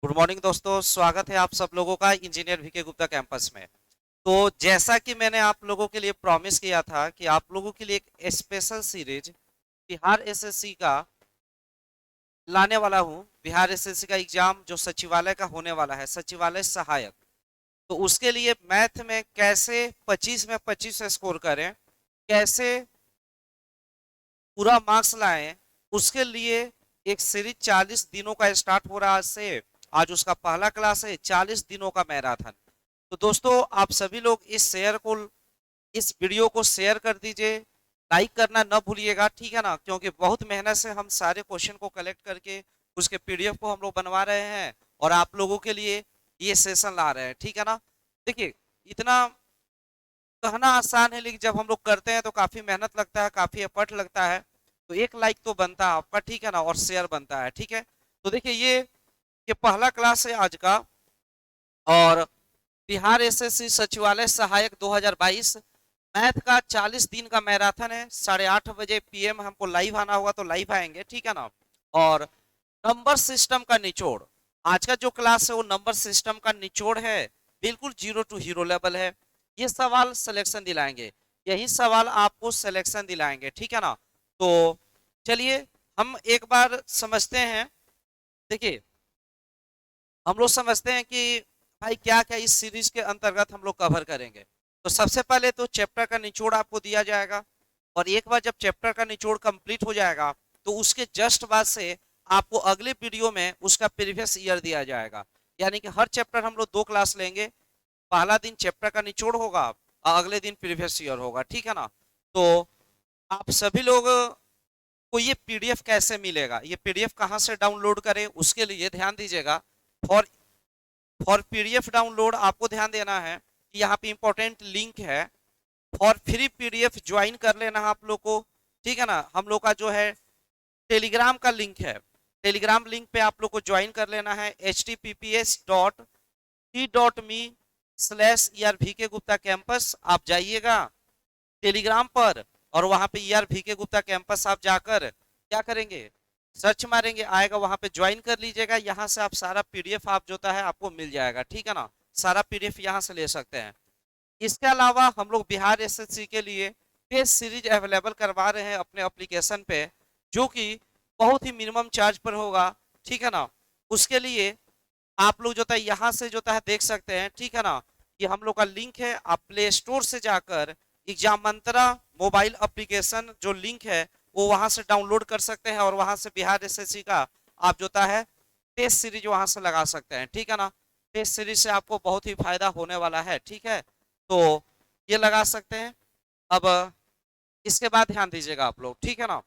Good morning दोस्तों, स्वागत है आप सब लोगों का इंजीनियर वीके गुप्ता कैंपस में। तो जैसा कि मैंने आप लोगों के लिए प्रॉमिस किया था कि आप लोगों के लिए एक स्पेशल सीरीज बिहार एसएससी का लाने वाला हूं। बिहार एसएससी का एग्जाम जो सचिवालय का होने वाला है, सचिवालय सहायक। तो उसके लिए मैथ में कैसे 25 में 25 स्कोर करें, कैसे पूरा मार्क्स लाएं, उसके लिए एक सीरीज 40 दिनों का स्टार्ट हो रहा है आज से। आज उसका पहला क्लास है, 40 दिनों का मैराथन। तो दोस्तों, आप सभी लोग इस वीडियो को शेयर कर दीजिए, लाइक करना न भूलिएगा, ठीक है ना। क्योंकि बहुत मेहनत से हम सारे क्वेश्चन को कलेक्ट करके उसके पीडीएफ को हम लोग बनवा रहे हैं और आप लोगों के लिए ये सेशन ला रहे हैं, ठीक है ना। देखिए, इतना कहना आसान है, लेकिन जब हम लोग करते हैं तो काफी मेहनत लगता है, काफी एफर्ट लगता है। तो एक लाइक तो बनता है आपका, ठीक है ना, और शेयर बनता है, ठीक है। तो देखिए, ये पहला क्लास है आज का। और बिहार एसएससी सचिवालय सहायक 2022 मैथ का 40 दिन का मैराथन है। 8:30 बजे पीएम हमको लाइव आना होगा, तो लाइव आएंगे, ठीक है ना। और नंबर सिस्टम का निचोड़, आज का जो क्लास है वो नंबर सिस्टम का निचोड़ है। बिल्कुल जीरो टू हीरो लेवल है। ये सवाल सिलेक्शन दिलाएंगे, यही सवाल आपको सिलेक्शन दिलाएंगे, ठीक है ना। तो चलिए हम एक बार समझते हैं। देखिए, हम लोग समझते हैं कि भाई क्या क्या इस सीरीज के अंतर्गत हम लोग कवर करेंगे। तो सबसे पहले तो चैप्टर का निचोड़ आपको दिया जाएगा, और एक बार जब चैप्टर का निचोड़ कंप्लीट हो जाएगा तो उसके जस्ट बाद से आपको अगले वीडियो में उसका प्रीवियस ईयर दिया जाएगा। यानी कि हर चैप्टर हम लोग 2 क्लास लेंगे। पहला दिन चैप्टर का निचोड़ होगा और अगले दिन प्रीवियस ईयर होगा, ठीक है ना। तो आप सभी लोग को ये पीडीएफ कैसे मिलेगा, ये पीडीएफ कहाँ से डाउनलोड करें, उसके लिए ध्यान दीजिएगा। फॉर फॉर पीडीएफ डाउनलोड आपको ध्यान देना है कि यहाँ पे इंपॉर्टेंट लिंक है। फॉर फ्री पीडीएफ ज्वाइन कर लेना है आप लोग को, ठीक है ना। हम लोग का जो है टेलीग्राम का लिंक है, टेलीग्राम लिंक पे आप लोग को ज्वाइन कर लेना है। https://t.me/ER VK कैंपस आप जाइएगा टेलीग्राम पर, और वहां पे ER VK गुप्ता कैंपस आप जाकर क्या करेंगे, सर्च मारेंगे, आएगा वहां पे ज्वाइन कर लीजिएगा। यहाँ से आप सारा पीडीएफ आप जोता है आपको मिल जाएगा, ठीक है ना। सारा पीडीएफ यहाँ से ले सकते हैं। इसके अलावा हम लोग बिहार एसएससी के लिए टेस्ट सीरीज अवेलेबल करवा रहे हैं अपने एप्लीकेशन पे, जो कि बहुत ही मिनिमम चार्ज पर होगा, ठीक है ना। उसके लिए आप लोग जो है यहाँ से जो है देख सकते हैं, ठीक है ना। ये हम लोग का लिंक है, आप प्ले स्टोर से जाकर एग्जाम मंत्रा मोबाइल एप्लीकेशन जो लिंक है वो वहां से डाउनलोड कर सकते हैं, और वहां से बिहार एसएससी का आप जो है टेस्ट सीरीज वहां से लगा सकते हैं, ठीक है ना। टेस्ट सीरीज से आपको बहुत ही फायदा होने वाला है, ठीक है। तो ये लगा सकते हैं। अब इसके बाद ध्यान दीजिएगा आप लोग, ठीक है ना।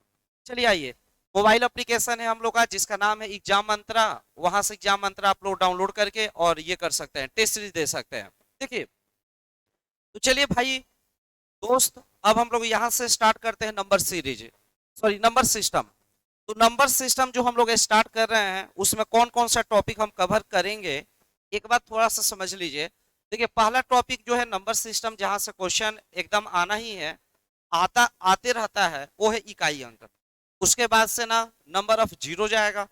चलिए आइए, मोबाइल एप्लीकेशन है हम लोग का जिसका नाम है एग्जाम मंत्रा। वहां से एग्जाम मंत्रा आप लोग डाउनलोड करके और ये कर सकते हैं, टेस्ट सीरीज दे सकते हैं। देखिए, तो चलिए भाई दोस्त, अब हम लोग यहाँ से स्टार्ट करते हैं number series, sorry number system. तो नंबर सिस्टम जो हम लोग स्टार्ट कर रहे हैं उसमें कौन कौन सा टॉपिक हम कवर करेंगे, एक बात थोड़ा सा समझ लीजिए। देखिए, पहला टॉपिक जो है नंबर सिस्टम, जहां से क्वेश्चन एकदम आना ही है, आते रहता है, वो है इकाई अंक। उसके बाद से ना नंबर ऑफ जीरो जाएगा,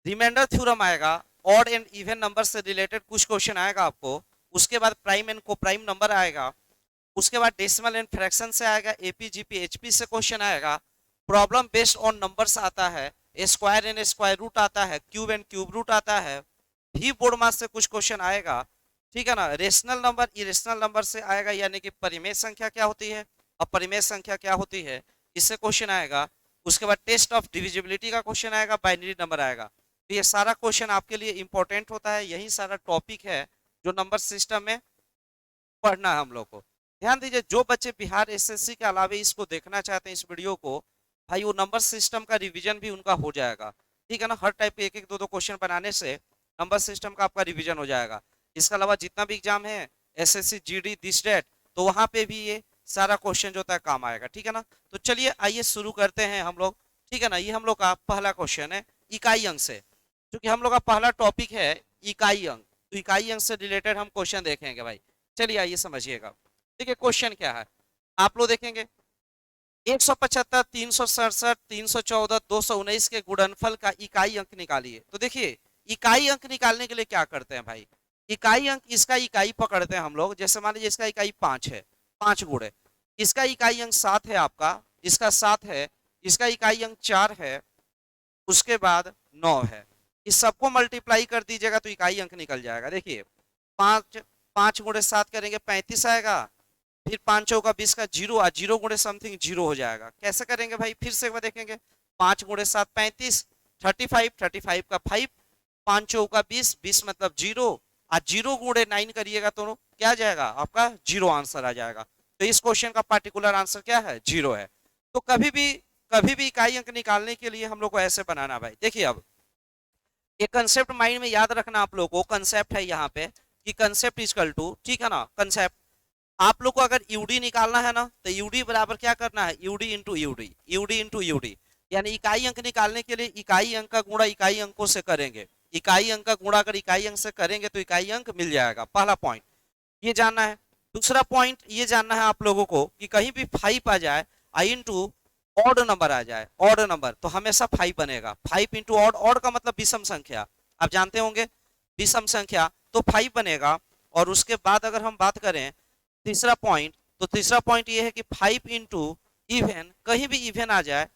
रिमाइंडर थ्योरम आएगा, ऑड एंड इवन नंबर से रिलेटेड कुछ क्वेश्चन आएगा आपको। उसके बाद प्राइम एंड को प्राइम नंबर आएगा। उसके बाद डेसिमल एंड फ्रैक्शन से आएगा, एपी जीपी एचपी से क्वेश्चन आएगा। प्रॉब्लम बेस्ड ऑन नंबर्स आता है, स्क्वायर एंड स्क्वायर रूट आता है, क्यूब एंड क्यूब रूट आता है। भी बोर्ड मास से कुछ क्वेश्चन आएगा, ठीक है ना। रेशनल नंबर इरेशनल नंबर से आएगा, यानी कि परिमेय संख्या क्या होती है, अपरिमेय संख्या क्या होती है, इससे क्वेश्चन आएगा। उसके बाद टेस्ट ऑफ डिविजिबिलिटी का क्वेश्चन आएगा, बाइनरी नंबर आएगा। तो ये सारा क्वेश्चन आपके लिए इंपॉर्टेंट होता है, यही सारा टॉपिक है जो नंबर सिस्टम में पढ़ना है हम लोग को। ध्यान दीजिए, जो बच्चे बिहार एसएससी के अलावे इसको देखना चाहते हैं इस वीडियो को, भाई वो नंबर सिस्टम का रिवीजन भी उनका हो जाएगा, ठीक है ना। हर टाइप के एक एक दो दो क्वेश्चन बनाने से नंबर सिस्टम का आपका रिवीजन हो जाएगा। इसके अलावा जितना भी एग्जाम है, एसएससी जीडी दिस डेट, तो वहां पे भी ये सारा क्वेश्चन जो होता है काम आएगा, ठीक है ना। तो चलिए आइए शुरू करते हैं हम लोग, ठीक है ना। ये हम लोग का पहला क्वेश्चन है इकाई अंक से, क्योंकि हम लोग का पहला टॉपिक है इकाई अंक। तो इकाई अंक से रिलेटेड हम क्वेश्चन देखेंगे भाई। चलिए आइए समझिएगा। देखिए क्वेश्चन क्या है, आप लोग देखेंगे 175, 367, 314, 219 के गुणनफल का इकाई अंक निकालिए। तो देखिए, इकाई अंक निकालने के लिए क्या करते हैं भाई, इकाई अंक, इसका इकाई पकड़ते हैं हम लोग। जैसे मान लीजिए इसका इकाई 5 है, 5 गुणे, इसका इकाई अंक 7 है आपका, इसका 7 है, इसका इकाई अंक 4 है, उसके बाद 9 है। इस सबको मल्टीप्लाई कर दीजिएगा तो इकाई अंक निकल जाएगा। देखिए 5, 5 गुणे 7 करेंगे 35 आएगा, फिर 5 चौका 20 का जीरो, 0 गुणे समथिंग 0 हो जाएगा। कैसे करेंगे भाई, फिर से एक बार देखेंगे। 5 गुणे 7 35, 35, 35 का 5, 5 चौका 20, 20 मतलब 0, और 0 गुणे 9 करिएगा तो क्या आ जाएगा आपका, 0 आंसर आ जाएगा। तो इस क्वेश्चन का पार्टिकुलर आंसर क्या है, 0 है। तो कभी भी इकाई अंक निकालने के लिए हम लोग को ऐसे बनाना भाई। देखिए अब एक कंसेप्ट माइंड में याद रखना आप लोग को, कंसेप्ट है यहाँ पे कि कंसेप्ट इजकल टू, ठीक है ना, कंसेप्ट। आप लोग को अगर यूडी निकालना है ना तो यूडी बराबर क्या करना है, UD into UD, UD into UD. यानी इकाई अंक निकालने के लिए इकाई अंक का गुणा इकाई अंकों से करेंगे, इकाई अंक का गुणा अगर इकाई अंक से करेंगे तो इकाई अंक मिल जाएगा। पहला पॉइंट ये जानना है। दूसरा पॉइंट ये जानना है आप लोगों को कि कहीं भी 5 आ जाए, आई इंटू ऑड नंबर आ जाए, ऑड नंबर, तो हमेशा 5 बनेगा। 5 इंटू ऑड, ऑड का मतलब विषम संख्या, आप जानते होंगे विषम संख्या, तो 5 बनेगा। और उसके बाद अगर हम बात करें तीसरा पॉइंट, तो तीसरा पॉइंट ये है कि 5 इंटू इवेन, कहीं भी इवेन आ जाए,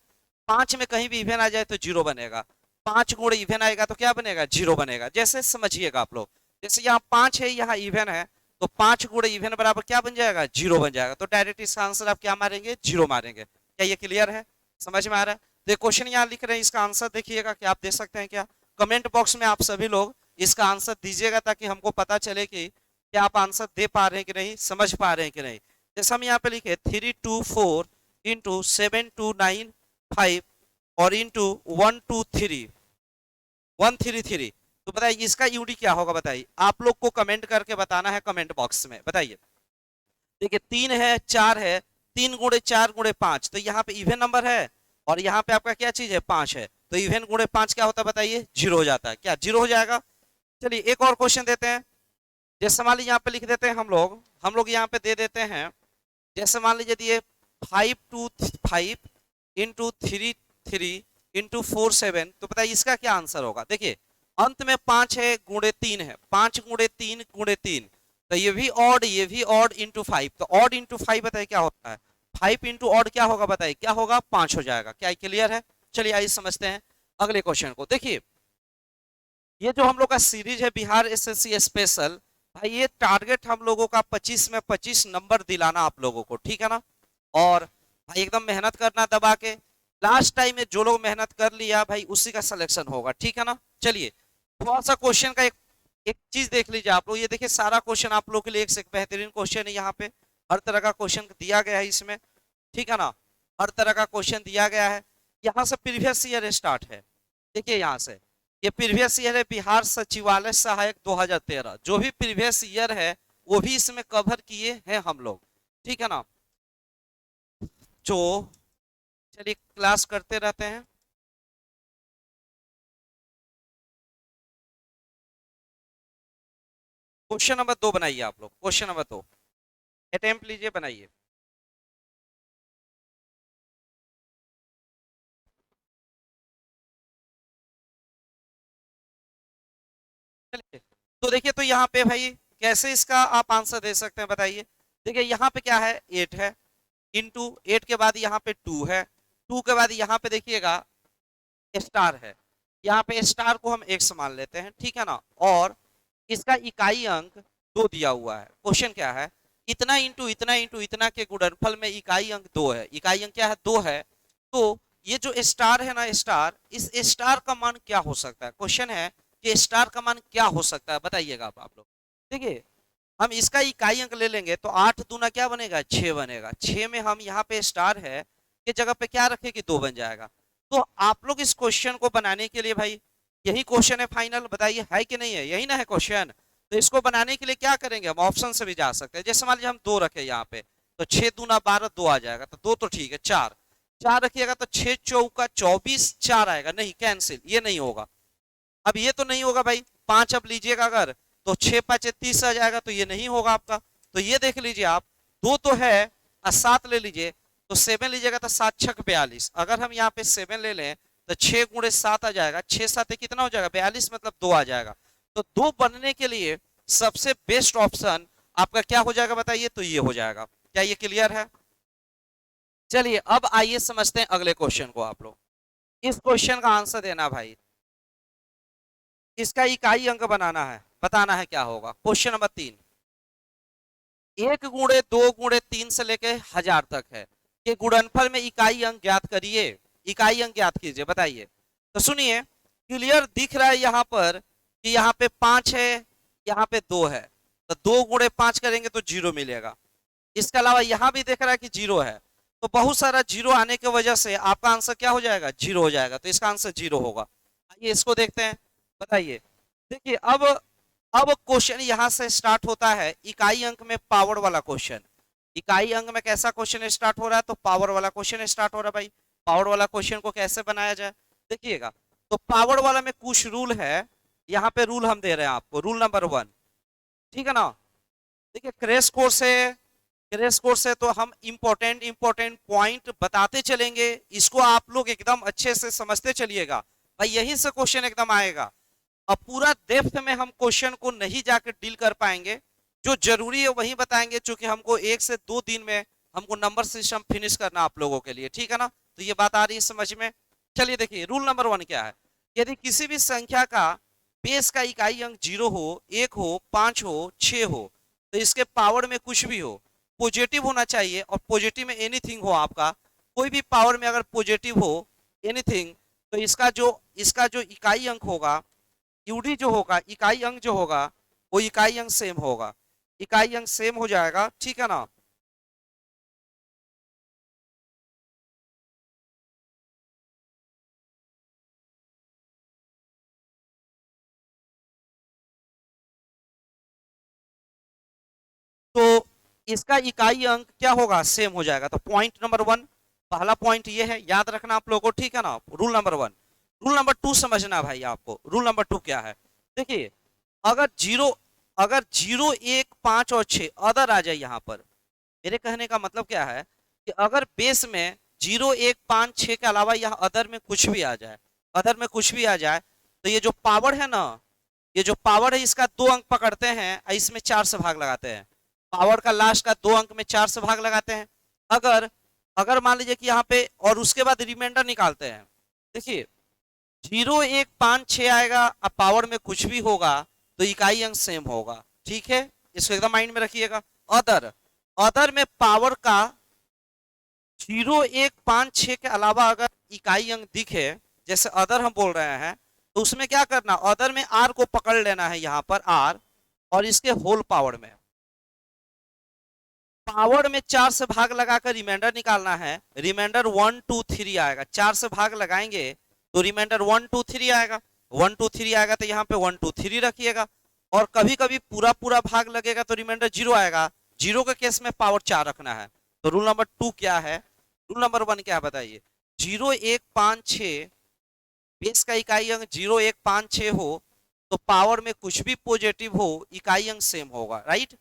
5 में कहीं भी इवेन आ जाए तो 0 बनेगा। 5 गुणे इवेन आएगा तो क्या बनेगा, 0 बनेगा। जैसे समझिएगा आप लोग, जैसे यहाँ 5 है, यहाँ इवेन है, तो 5 गुणे इवेन बराबर क्या बन जाएगा, 0 बन जाएगा। तो डायरेक्ट इसका आंसर आप क्या मारेंगे, 0 मारेंगे। क्या ये क्लियर है, समझ में आ रहा है? तो क्वेश्चन यहाँ लिख रहे हैं, इसका आंसर देखिएगा कि आप दे सकते हैं क्या। कमेंट बॉक्स में आप सभी लोग इसका आंसर दीजिएगा ताकि हमको पता चले कि क्या आप आंसर दे पा रहे हैं कि नहीं, समझ पा रहे हैं कि नहीं। जैसे हम यहाँ पे लिखे 324 इंटू 7295 और इंटू 123 133, तो बताइए इसका यूडी क्या होगा, बताइए आप लोग को कमेंट करके बताना है कमेंट बॉक्स में, बताइए। देखिए 3 है 4 है, 3 गुणे 4 गुणे 5, तो यहाँ पे इवन नंबर है और यहाँ पे आपका क्या चीज है, 5 है, तो इवन गुणे 5 क्या होता है बताइए, 0 हो जाता है। क्या 0 हो जाएगा? चलिए एक और क्वेश्चन देते हैं। जैसे मान लीजिए यहाँ पे लिख देते हैं हम लोग यहाँ पे दे देते हैं। जैसे मान लीजिए दिए 525 इंटू 3 इंटू 47, तो बताइए इसका क्या आंसर होगा। देखिए अंत में 5 है, गुणे 3 है, 5 गुणे 3 गुणे 3, तो ये भी ऑड ये भी ऑड इंटू 5, तो ऑड इंटू 5 बताइए क्या होता है, 5 इंटू ऑड क्या होगा बताइए, क्या होगा, 5 हो जाएगा। क्या क्लियर है? चलिए आइए समझते हैं अगले क्वेश्चन को। देखिए ये जो हम लोग का सीरीज है बिहार एसएससी स्पेशल, भाई ये टारगेट हम लोगों का 25 में 25 नंबर दिलाना आप लोगों को, ठीक है ना। और भाई एकदम मेहनत करना दबा के, लास्ट टाइम में जो लोग मेहनत कर लिया भाई उसी का सिलेक्शन होगा, ठीक है ना। चलिए थोड़ा सा क्वेश्चन का एक चीज देख लीजिए आप लोग। ये देखिए सारा क्वेश्चन आप लोग के लिए एक से एक बेहतरीन क्वेश्चन है। यहाँ पे हर तरह का क्वेश्चन दिया गया है इसमें, ठीक है ना, हर तरह का क्वेश्चन दिया गया है। यहाँ से प्रीवियस ईयर स्टार्ट है। देखिए यहाँ से ये प्रीवियस ईयर है बिहार सचिवालय सहायक 2013, जो भी प्रीवियस ईयर है वो भी इसमें कवर किए हैं हम लोग, ठीक है ना। जो चलिए क्लास करते रहते हैं। क्वेश्चन नंबर 2 बनाइए आप लोग, क्वेश्चन नंबर 2 अटेम्प्ट लीजिए, बनाइए। चलिए तो देखिए, तो यहाँ पे भाई कैसे इसका आप आंसर दे सकते हैं बताइए। देखिए यहाँ पे क्या है, 8 है, इंटू 8 के बाद यहाँ पे 2 है, 2 के बाद यहाँ पे देखिएगा स्टार है, यहाँ पे स्टार को हम x मान लेते हैं, ठीक है ना। और इसका इकाई अंक 2 दिया हुआ है। क्वेश्चन क्या है, इतना इंटू इतना के गुणनफल में इकाई अंक 2 है, इकाई अंक क्या है, 2 है। तो ये जो स्टार है ना, स्टार, इस स्टार का मान क्या हो सकता है, क्वेश्चन है कि स्टार का मान क्या हो सकता है, बताइएगा आप लोग। देखिए हम इसका इकाई अंक ले लेंगे तो 8 दूना क्या बनेगा, 6 बनेगा। 6 में हम यहाँ पे स्टार है के जगह पे क्या रखें कि 2 बन जाएगा। तो आप लोग इस क्वेश्चन को बनाने के लिए भाई यही क्वेश्चन है फाइनल, बताइए है कि नहीं है, यही ना है क्वेश्चन। तो इसको बनाने के लिए क्या करेंगे, हम ऑप्शन से भी जा सकते हैं। जैसे मान लीजिए हम 2 रखे यहाँ पे, तो 6 दूना 12, 2 आ जाएगा, तो 2 तो ठीक है, 4 4 रखिएगा तो 6 चौका 24, 4 आएगा, नहीं कैंसिल, ये नहीं होगा। अब ये तो नहीं होगा भाई, 5 अब लीजिएगा अगर, तो 6 5 30 आ जाएगा, तो ये नहीं होगा आपका। तो ये देख लीजिए आप, 2 तो है और 7 ले लीजिए, तो 7 लीजिएगा तो 7 6 42। अगर हम यहाँ पे 7 ले लें तो 6 × 7 आ जाएगा, 6 7 कितना हो जाएगा 42, मतलब 2 आ जाएगा। तो 2 बनने के लिए सबसे बेस्ट ऑप्शन आपका क्या हो जाएगा बताइए, तो ये हो जाएगा। क्या ये क्लियर है? चलिए अब आइए समझते हैं अगले क्वेश्चन को आप लोग। इस क्वेश्चन का आंसर देना भाई, इसका इकाई अंक बनाना है, बताना है क्या होगा। क्वेश्चन नंबर 3, 1 × 2 × 3 से लेके 1000 तक है कि गुणनफल में इकाई अंक ज्ञात करिए। इकाई अंक ज्ञात कीजिए, बताइए। तो सुनिए, क्लियर दिख रहा है यहाँ पर कि यहाँ पे 5 है, यहाँ पे 2 है, तो 2 × 5 करेंगे तो 0 मिलेगा। इसके अलावा यहाँ भी देख रहा है कि 0 है, तो बहुत सारा 0 आने की वजह से आपका आंसर क्या हो जाएगा, 0 हो जाएगा। तो इसका आंसर 0 होगा। आइए इसको देखते हैं, बताइए। देखिए अब क्वेश्चन यहां से स्टार्ट होता है इकाई अंक में पावर वाला क्वेश्चन। इकाई अंक में कैसा क्वेश्चन स्टार्ट हो रहा है, तो पावर वाला क्वेश्चन स्टार्ट हो रहा है भाई। पावर वाला क्वेश्चन को कैसे बनाया जाए, देखिएगा। तो पावर वाला में कुछ रूल है, यहाँ पे रूल हम दे रहे हैं आपको। रूल नंबर 1, ठीक है ना। देखिए क्रैश कोर्स है तो हम इंपॉर्टेंट पॉइंट बताते चलेंगे, इसको आप लोग एकदम अच्छे से समझते चलिएगा भाई, यहीं से क्वेश्चन एकदम आएगा। अब पूरा डेप्थ में हम क्वेश्चन को नहीं जाकर डील कर पाएंगे, जो जरूरी है वही बताएंगे, क्योंकि हमको 1 से 2 दिन में हमको नंबर सिस्टम फिनिश करना आप लोगों के लिए, ठीक है ना। तो ये बात आ रही है समझ में। चलिए देखिए रूल नंबर 1 क्या है। यदि किसी भी संख्या का बेस का इकाई अंक 0 हो, 1 हो, 5 हो, 6 हो, तो इसके पावर में कुछ भी हो, पॉजिटिव होना चाहिए। और पॉजिटिव में एनीथिंग हो, आपका कोई भी पावर में अगर पॉजिटिव हो एनीथिंग, तो इसका जो इकाई अंक होगा, यूडी जो होगा, इकाई अंक जो होगा, वो इकाई अंक सेम होगा। इकाई अंक सेम हो जाएगा, ठीक है ना। तो इसका इकाई अंक क्या होगा, सेम हो जाएगा। तो पॉइंट नंबर 1, पहला पॉइंट ये है, याद रखना आप लोगों को, ठीक है ना। Rule number 1। रूल नंबर 2 समझना भाई आपको। रूल नंबर 2 क्या है, देखिए। अगर जीरो अगर 0 1 5 और 6 अदर आ जाए यहाँ पर, मेरे कहने का मतलब क्या है कि अगर बेस में 0 1 5 6 के अलावा यहाँ अदर में कुछ भी आ जाए, अदर में कुछ भी आ जाए, तो ये जो पावर है ना, ये जो पावर है इसका 2 अंक पकड़ते हैं और इसमें 4 से भाग लगाते हैं। पावर का लास्ट का 2 अंक में 4 से भाग लगाते हैं। अगर अगर मान लीजिए कि यहाँ पे, और उसके बाद रिमाइंडर निकालते हैं। देखिए 0 1 5 6 आएगा, अब पावर में कुछ भी होगा तो इकाई अंक सेम होगा, ठीक है। इसको एकदम माइंड में रखिएगा। अदर अदर में पावर का 0 1 5 6 के अलावा अगर इकाई अंक दिखे, जैसे अदर हम बोल रहे हैं, तो उसमें क्या करना, अदर में आर को पकड़ लेना है, यहाँ पर आर, और इसके होल पावर में, पावर में 4 से भाग लगाकर रिमाइंडर निकालना है। रिमाइंडर 1 2 3 आएगा, 4 से भाग लगाएंगे तो रिमाइंडर 1 2 3 आएगा। 1 2 3 आएगा तो यहाँ पे 1 2 3 रखिएगा। और कभी कभी पूरा पूरा भाग लगेगा तो रिमाइंडर 0 आएगा। 0 के केस में पावर 4 रखना है। तो रूल नंबर 2 क्या है, रूल नंबर 1 क्या है बताइए। 0 1 5 6 बेस का इकाई अंक 0 1 5 6 हो, तो पावर में कुछ भी पॉजिटिव हो, इकाई अंक सेम होगा, राइट।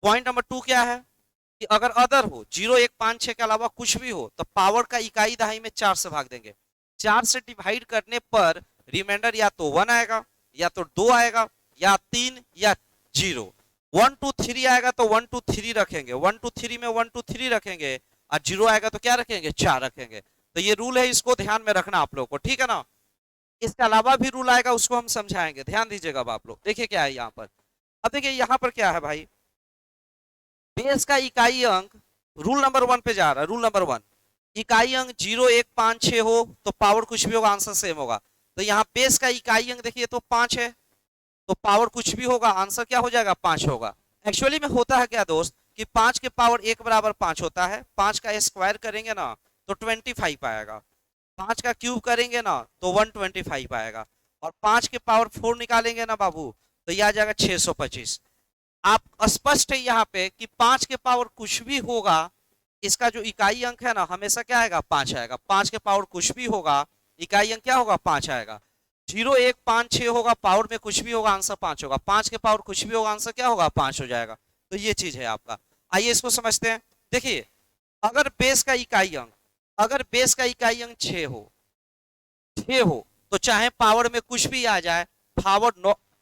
पॉइंट नंबर 2 क्या है कि अगर अदर हो, 0 1 5 6 के अलावा कुछ भी हो, तो पावर का इकाई दहाई में 4 से भाग देंगे। 4 से डिवाइड करने पर रिमाइंडर या तो 1 आएगा, या तो 2 आएगा, या 3, या 0। 1 2 3 आएगा तो 1 2 3 रखेंगे, 1 2 3 में 1 2 3 रखेंगे, और 0 आएगा तो क्या रखेंगे, 4 रखेंगे। तो ये रूल है, इसको ध्यान में रखना आप लोग को, ठीक है ना। इसके अलावा भी रूल आएगा, उसको हम समझाएंगे, ध्यान दीजिएगा अब आप लोग। देखिए क्या है यहाँ पर। अब देखिए यहाँ पर क्या है भाई, बेस का इकाई अंक, रूल नंबर 1 पे जा रहा है। रूल नंबर 1, इकाई अंक 0 1 5 6 हो तो पावर कुछ भी होगा, आंसर सेम होगा। तो यहाँ बेस का इकाई अंक देखिए तो 5 है, तो पावर कुछ भी होगा, आंसर क्या हो जाएगा, 5 होगा। एक्चुअली में होता है क्या दोस्त कि 5 के पावर 1 बराबर 5 होता है। 5 का स्क्वायर करेंगे ना तो 25 आएगा। 5 का क्यूब करेंगे ना तो 125 आएगा। और 5 के पावर 4 निकालेंगे ना बाबू, तो यह आ जाएगा 625। आप स्पष्ट है यहाँ पे कि 5 के पावर कुछ भी होगा, इसका जो इकाई अंक है ना हमेशा क्या आएगा, 5 आएगा। 5 के पावर कुछ भी होगा, इकाई अंक क्या होगा, 5 आएगा। 0 1 5 6 होगा, पावर में कुछ भी होगा, आंसर 5 होगा। 5 के पावर कुछ भी होगा, आंसर क्या होगा, 5 हो जाएगा। तो ये चीज है आपका। आइए इसको समझते हैं। देखिए अगर बेस का इकाई अंक 6 हो, 6 हो तो चाहे पावर में कुछ भी आ जाए,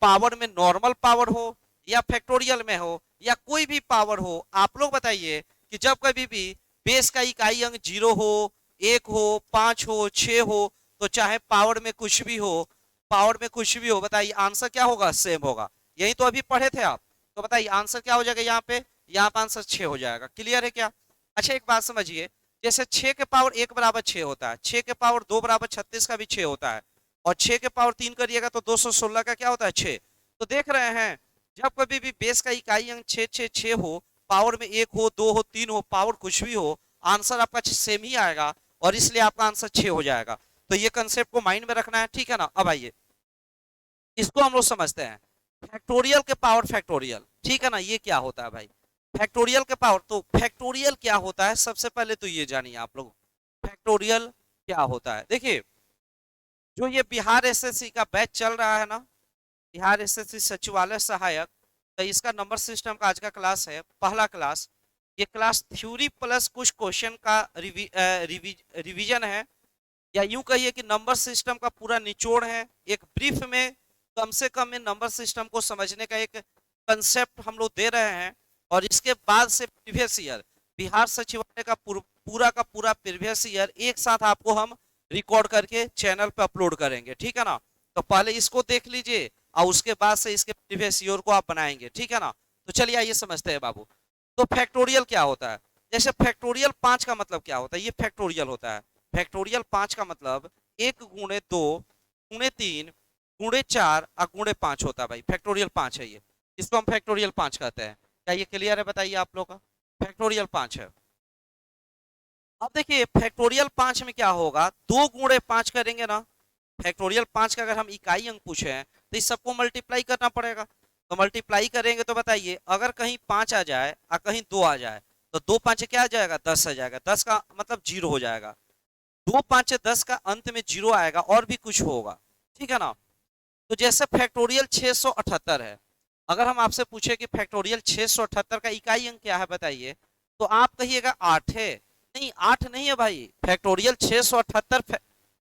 पावर में नॉर्मल पावर हो या फैक्टोरियल में हो या कोई भी पावर हो, आप लोग बताइए कि जब कभी भी बेस का इकाई अंक 0 हो, 1 हो, 5 हो, 6 हो, तो चाहे पावर में कुछ भी हो, पावर में कुछ भी हो, बताइए आंसर क्या होगा? सेम होगा। यही तो अभी पढ़े थे आप। तो बताइए आंसर क्या हो जाएगा यहाँ पे? यहाँ पे आंसर 6 हो जाएगा। क्लियर है क्या? अच्छा एक बात समझिए, जैसे 6 के पावर 1 बराबर 6 होता है, 6 के पावर 2 बराबर 36 का भी 6 होता है, और 6 के पावर 3 करिएगा तो 216 का क्या होता है? 6। तो देख रहे हैं, जब कभी भी बेस का इकाई अंक 6 6 6 हो, पावर में 1 हो, 2 हो, 3 हो, पावर कुछ भी हो, आंसर आपका सेम ही आएगा और इसलिए आपका आंसर 6 हो जाएगा। तो ये कंसेप्ट को माइंड में रखना है, ठीक है ना? अब आइए इसको हम लोग समझते हैं। फैक्टोरियल के पावर फैक्टोरियल, ठीक है ना? ये क्या होता है भाई? फैक्टोरियल के पावर, तो फैक्टोरियल क्या होता है सबसे पहले तो ये जानिए आप लोग, फैक्टोरियल क्या होता है। देखिए जो ये बिहार एसएससी का बैच चल रहा है ना, बिहार एसएससी सचिवालय सहायक, तो इसका नंबर सिस्टम का आज का क्लास है, पहला क्लास। ये क्लास थ्योरी प्लस कुछ क्वेश्चन का रिवीजन है, या यूं कहिए कि नंबर सिस्टम का पूरा निचोड़ है। एक ब्रीफ में कम से कम में नंबर सिस्टम को समझने का एक कंसेप्ट हम लोग दे रहे हैं, और इसके बाद से प्रीवियस ईयर बिहार सचिवालय का पूरा प्रीवियस ईयर एक साथ आपको हम रिकॉर्ड करके चैनल पे अपलोड करेंगे, ठीक है ना? तो पहले इसको देख लीजिए और उसके बाद से इसके प्रीवियस ईयर को आप बनाएंगे, ठीक है ना? तो चलिए आइए समझते हैं बाबू। तो फैक्टोरियल क्या होता है? जैसे फैक्टोरियल 5 का मतलब क्या होता है? ये फैक्टोरियल होता है। फैक्टोरियल 5 का मतलब 1 गुणे 2 गुणे 3 गुणे 4 और गुणे 5 होता है भाई। फैक्टोरियल 5 है ये, इसको हम फैक्टोरियल 5 कहते हैं। क्या ये क्लियर है? बताइए आप लोग का फैक्टोरियल 5 है। अब देखिए फैक्टोरियल 5 में क्या होगा, 2 गुणे 5 करेंगे ना, फैक्टोरियल 5 का अगर हम इकाई अंक पूछे हैं तो इस सबको मल्टीप्लाई करना पड़ेगा। तो मल्टीप्लाई करेंगे तो बताइए अगर कहीं 5 आ जाए और कहीं 2 आ जाए तो 2 5 क्या आ जाएगा? 10 आ जाएगा। 10 का मतलब 0 हो जाएगा। 2 5 10 का अंत में 0 आएगा और भी कुछ होगा, ठीक है ना? तो जैसे फैक्टोरियल 678 है, अगर हम आपसे पूछे कि फैक्टोरियल 678 का इकाई अंक क्या है बताइए, तो आप कहिएगा 8 है। नहीं 8 नहीं है भाई, फैक्टोरियल 678,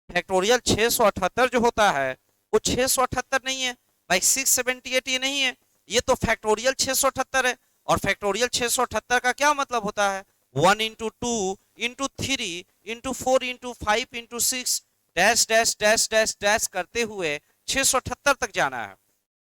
फैक्टोरियल 678 जो होता है वो 678 नहीं है भाई, 678 ये नहीं है, ये तो फैक्टोरियल 678 है। और फैक्टोरियल 678 का क्या मतलब होता है? 1 into 2 into 3 into 4 into 5 into 6 dash dash dash dash dash करते हुए 678 तक जाना है।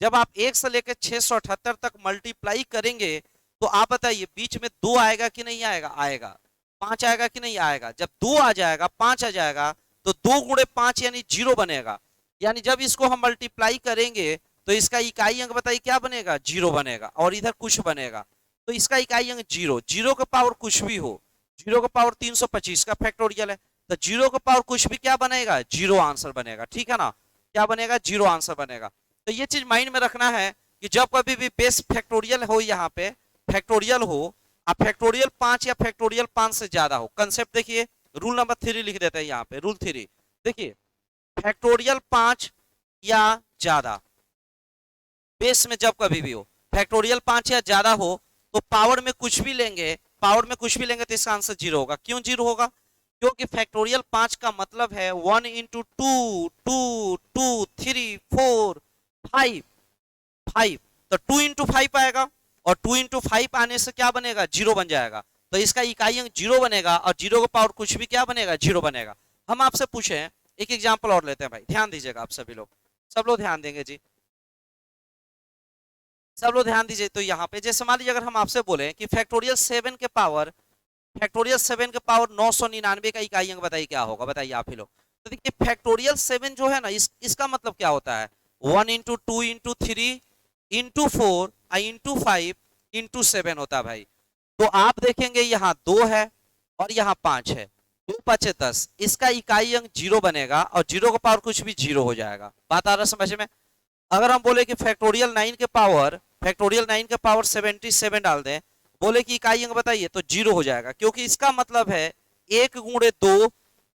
जब आप 1 से लेकर 678 तक मल्टीप्लाई करेंगे तो आप बताइए बीच में 2 आएगा कि नहीं आएगा? आएगा। 5 आएगा कि नहीं आएगा? जब 2 आ जाएगा, 5 आ जाएगा, तो 2 गुणे 5 यानी 0 बनेगा। यानी जब इसको हम मल्टीप्लाई करेंगे तो इसका इकाई अंक बताइए क्या बनेगा? 0 बनेगा, और इधर कुछ बनेगा। तो इसका इकाई अंक 0, 0 का पावर कुछ भी हो, 0 का पावर 325 का फैक्टोरियल है, तो 0 का पावर कुछ भी क्या बनेगा? 0 आंसर बनेगा, ठीक है ना? क्या बनेगा? 0 आंसर बनेगा। तो ये चीज माइंड में रखना है कि जब कभी भी बेस फैक्टोरियल हो, यहाँ पे फैक्टोरियल हो, अब फैक्टोरियल 5 या फैक्टोरियल 5 से ज्यादा हो, कंसेप्ट देखिए, रूल नंबर 3 लिख देते हैं यहाँ पे, रूल 3 देखिए, फैक्टोरियल 5 या ज्यादा बेस में जब कभी भी हो, फैक्टोरियल 5 या ज्यादा हो, तो पावर में कुछ भी लेंगे, पावर में कुछ भी लेंगे तो इसका आंसर 0 होगा। क्यों 0 होगा? क्योंकि फैक्टोरियल 5 का मतलब है 1 इंटू 2 2 2 3 4 5 5, तो 2 इंटू 5 आएगा, और 2 इंटू 5 आने से क्या बनेगा? 0 बन जाएगा। तो इसका इकाई अंक 0 बनेगा, और 0 का पावर कुछ भी क्या बनेगा? 0 बनेगा। हम आपसे पूछे हैं, एक एग्जांपल और लेते हैं भाई, ध्यान दीजिएगा आप सभी लोग, सब लोग ध्यान देंगे जी, सब लोग ध्यान दीजिए। तो यहाँ पे जैसे मान लीजिए अगर हम आपसे बोले कि फैक्टोरियल 7 के पावर, फैक्टोरियल 7 के पावर 999 का इकाई अंक बताइए क्या होगा? बताइए आप ही लोग। तो देखिए फैक्टोरियल 7 जो है ना, इसका मतलब क्या होता है? 1 into 2 into 3 into 4 into 5 into 7 होता है भाई। तो आप देखेंगे यहाँ 2 है और यहाँ 5 है, 2 5 10, इसका इकाई अंक 0 बनेगा, और 0 का पावर कुछ भी 0 हो जाएगा। बात आ रहा समझ में? अगर हम बोले कि फैक्टोरियल 9 के पावर, फैक्टोरियल 9 के पावर 77 डाल दें, बोले कि इकाई अंक बताइए, तो 0 हो जाएगा, क्योंकि इसका मतलब है 1 गुणे 2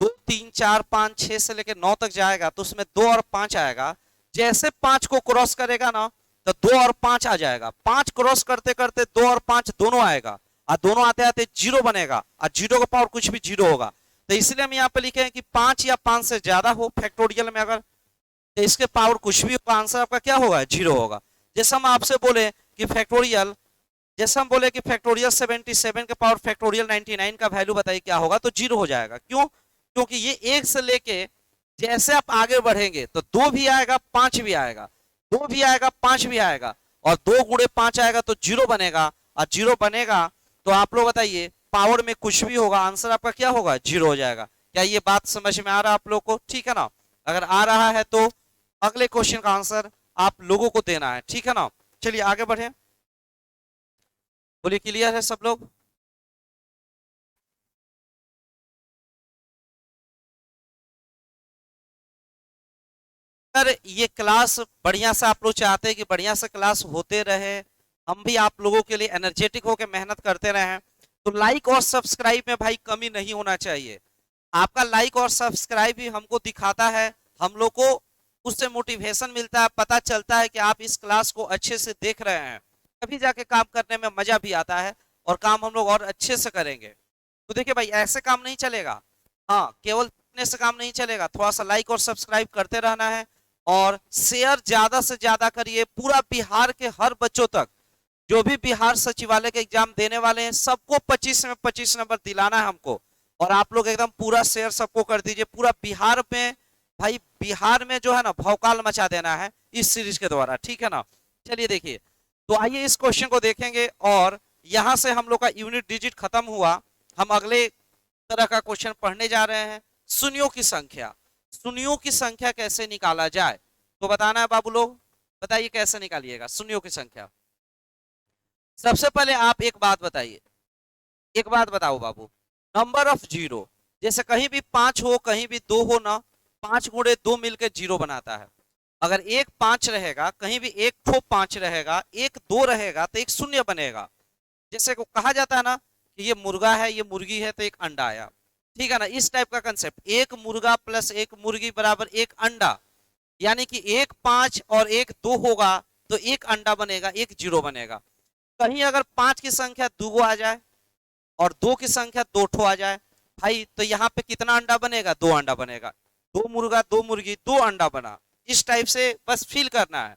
2 3 4 5 6 से लेकर 9 तक जाएगा, तो उसमें 2 और 5 आएगा। जैसे 5 को क्रॉस करेगा ना, तो 2 और 5 आ जाएगा। 5 क्रॉस करते करते 2 और 5 दोनों आएगा, और दोनों आते आते 0 बनेगा, और 0 का पावर कुछ भी 0 होगा। तो इसलिए हम यहाँ पे लिखे हैं कि 5 या 5 से ज्यादा हो फैक्टोरियल में अगर, तो इसके पावर कुछ भी होगा, आंसर आपका क्या होगा, 0 होगा। जैसे हम आपसे बोले कि फैक्टोरियल, जैसे हम बोले कि फैक्टोरियल 77 के पावर फैक्टोरियल 99 का वैल्यू बताइए क्या होगा, तो 0 हो जाएगा। क्यों? क्योंकि ये 1 से लेके जैसे आप आगे बढ़ेंगे तो 2 भी आएगा 5 भी आएगा, 2 भी आएगा 5 भी आएगा, और 2 गुणे 5 आएगा तो 0 बनेगा, और 0 बनेगा तो आप लोग बताइए पावर में कुछ भी होगा, आंसर आपका क्या होगा, 0 हो जाएगा। क्या ये बात समझ में आ रहा है आप लोग को? ठीक है ना? अगर आ रहा है तो अगले क्वेश्चन का आंसर आप लोगों को देना है, ठीक है ना? चलिए आगे बढ़े, बोलिए क्लियर है सब लोग? अगर ये क्लास बढ़िया से आप लोग चाहते हैं कि बढ़िया से क्लास होते रहे, हम भी आप लोगों के लिए एनर्जेटिक होकर मेहनत करते रहे, तो लाइक और सब्सक्राइब में भाई कमी नहीं होना चाहिए। आपका लाइक और सब्सक्राइब ही हमको दिखाता है, हम लोग को उससे मोटिवेशन मिलता है, पता चलता है कि आप इस क्लास को अच्छे से देख रहे हैं, तभी जाके काम करने में मजा भी आता है और काम हम लोग और अच्छे से करेंगे। तो देखिए भाई ऐसे काम नहीं चलेगा, हाँ केवल देखने से काम नहीं चलेगा, थोड़ा सा लाइक और सब्सक्राइब करते रहना है, और शेयर ज्यादा से ज्यादा करिए पूरा बिहार के हर बच्चों तक। जो भी बिहार सचिवालय के एग्जाम देने वाले हैं सबको 25 में 25 नंबर दिलाना है हमको, और आप लोग एकदम पूरा शेयर सबको कर दीजिए पूरा बिहार में। भाई बिहार में जो है ना भौकाल मचा देना है इस सीरीज के द्वारा, ठीक है ना? चलिए देखिए, तो आइए इस क्वेश्चन को देखेंगे, और यहां से हम लोग का यूनिट डिजिट खत्म हुआ, हम अगले तरह का क्वेश्चन पढ़ने जा रहे हैं, शून्यों की संख्या। शून्यों की संख्या कैसे निकाला जाए, तो बताना है बाबू लोग, बताइए कैसे निकालिएगा शून्यों की संख्या। सबसे पहले आप एक बात बताइए, एक बात बताओ बाबू, नंबर ऑफ जीरो, जैसे कहीं भी 5 हो कहीं भी 2 हो ना, 5 गुणे 2 मिलकर 0 बनाता है। अगर एक 5 रहेगा, कहीं भी एक ठो 5 रहेगा, एक 2 रहेगा तो एक शून्य बनेगा। जैसे को कहा जाता है ना कि ये मुर्गा है ये मुर्गी है तो एक अंडा आया, ठीक है ना? इस टाइप का कंसेप्ट, एक मुर्गा प्लस एक मुर्गी बराबर एक अंडा, यानी कि एक 5 और एक 2 होगा तो एक अंडा बनेगा, एक 0 बनेगा। कहीं अगर 5 की संख्या 2 आ जाए और 2 की संख्या 2 ठो आ जाए भाई, तो यहाँ पे कितना अंडा बनेगा, 2 अंडा बनेगा। 2 मुर्गा 2 मुर्गी 2 अंडा बना, इस टाइप से बस फील करना है।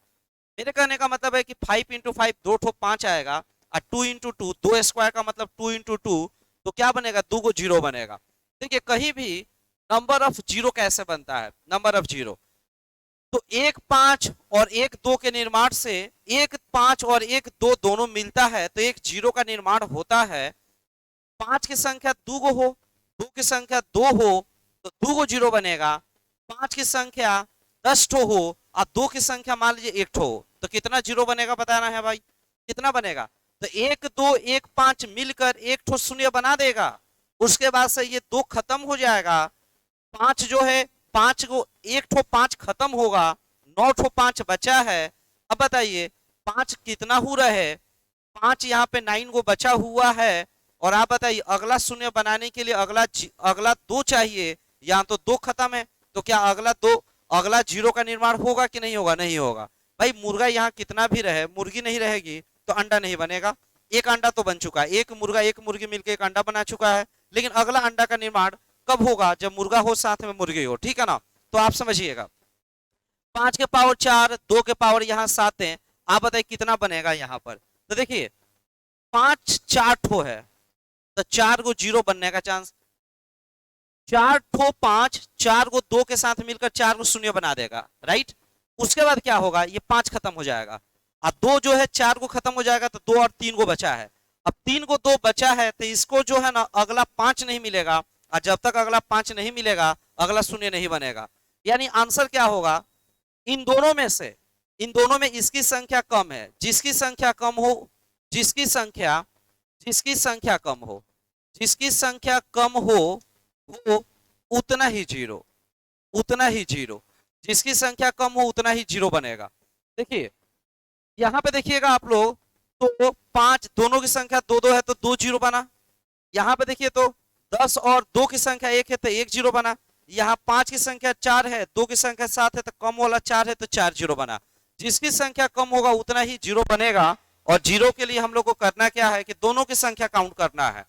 मेरे कहने का मतलब है कि 5 इंटू 5 2 ठो 5 आएगा, और 2 इंटू 2 2 स्क्वायर का मतलब 2 इंटू 2, तो क्या बनेगा, 2 को 0 बनेगा। देखिए कहीं भी नंबर ऑफ जीरो कैसे बनता है, नंबर ऑफ जीरो, तो एक 5 और एक 2 के निर्माण से एक 5 और एक 2 दोनों मिलता है तो एक 0 का निर्माण होता है। 5 की संख्या 2 गो हो, 2 की संख्या 2 हो तो 2 गो 0 बनेगा। 5 की संख्या 10 ठो हो और 2 की संख्या मान लीजिए 1 ठो हो तो कितना 0 बनेगा, बताना है भाई, कितना बनेगा? तो 1 2 1 5 मिलकर एक ठो शून्य बना देगा, उसके बाद से ये 2 खत्म हो जाएगा। 5 जो है 5 को एक ठो 5 खत्म होगा, 9 ठो 5 बचा है। अब बताइए 5 कितना हो रहे, 5 यहाँ पे 9 को बचा हुआ है, और आप बताइए अगला शून्य बनाने के लिए अगला 2 चाहिए, यहाँ तो 2 खत्म है, तो क्या अगला 0 का निर्माण होगा कि नहीं होगा? नहीं होगा। भाई मुर्गा यहाँ कितना भी रहे, मुर्गी नहीं रहेगी तो अंडा नहीं बनेगा। एक अंडा तो बन चुका है, एक मुर्गा एक मुर्गी मिलकर एक अंडा बना चुका है, लेकिन अगला अंडा का निर्माण कब होगा, जब मुर्गा हो साथ में मुर्गी हो, ठीक है ना? तो आप समझिएगा 5 के पावर 4, 2 के पावर यहाँ 7 है, आप बताइए कितना बनेगा यहाँ पर? तो देखिए 5 4 ठो है तो 4 को 0 बनने का चांस, 4 ठो 5 4 को 2 के साथ मिलकर 4 को शून्य बना देगा, राइट? उसके बाद क्या होगा, ये 5 खत्म हो जाएगा, और 2 जो है 4 को खत्म हो जाएगा तो 2 और 3 को बचा है। अब 3 को 2 बचा है तो इसको जो है ना अगला 5 नहीं मिलेगा, और जब तक अगला 5 नहीं मिलेगा अगला शून्य नहीं बनेगा। यानी आंसर क्या होगा, इन दोनों में से, इन दोनों में इसकी संख्या कम है, जिसकी संख्या कम हो, जिसकी संख्या कम हो, जिसकी संख्या कम हो उतना ही 0, उतना ही 0, जिसकी संख्या कम हो उतना ही 0 बनेगा। देखिए यहाँ पे देखिएगा आप लोग, तो 5 दोनों की संख्या 2 2 है तो 2 0 बना, यहाँ पे देखिए तो 10 और 2 की संख्या 1 है तो 1 0 बना, यहाँ 5 की संख्या 4 है 2 की संख्या 7 है तो कम वाला 4 है तो 4 0 बना। जिसकी संख्या कम होगा उतना ही 0 बनेगा, और 0 के लिए हम लोग को करना क्या है कि दोनों की संख्या काउंट करना है।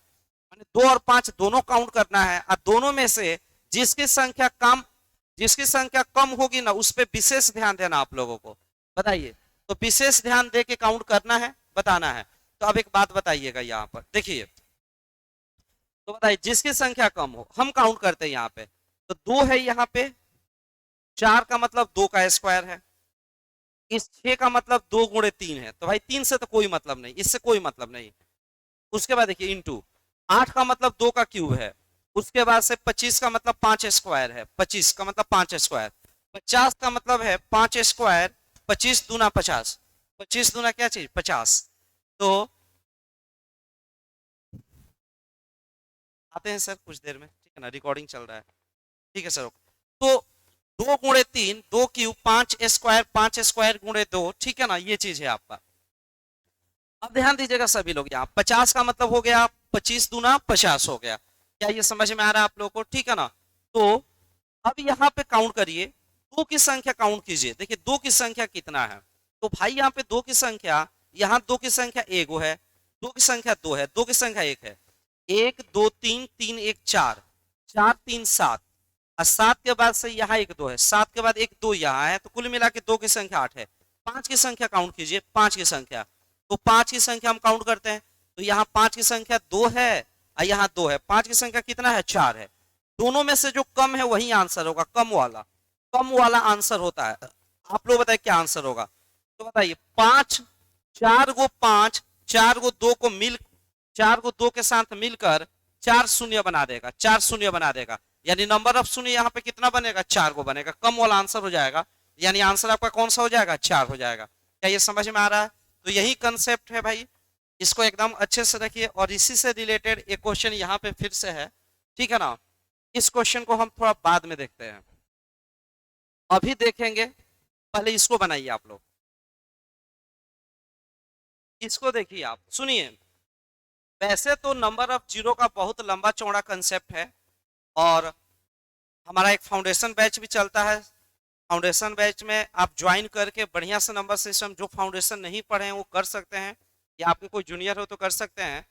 माने 2 और 5 दोनों काउंट करना है, और दोनों में से जिसकी संख्या कम होगी ना उस पर विशेष ध्यान देना आप लोगों को। बताइए, तो विशेष ध्यान दे के काउंट करना है, बताना है। तो अब एक बात बताइएगा यहाँ पर देखिए, तो बताइए जिसकी संख्या कम हो, हम काउंट करते हैं यहाँ पे, तो 2 है यहाँ पे, 4 का मतलब 2 का स्क्वायर है, इस 6 का मतलब 2 गुणे 3 है, तो भाई 3 से तो कोई मतलब नहीं, इससे कोई मतलब नहीं। उसके बाद देखिए इंटू 8 का मतलब 2 का क्यूब है, उसके बाद से 25 का मतलब 5 स्क्वायर है, 25 का मतलब 5 स्क्वायर, 50 का मतलब है 5 स्क्वायर, 25 दूना 50, 25 दूना क्या चीज 50। तो आते हैं सर कुछ देर में, ठीक है ना, रिकॉर्डिंग चल रहा है, ठीक है सर। तो 2 गुणे 3 2 क्यूब 5 स्क्वायर, 5 स्क्वायर गुणे 2, ठीक है ना, ये चीज है आपका। अब ध्यान दीजिएगा सभी लोग, यहाँ 50 का मतलब हो गया 25 दूना 50 हो गया, क्या ये समझ में आ रहा है आप लोगों को, ठीक है ना। तो अब यहाँ पे काउंट करिए, 2 की संख्या काउंट कीजिए, देखिए 2 की संख्या कितना है। तो भाई यहाँ पे 2 की संख्या, यहाँ 2 की संख्या 1 है, 2 की संख्या 2 है, 2 की संख्या 1 है, 1 2 3 3 1 4, 4 3 7, और 7 के बाद से यहाँ एक 2 है, 7 के बाद एक 2 यहाँ है, तो कुल मिला के 2 की संख्या 8 है। 5 की संख्या काउंट कीजिए, 5 की संख्या, तो 5 की संख्या हम काउंट करते हैं, तो यहाँ 5 की संख्या 2 है और यहाँ 2 है, 5 की संख्या कितना है 4 है। दोनों में से जो कम है वही आंसर होगा, कम वाला आंसर होता है। आप लोग बताइए क्या आंसर होगा, तो बताइए 5, 4 गो 5, 4 गो 2 को मिल, 4 को 2 के साथ मिलकर 4 शून्य बना देगा, 4 शून्य बना देगा, यानी नंबर ऑफ शून्य यहाँ पे कितना बनेगा 4 को बनेगा, कम वाला आंसर हो जाएगा, यानी आंसर आपका कौन सा हो जाएगा 4 हो जाएगा। क्या ये समझ में आ रहा है। तो यही कंसेप्ट है भाई, इसको एकदम अच्छे से रखिए। और इसी से रिलेटेड एक क्वेश्चन यहाँ पे फिर से है, ठीक है ना, इस क्वेश्चन को हम थोड़ा बाद में देखते हैं, अभी देखेंगे, पहले इसको बनाइए आप लोग, इसको देखिए आप सुनिए। वैसे तो नंबर ऑफ जीरो का बहुत लंबा चौड़ा कंसेप्ट है, और हमारा एक फाउंडेशन बैच भी चलता है, फाउंडेशन बैच में आप ज्वाइन करके बढ़िया से नंबर सिस्टम, जो फाउंडेशन नहीं पढ़े हैं वो कर सकते हैं, या आपके कोई जूनियर हो तो कर सकते हैं।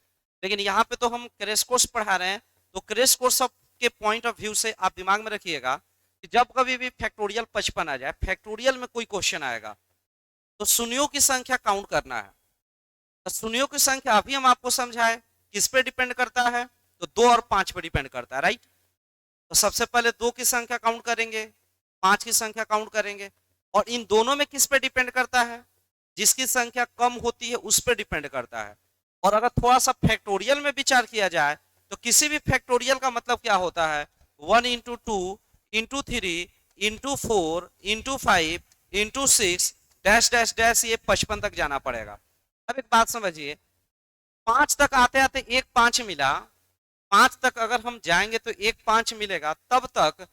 लेकिन यहाँ पे तो हम क्रैश कोर्स पढ़ा रहे हैं, तो क्रैश कोर्स के पॉइंट ऑफ व्यू से आप दिमाग में रखिएगा कि जब कभी भी फैक्टोरियल 55 आ जाए, फैक्टोरियल में कोई क्वेश्चन आएगा, तो शून्यों की संख्या काउंट करना है। तो शून्यों की संख्या अभी हम आपको समझाए किस पे डिपेंड करता है, तो 2 और 5 पे डिपेंड करता है, राइट। तो सबसे पहले 2 की संख्या काउंट करेंगे, 5 की संख्या काउंट करेंगे, और इन दोनों में किस पे डिपेंड करता है, जिसकी संख्या कम होती है उस पर डिपेंड करता है। और अगर थोड़ा सा फैक्टोरियल में विचार किया जाए, तो किसी भी फैक्टोरियल का मतलब क्या होता है, 1 into 2 into 3 into 4 into 5 into 6 dash dash dash, ये 55 तक जाना पड़ेगा। अब एक बात समझिए, 5 तक आते आते एक 5 मिला, 5 तक अगर हम जाएंगे तो एक 5 मिलेगा, तब तक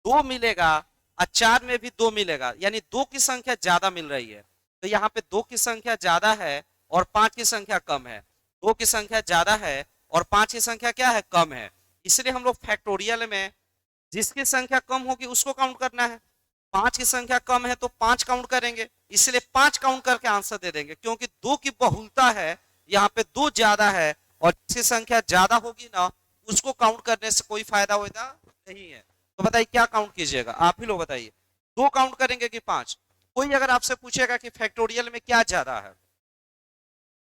2 मिलेगा, और 4 में भी 2 मिलेगा, यानी 2 की संख्या ज्यादा मिल रही है। तो यहाँ पे 2 की संख्या ज्यादा है और 5 की संख्या कम है, 2 की संख्या ज्यादा है और 5 की संख्या क्या है कम है। इसलिए हम लोग फैक्टोरियल में जिसकी संख्या कम होगी उसको काउंट करना है, 5 की संख्या कम है तो 5 काउंट करेंगे, इसलिए 5 काउंट करके आंसर दे देंगे, क्योंकि 2 की बहुलता है, यहाँ पे 2 ज्यादा है, और जिसकी संख्या ज्यादा होगी ना उसको काउंट करने से कोई फायदा होता नहीं है। तो बताइए क्या काउंट कीजिएगा, आप ही लोग बताइए, 2 काउंट करेंगे कि 5। कोई अगर आपसे पूछेगा कि फैक्टोरियल में क्या ज्यादा है,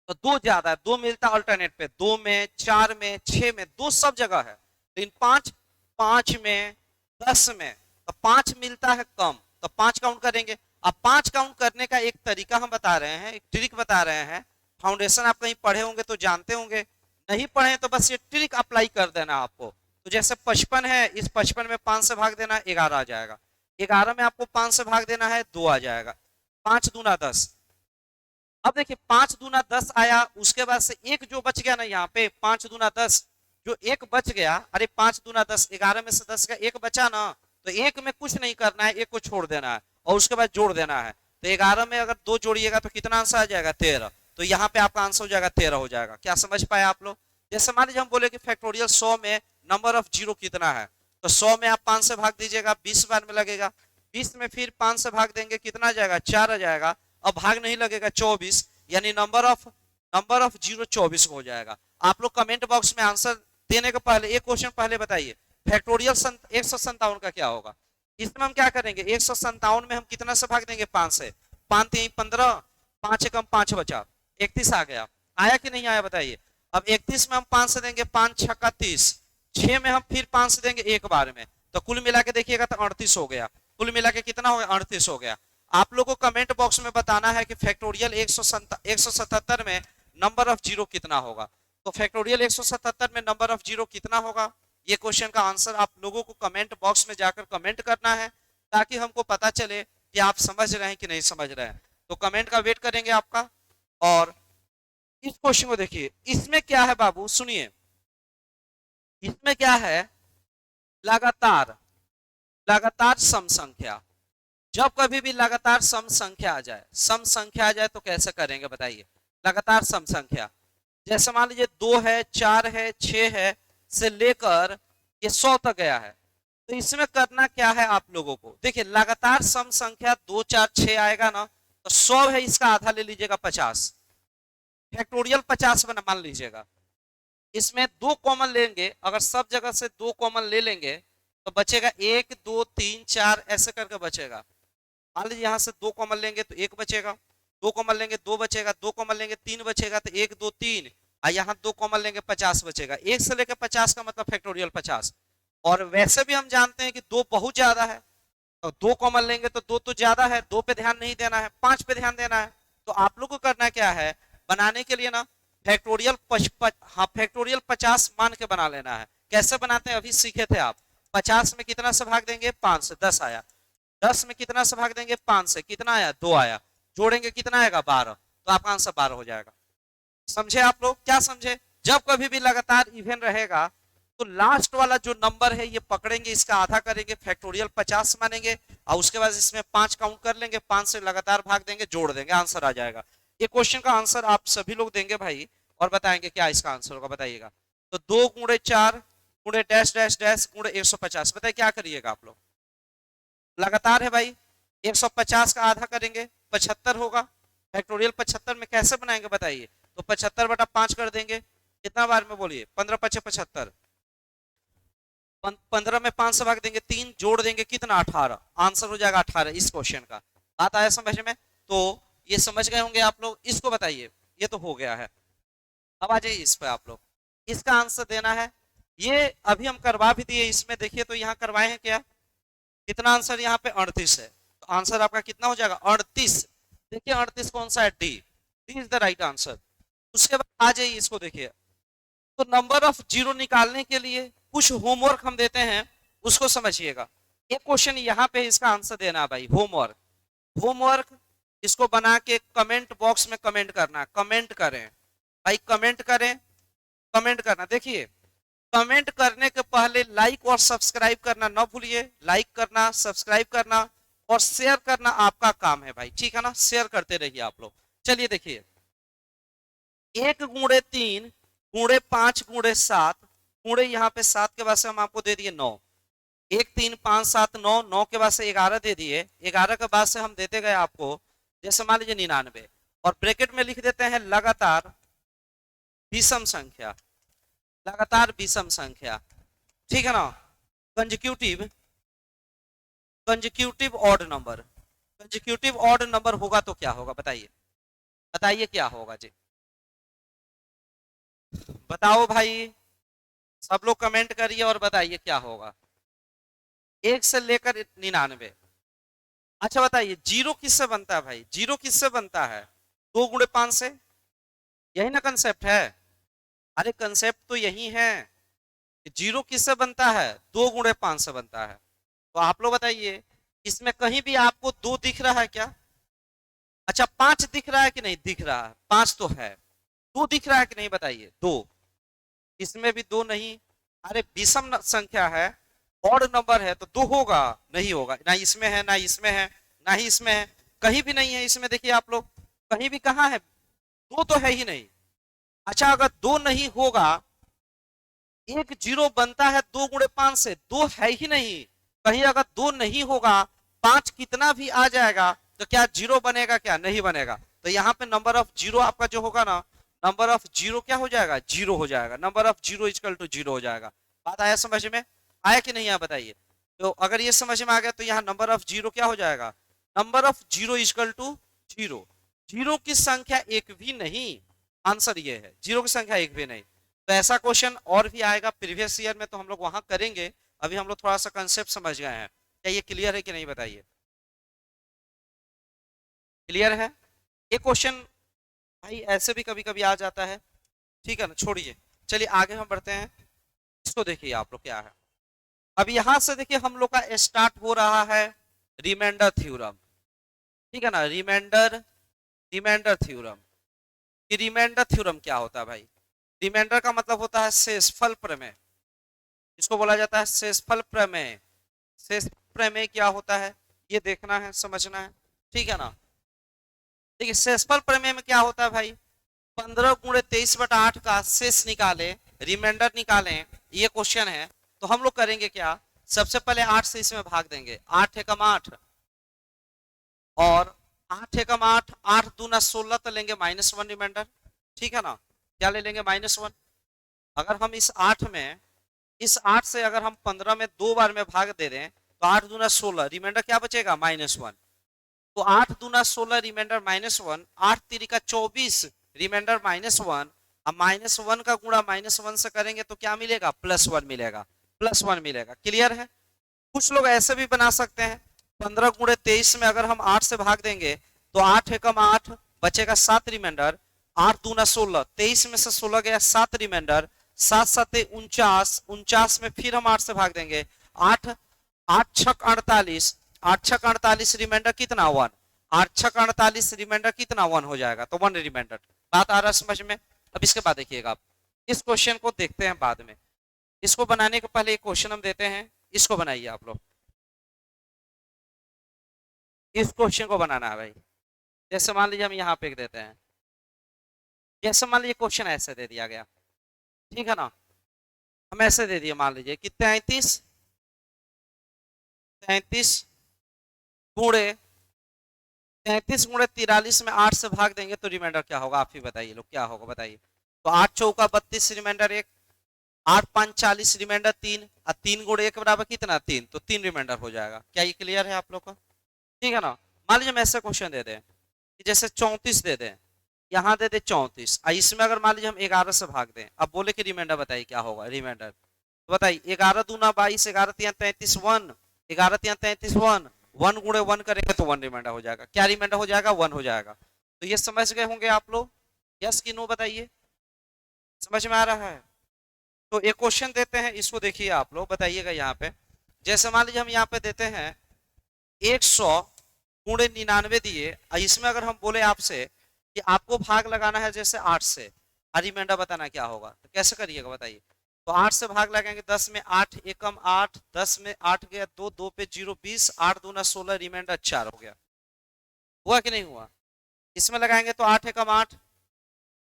तो 2 ज्यादा है, 2 मिलता है अल्टरनेट पे, 2 में 4 में 6 में 2 सब जगह है, लेकिन 5 5 में 10 में, तो 5 मिलता है कम, तो 5 काउंट करेंगे। अब 5 काउंट करने का एक तरीका हम बता रहे हैं, एक ट्रिक बता रहे हैं, फाउंडेशन आप कहीं पढ़े होंगे तो जानते होंगे, नहीं पढ़े तो बस ये ट्रिक अप्लाई कर देना आपको। तो जैसे 55 है, इस 55 में 5 से भाग देना 11 आ जाएगा, 11 में आपको 5 से भाग देना है 2 आ जाएगा, 5 दूना 10। अब देखिए 5 दूना 10 आया, उसके बाद से एक जो बच गया ना यहाँ पे 5 दूना 10, जो एक बच गया, अरे 5 दूना 10, 11 में से 10 का एक बचा ना, तो एक में कुछ नहीं करना है, एक को छोड़ देना है और उसके बाद जोड़ देना है। तो 11 में अगर 2 जोड़िएगा तो कितना आंसर आ जाएगा 13, तो यहाँ पे आपका आंसर हो जाएगा 13 हो जाएगा। क्या समझ पाए आप लोग। जैसे मान लीजिए हम बोले कि फैक्टोरियल 100 में नंबर ऑफ जीरो कितना है, तो 100 में आप 5 से भाग दीजिएगा, 20 बार में लगेगा, 20 में फिर 5 से भाग देंगे कितना आ जाएगा 4 आ जाएगा, अब भाग नहीं लगेगा 24, यानी नंबर ऑफ जीरो 24 हो जाएगा। आप लोग कमेंट बॉक्स में आंसर देने के पहले एक क्वेश्चन पहले बताइए, फैक्टोरियल 157 का क्या होगा। इसमें हम क्या करेंगे, 157 में हम कितना से भाग देंगे, 5 से। 5 3 15, 5 एकम 5 बचा, 31 आ गया। आया कि नहीं आया बताइए। अब 31 में हम 5 से देंगे, 5 छक्का 30, 6 में हम फिर 5 से देंगे एक बार में, तो कुल मिला के देखिएगा तो 38 हो गया। कुल मिला के कितना हो गया, 38 हो गया। आप लोगों को कमेंट बॉक्स में बताना है कि फैक्टोरियल 177 में नंबर ऑफ जीरो कितना होगा। तो फैक्टोरियल 177 में नंबर ऑफ जीरो कितना होगा, ये क्वेश्चन का आंसर आप लोगों को कमेंट बॉक्स में जाकर कमेंट करना है, ताकि हमको पता चले कि आप समझ रहे हैं कि नहीं समझ रहे हैं। तो कमेंट का वेट करेंगे आपका। और इस क्वेश्चन को देखिए, इसमें क्या है बाबू, सुनिए। इसमें क्या है, लगातार लगातार सम संख्या। जब कभी भी लगातार सम संख्या आ जाए, सम संख्या आ जाए तो कैसे करेंगे बताइए। लगातार सम संख्या, जैसे मान लीजिए 2 है, 4 है, 6 है, से लेकर ये 100 तक गया है। तो इसमें करना क्या है आप लोगों को, देखिए लगातार सम संख्या 2 4 6 आएगा ना, तो 100 है, इसका आधा ले लीजिएगा 50, फैक्टोरियल 50 बना मान लीजिएगा। इसमें 2 कॉमन लेंगे, अगर सब जगह से 2 कॉमन ले लेंगे तो बचेगा 1 2 3 4 ऐसे करके बचेगा। मान लीजिए यहाँ से 2 कॉमन लेंगे तो 1 बचेगा, 2 कॉमन लेंगे 2 बचेगा, 2 कॉमन लेंगे 3 बचेगा, तो 1 2 3, और यहाँ 2 कॉमन लेंगे 50 बचेगा। 1 से लेकर 50 का मतलब फैक्टोरियल 50। और वैसे भी हम जानते हैं कि 2 बहुत ज्यादा है, तो 2 कॉमन लेंगे तो 2 तो ज्यादा है, 2 पे ध्यान नहीं देना है, 5 पे ध्यान देना है। तो आप लोग को करना क्या है, बनाने के लिए ना फैक्टोरियल फैक्टोरियल 50 मान के बना लेना है। कैसे बनाते हैं अभी सीखे थे आप। 50 में कितना से भाग देंगे, 5 से, 10 आया। 10 में कितना से भाग देंगे, 5 से, कितना आया, 2 आया। जोड़ेंगे कितना आएगा, 12, तो आपका आंसर 12 हो जाएगा। समझे आप लोग, क्या समझे। जब कभी भी लगातार इवन रहेगा तो लास्ट वाला जो नंबर है ये पकड़ेंगे, इसका आधा करेंगे, फैक्टोरियल 50 मानेंगे, और उसके बाद इसमें 5 काउंट कर लेंगे, 5 से लगातार भाग देंगे, जोड़ देंगे, आंसर आ जाएगा। ये क्वेश्चन का आंसर आप सभी लोग देंगे भाई, और बताएंगे क्या इसका आंसर होगा, बताइएगा। तो 2 गुणे 4 गुणे डैश डैश डैश गुणे 150, बताइए क्या करिएगा आप लोग। लगातार है भाई, 150 का आधा करेंगे, 75 होगा। फैक्टोरियल 75 में कैसे बनाएंगे बताइए। तो 75 बटा 5 कर देंगे, कितना बार में बोलिए, 15 5 75, 15 में 5 से भाग देंगे, 3 जोड़ देंगे, कितना, 18, आंसर हो जाएगा 18 इस क्वेश्चन का। बात आया समझ में। तो ये समझ गए होंगे आप लोग। इसको बताइए, ये तो हो गया है। अब आ जाइए इस पे आप लोग, इसका आंसर देना है। ये अभी हम करवा भी दिए, इसमें देखिए तो यहाँ करवाए हैं क्या, कितना आंसर यहाँ पे 38 है। तो आंसर आपका कितना हो जाएगा, 38। देखिए 38 कौन सा है, D, D is the right answer. उसके बाद आ जाइए इसको देखिए। तो नंबर ऑफ जीरो निकालने के लिए कुछ होमवर्क हम देते हैं, उसको समझिएगा। एक क्वेश्चन यहाँ पे इसका आंसर देना भाई, होमवर्क। होमवर्क इसको बना के कमेंट बॉक्स में कमेंट करना, कमेंट करें भाई, कमेंट करें, कमेंट करना। देखिए कमेंट करने के पहले लाइक और सब्सक्राइब करना ना भूलिए, लाइक करना, सब्सक्राइब करना और शेयर करना आपका काम है भाई, ठीक है ना, शेयर करते रहिए आप लोग। चलिए देखिए, 1 गुणे 3 गुणे 5 गुणे 7 गुणे यहाँ पे 7 के बाद से हम आपको दे दिए 9, 1 3 5 7 9, 9 के बाद से 11 दे दिए, 11 के बाद से हम देते गए आपको, जैसे मान लीजिए 99, और ब्रैकेट में लिख देते हैं लगातार विषम संख्या, लगातार विषम संख्या, ठीक है ना, consecutive, consecutive odd number. Consecutive odd number होगा तो क्या होगा बताइए, बताइए क्या होगा जी, बताओ भाई, सब लोग कमेंट करिए और बताइए क्या होगा। 1 से लेकर 99। अच्छा बताइए जीरो किससे बनता है भाई, जीरो किससे बनता है, 2 गुणे 5 से, यही ना कंसेप्ट है। अरे कंसेप्ट तो यही है, जीरो किससे बनता है, 2 गुणे 5 से बनता है। तो आप लोग बताइए, इसमें कहीं भी आपको 2 दिख रहा है क्या, अच्छा 5 दिख रहा है कि नहीं दिख रहा है, 5 तो है, 2 दिख रहा है कि नहीं बताइए, 2, इसमें भी 2 नहीं। अरे विषम संख्या है, ऑड नंबर है, तो 2 होगा, नहीं होगा, ना इसमें है, ना इसमें है, ना ही इसमें है, कहीं भी नहीं है इसमें। देखिए आप लोग, कहीं भी कहाँ है, 2 तो है ही नहीं। अच्छा अगर 2 नहीं होगा, एक जीरो बनता है 2 गुणे 5 से, 2 है ही नहीं, कहीं अगर 2 नहीं होगा, 5 कितना भी आ जाएगा तो क्या जीरो बनेगा, क्या नहीं बनेगा। तो यहाँ पे नंबर ऑफ जीरो आपका जो होगा ना नंबर ऑफ जीरो क्या हो जाएगा, जीरो हो जाएगा, number of zero equal to zero हो जाएगा। बात आया समझ में, आया कि नहीं आया बताइए। तो अगर ये समझ में आ गया तो यहाँ नंबर ऑफ जीरो क्या हो जाएगा, number of zero equal to zero. Zero की संख्या एक भी नहीं, आंसर ये है, जीरो की संख्या एक भी नहीं। तो ऐसा क्वेश्चन और भी आएगा प्रीवियस ईयर में, तो हम लोग वहां करेंगे। अभी हम लोग थोड़ा सा कंसेप्ट समझ गए हैं, क्या ये क्लियर है कि नहीं बताइए। क्लियर है। ये क्वेश्चन भाई ऐसे भी कभी कभी आ जाता है, ठीक है ना, छोड़िए। चलिए आगे हम बढ़ते हैं। इसको देखिए आप लोग क्या है। अब यहां से देखिए हम लोग का स्टार्ट हो रहा है रिमाइंडर थ्योरम, ठीक है ना, रिमाइंडर रिमाइंडर थ्योरम। कि रिमाइंडर थ्योरम क्या होता है भाई, रिमाइंडर का मतलब होता है शेषफल प्रमेय। इसको बोला जाता है शेषफल प्रमेय। शेष प्रमेय क्या होता है ये देखना है, समझना है, ठीक है ना। देखिए शेषफल प्रमेय में क्या होता है भाई, 15 × 23/8 का शेष निकाले, रिमाइंडर निकालें, ये क्वेश्चन है। तो हम लोग करेंगे क्या, सबसे पहले 8 से इसमें भाग देंगे, 8 एकम 8 और 8 एकम 8, 8 दूना 16 तो लेंगे -1 रिमाइंडर, ठीक है ना। क्या ले लेंगे, -1। अगर हम इस 8 से अगर हम 15 में 2 बार में भाग दे दें तो 8 दूना 16, रिमाइंडर क्या बचेगा, -1। तो 8 दूना 16 रिमाइंडर -1, 8 तिरिका 24 रिमाइंडर -1। अब -1 का गुणा -1 से करेंगे तो क्या मिलेगा, +1 मिलेगा, +1 मिलेगा। क्लियर है। कुछ लोग ऐसे भी बना सकते हैं, 15 × 23 में अगर हम 8 से भाग देंगे तो 8 एकम 8 बचेगा 7 रिमाइंडर, 8 दूना 16, 23 में से 16 गया 7 रिमाइंडर, 7 7 49, 49 में फिर हम 8 से भाग देंगे, 8 8 6 48, 8 6 48 रिमाइंडर कितना 1, 8 6 48 रिमाइंडर कितना 1 हो जाएगा, तो 1 रिमाइंडर। बात आ रहा है समझ में। अब इसके बाद देखिएगा आप, इस क्वेश्चन को देखते हैं बाद में। इसको बनाने के पहले एक क्वेश्चन हम देते हैं, इसको बनाइए आप लोग। इस क्वेश्चन को बनाना है भाई। जैसे मान लीजिए हम यहाँ पे देते हैं, जैसे मान लीजिए क्वेश्चन ऐसे दे दिया गया, ठीक है ना। हम ऐसे दे दिए, मान लीजिए कि 33 गुणे 33 गुणे 43 में 8 से भाग देंगे तो रिमाइंडर क्या होगा, आप ही बताइए लोग, क्या होगा बताइए। तो 8 चौका 32 रिमाइंडर 1, 8 5 40 रिमाइंडर 3, और 3 गुणे 1 बराबर कितना 3, तो 3 रिमाइंडर हो जाएगा। क्या ये क्लियर है आप लोग का, ठीक है ना। मान लीजिए हम ऐसा क्वेश्चन दे दें कि जैसे 34 दे दें, यहाँ दे दे 34, इसमें अगर मान लीजिए हम 11 से भाग दें, अब बोले कि रिमाइंडर बताइए क्या होगा रिमाइंडर। तो बताइए 11 दूना 22, 11 तिया 33 1, 11 तिया 33 1, 1 गुणे 1 करेंगे तो 1 रिमाइंडर हो जाएगा। क्या रिमाइंडर हो जाएगा, 1 हो जाएगा। तो ये समझ गए होंगे आप लोग, यस कि नो बताइए, समझ में आ रहा है। तो एक क्वेश्चन देते हैं, इसको देखिए आप लोग, बताइएगा यहाँ पे। जैसे मान लीजिए हम यहाँ पे देते हैं 100 गुणे 99 दिए, इसमें अगर हम बोले आपसे कि आपको भाग लगाना है जैसे 8 से, और रिमाइंडर बताना क्या होगा, तो कैसे करिएगा बताइए। तो 8 से भाग लगाएंगे, 10 में 8 एकम 8, 10 में 8 गया 2, 2 पे 0 20, 8 दूना 16 रिमाइंडर 4 हो गया। हुआ कि नहीं हुआ। इसमें लगाएंगे तो 8 एकम 8,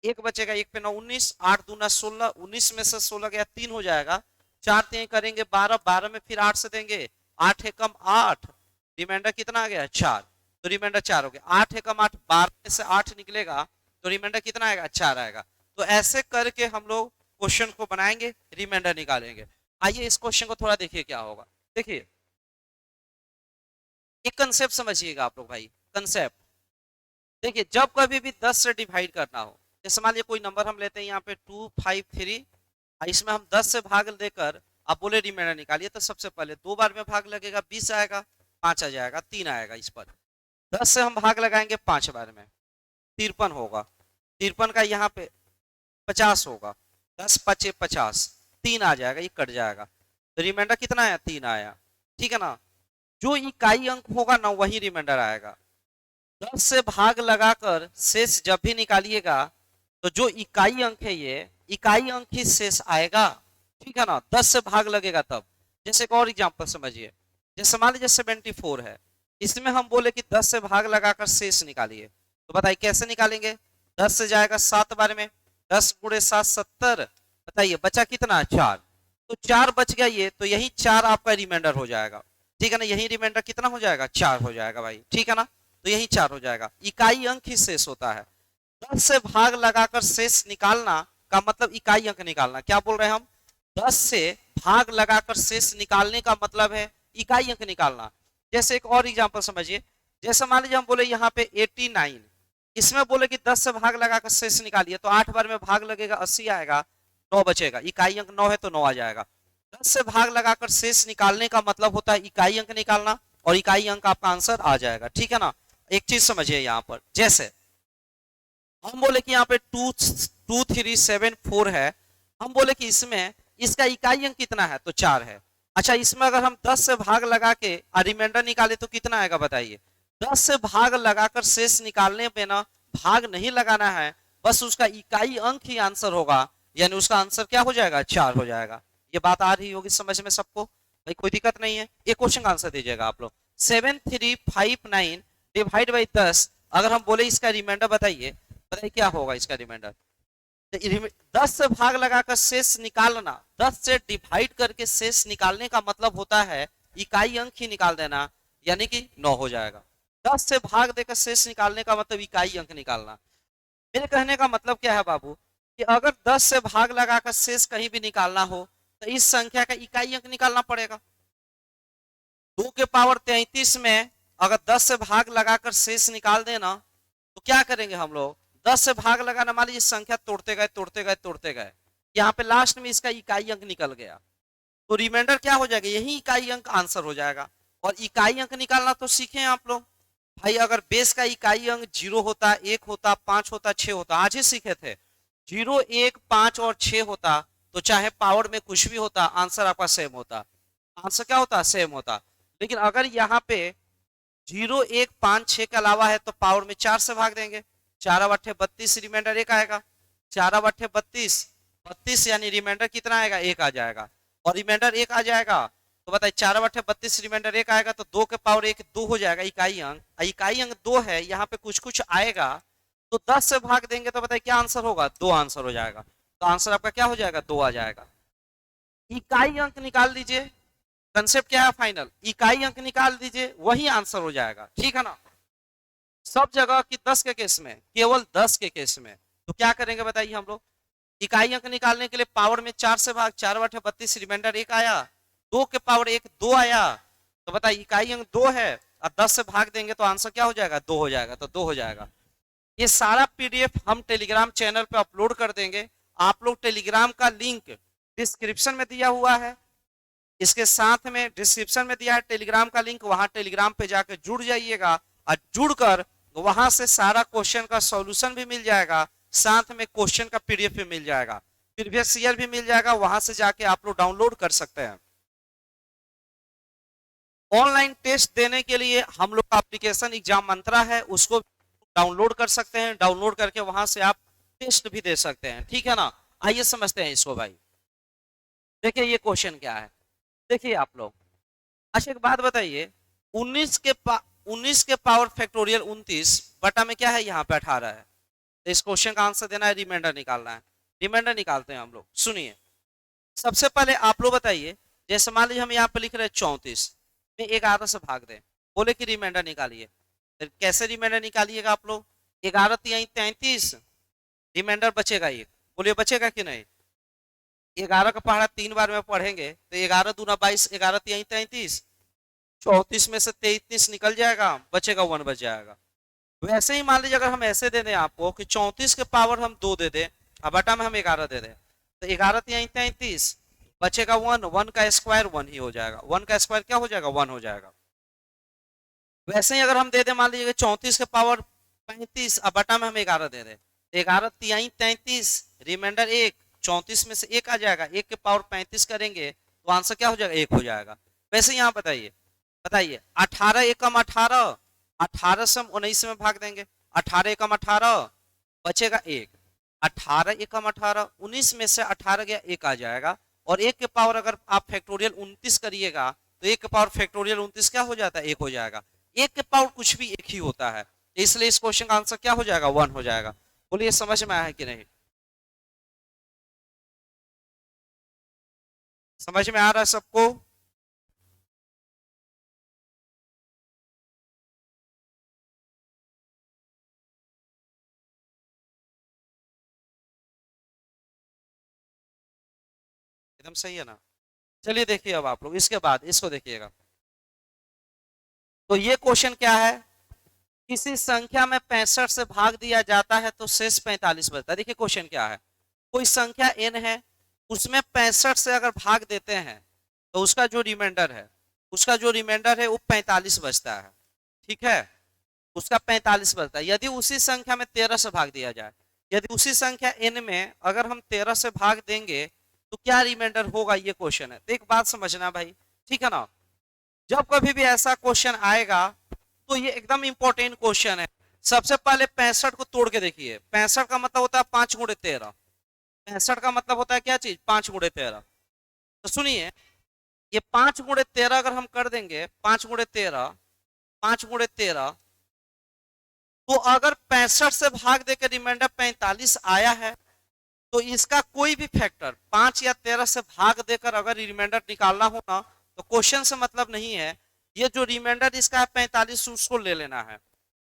एक बचेगा, 1 पे 9 19, 8 दूना 16, 19 में से 16 गया 3 हो जाएगा, 4 3 करेंगे 12, 12 में फिर 8 से देंगे, 8 एकम 8, रिमाइंडर कितना आ गया 4, तो रिमाइंडर 4 हो गया। 8 एकम 8, 12 में से 8 निकलेगा तो रिमाइंडर कितना आएगा 4 आएगा। तो ऐसे करके हम लोग क्वेश्चन को बनाएंगे, रिमाइंडर निकालेंगे। आइए इस क्वेश्चन को थोड़ा देखिए क्या होगा। देखिए एक कंसेप्ट समझिएगा आप लोग भाई, कंसेप्ट। देखिए जब कभी भी 10 से डिवाइड करना हो, जैसे मान लीजिए कोई नंबर हम लेते हैं यहाँ पे 253, इसमें हम 10 से भाग देकर आप बोले रिमाइंडर निकालिए, तो सबसे पहले 2 बार में भाग लगेगा, 20 आएगा, 5 आ जाएगा, 3 आएगा। इस पर 10 से हम भाग लगाएंगे 5 बार में, 53 होगा, 53 का यहाँ पे 50 होगा, 10 5 50, 3 आ जाएगा, ये कट जाएगा, तो रिमाइंडर कितना आया 3 आया, ठीक है ना। जो इकाई अंक होगा ना वही रिमाइंडर आएगा। 10 से भाग लगाकर शेष जब भी निकालिएगा तो जो इकाई अंक है ये इकाई अंक ही शेष आएगा, ठीक है ना। 10 से भाग लगेगा तब। जैसे एक और एग्जांपल समझिए, जैसे मान लीजिए 74 है, इसमें हम बोले कि 10 से भाग लगाकर शेष निकालिए, तो बताइए कैसे निकालेंगे। 10 से जाएगा 7 बार में, 10 गुणे 7 70, बताइए बचा कितना 4, तो 4 बच गया ये, तो यही 4 आपका रिमाइंडर हो जाएगा, ठीक है ना। यही रिमाइंडर कितना हो जाएगा 4 हो जाएगा भाई, ठीक है ना। तो यही 4 हो जाएगा, इकाई अंक ही शेष होता है। 10 से भाग लगाकर शेष निकालना का मतलब इकाई अंक निकालना। क्या बोल रहे हैं हम? 10 से भाग लगाकर शेष निकालने का मतलब है इकाई अंक निकालना। जैसे एक और एग्जांपल समझिए, जैसे मान लीजिए हम बोले यहाँ पे 89, इसमें बोले कि 10 से भाग लगाकर शेष निकालिए, तो 8 बार में भाग लगेगा 80 आएगा, 9 बचेगा। इकाई अंक 9 है तो 9 आ जाएगा। 10 से भाग लगाकर शेष निकालने का मतलब होता है इकाई अंक निकालना, और इकाई अंक आपका आंसर आ जाएगा। ठीक है ना? एक चीज समझिए यहाँ पर, जैसे हम बोले कि यहाँ पे 2374 है, हम बोले कि इसमें इसका इकाई अंक कितना है, तो 4 है। अच्छा, इसमें अगर हम 10 से भाग लगा के रिमाइंडर निकाले तो कितना आएगा बताइए? 10 से भाग लगाकर शेष निकालने पे ना भाग नहीं लगाना है, बस उसका इकाई अंक ही आंसर होगा, यानी उसका आंसर क्या हो जाएगा? 4 हो जाएगा। ये बात आ रही होगी समझ में सबको? भाई कोई दिक्कत नहीं है। एक क्वेश्चन का आंसर दीजिएगा आप लोग। 7359 डिवाइड बाई 10, अगर हम बोले इसका रिमाइंडर बताइए, बताइए क्या होगा इसका रिमाइंडर? 10 से भाग लगाकर शेष निकालना, 10 से डिवाइड करके शेष निकालने का मतलब होता है इकाई अंक ही निकाल देना, यानी कि 9 हो जाएगा। 10 से भाग देकर शेष निकालने का मतलब इकाई अंक निकालना। मेरे कहने का मतलब क्या है बाबू, कि अगर 10 से भाग लगाकर शेष कहीं भी निकालना हो तो इस संख्या का इकाई अंक निकालना पड़ेगा। 2 के पावर 33 में अगर 10 से भाग लगाकर शेष निकाल देना, तो क्या करेंगे हम लोग? 10 से भाग लगाना, मान लीजिए संख्या तोड़ते गए तोड़ते गए तोड़ते गए, यहाँ पे लास्ट में इसका इकाई अंक निकल गया, तो रिमाइंडर क्या हो जाएगा? यही इकाई अंक आंसर हो जाएगा। और इकाई अंक निकालना तो सीखे आप लोग भाई, अगर बेस का इकाई अंक 0 होता, 1 होता, 5 होता, 6 होता, आज ही सीखे थे। 0, 1, 5 और 6 होता, तो चाहे पावर में कुछ भी होता, आंसर आपका सेम होता। आंसर क्या होता? सेम होता। लेकिन अगर यहाँ पे 0, 1, 5, 6 के अलावा है, तो पावर में 4 से भाग देंगे। 4 अट्ठे 32, रिमाइंडर 1 आएगा। 4 अट्ठे 32, 32 यानी रिमाइंडर कितना आएगा? 1 आ जाएगा। और रिमाइंडर 1 आ जाएगा, तो बताइए 4 अट्ठे 32, रिमाइंडर 1 आएगा, तो 2 के पावर 1 2 हो जाएगा इकाई अंक। इकाई अंक 2 है, यहाँ पे कुछ कुछ आएगा, तो 10 से भाग देंगे तो बताइए क्या आंसर होगा? 2 आंसर हो जाएगा। तो आंसर आपका क्या हो जाएगा? 2 आ जाएगा। इकाई अंक निकाल दीजिए। कंसेप्ट क्या है? फाइनल इकाई अंक निकाल दीजिए, वही आंसर हो जाएगा। ठीक है ना? सब जगह की 10 के केस में, केवल 10 के केस में तो क्या करेंगे बताइए हम लोग? इकाई अंक निकालने के लिए पावर में 4 से भाग, 4 बटे 32, रिमाइंडर 1 आया। 2 के पावर 1 2 आया, तो बताइए इकाई अंक 2 है, अब 10 से भाग देंगे तो आंसर क्या हो जाएगा? 2 हो जाएगा। तो 2 हो जाएगा। ये सारा पीडीएफ हम टेलीग्राम चैनल पे अपलोड कर देंगे। आप लोग टेलीग्राम का लिंक डिस्क्रिप्शन में दिया हुआ है, इसके साथ में डिस्क्रिप्शन में दिया है टेलीग्राम का लिंक, वहां टेलीग्राम पे जाकर जुड़ जाइएगा, और जुड़कर वहां से सारा क्वेश्चन का सॉल्यूशन भी मिल जाएगा, साथ में क्वेश्चन का पीडीएफ भी मिल जाएगा, प्रीवियस ईयर भी मिल जाएगा, वहां से जाके आप लोग डाउनलोड कर सकते हैं। ऑनलाइन टेस्ट देने के लिए हम लोग का एप्लीकेशन एग्जाम मंत्रा है, उसको डाउनलोड कर सकते हैं। डाउनलोड करके वहां से आप टेस्ट भी दे सकते हैं। ठीक है ना? आइए समझते हैं इसको भाई। देखिए ये क्वेश्चन क्या है, देखिए आप लोग। अच्छा एक बात बताइए, 19 के पावर फैक्टोरियल 29 बटा में क्या है? यहाँ पे 18 है। तो इस क्वेश्चन का आंसर देना है, रिमाइंडर निकालना है। रिमाइंडर निकालते हैं हम लोग, सुनिए। सबसे पहले आप लोग बताइए, जैसे मान लीजिए हम यहाँ पे लिख रहे हैं 34 में 11 से भाग दें, बोले कि रिमाइंडर निकालिए। फिर कैसे रिमाइंडर निकालिएगा आप लोग? 11 तिहाई 33, रिमाइंडर बचेगा 1, बोलिए बचेगा कि नहीं? 11 का पहाड़ा 3 बार में पढ़ेंगे तो 11 दूना 22, 11 तिहाई 33, 34 में से 33 निकल जाएगा, बचेगा 1 बच जाएगा। वैसे ही मान लीजिए अगर हम ऐसे दे दें आपको कि 34 के पावर हम 2 दे दें, अब बटा में हम 11 दे दें, तो 11 तिहाई 33, बचेगा 1, 1 का स्क्वायर 1 ही हो जाएगा। 1 का स्क्वायर क्या हो जाएगा? 1 हो जाएगा। वैसे ही अगर हम दे दें मान लीजिए 34 के पावर 35, अब बटा में हम 11 दे दें, 11 तिहाई 33, रिमाइंडर 1, 34 में से 1 आ जाएगा, 1 के पावर 35 करेंगे तो आंसर क्या हो जाएगा? 1 हो जाएगा। वैसे यहाँ बताइए, बताइए 18 एकम 18, 18 से हम 19 में भाग देंगे, 18 एकम 18, बचेगा 1, 18 एकम 18, 19 में से 18 गया 1 आ जाएगा। और 1 के पावर अगर आप फैक्टोरियल 29 करिएगा, तो 1 के पावर फैक्टोरियल 29 क्या हो जाता है? 1 हो जाएगा। 1 के पावर कुछ भी 1 ही होता है, इसलिए इस क्वेश्चन का आंसर क्या हो जाएगा? 1 हो जाएगा। बोलिए समझ में आया है कि नहीं? समझ में आ रहा है सबको? एकदम सही है ना। चलिए देखिए अब आप लोग इसके बाद इसको देखिएगा। तो ये क्वेश्चन क्या है, किसी संख्या में 65 से भाग दिया जाता है तो शेष 45 बचता है। देखिए क्वेश्चन क्या है, कोई संख्या n है, उसमें 65 से अगर भाग देते हैं तो उसका जो रिमाइंडर है वो 45 बचता है। ठीक है, उसका 45 बचता है। यदि उसी संख्या में 13 से भाग दिया जाए, यदि उसी संख्या n में अगर हम 13 से भाग देंगे तो क्या रिमाइंडर होगा, ये क्वेश्चन है। तो एक बात समझना भाई, ठीक है ना, जब कभी भी ऐसा क्वेश्चन आएगा तो ये एकदम इंपॉर्टेंट क्वेश्चन है। सबसे पहले 65 को तोड़ के देखिए। 65 का मतलब होता है 5 गुणे 13। 65 का मतलब होता है क्या चीज, 5 गुणे 13। तो सुनिए, ये 5 गुणे 13 अगर हम कर देंगे, 5 गुणे 13, 5 गुणे 13, तो अगर 65 से भाग देकर रिमाइंडर 45 आया है तो इसका कोई भी फैक्टर 5 या 13 से भाग देकर अगर रिमाइंडर निकालना हो ना, तो क्वेश्चन से मतलब नहीं है। ये जो रिमाइंडर इसका है 45, उसको ले लेना है,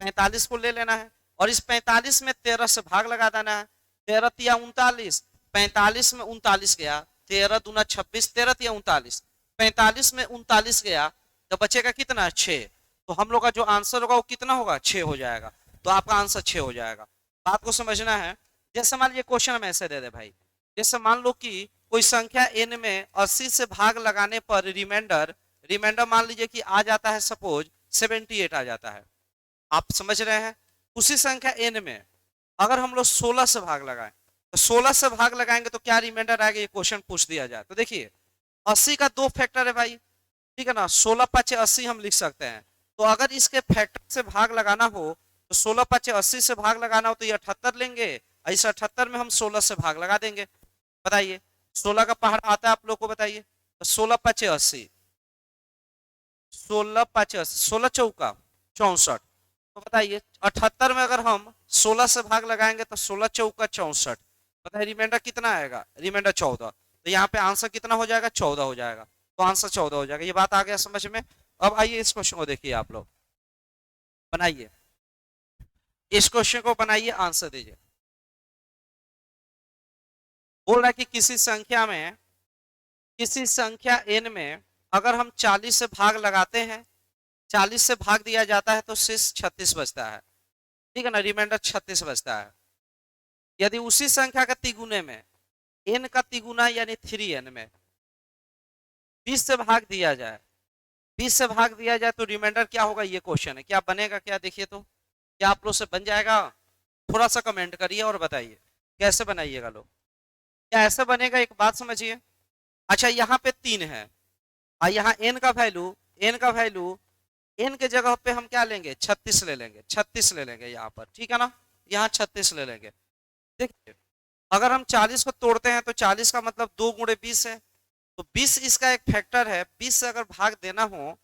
45 को ले लेना है, और इस 45 में 13 से भाग लगा देना है। 13 तिया 39, 45 में 39 गया, 13 दूना 26, 13 तिया 39, 45 में 39 गया, तो बचेगा कितना, 6। तो हम लोग का जो आंसर होगा वो कितना होगा, 6 हो जाएगा। तो आपका आंसर 6 हो जाएगा। बात को समझना है। जैसे मान लीजिए क्वेश्चन हम ऐसे दे दे भाई, जैसे मान लो कि कोई संख्या n में 80 से भाग लगाने पर रिमाइंडर रिमाइंडर मान लीजिए कि आ जाता है, सपोज 78 आ जाता है। आप समझ रहे हैं। उसी संख्या n में अगर हम लोग 16 से भाग लगाएं, तो 16 से भाग लगाएंगे तो क्या रिमाइंडर आएगा, ये क्वेश्चन पूछ दिया जाए। तो देखिए 80 का 2 फैक्टर है भाई, ठीक है ना, 16 5 80 हम लिख सकते हैं। तो अगर इसके फैक्टर से भाग लगाना हो तो 16 5 80 से भाग लगाना हो तो ये 78 लेंगे, इस 78 में हम 16 से भाग लगा देंगे। बताइए 16 का पहाड़ आता है आप लोग को, बताइए। तो 16 5 80, 16 5 80, 16 चौका 64। तो बताइए 78 में अगर हम 16 से भाग लगाएंगे तो 16 चौका 64। बताइए रिमाइंडर कितना आएगा, रिमाइंडर 14। तो यहाँ पे आंसर कितना हो जाएगा, 14 हो जाएगा। तो आंसर 14 हो जाएगा। ये बात आ गया समझ में। अब आइए इस क्वेश्चन को देखिए, आप लोग बनाइए, इस क्वेश्चन को बनाइए, आंसर दीजिए। बोल रहा है कि किसी संख्या n में अगर हम 40 से भाग लगाते हैं, 40 से भाग दिया जाता है तो शेष 36 बचता है। ठीक है ना, रिमाइंडर 36 बचता है। यदि उसी संख्या का तिगुने में n का तिगुना यानी 3n में 20 से भाग दिया जाए, 20 से भाग दिया जाए तो रिमाइंडर क्या होगा, ये क्वेश्चन है। क्या बनेगा, क्या देखिए तो, क्या आप लोग से बन जाएगा। थोड़ा सा कमेंट करिए और बताइए कैसे बनाइएगा लोग। क्या ऐसे बनेगा, एक बात समझिए। अच्छा यहाँ पे 3 है और यहाँ n का वैल्यू n के जगह पे हम क्या लेंगे, 36 ले लेंगे, 36 ले लेंगे यहाँ पर, ठीक है ना, यहाँ 36 ले लेंगे। देखिए अगर हम 40 को तोड़ते हैं तो 40 का मतलब 2 गुणे 20 है, तो 20 इसका एक फैक्टर है। 20 से अगर भाग देना हो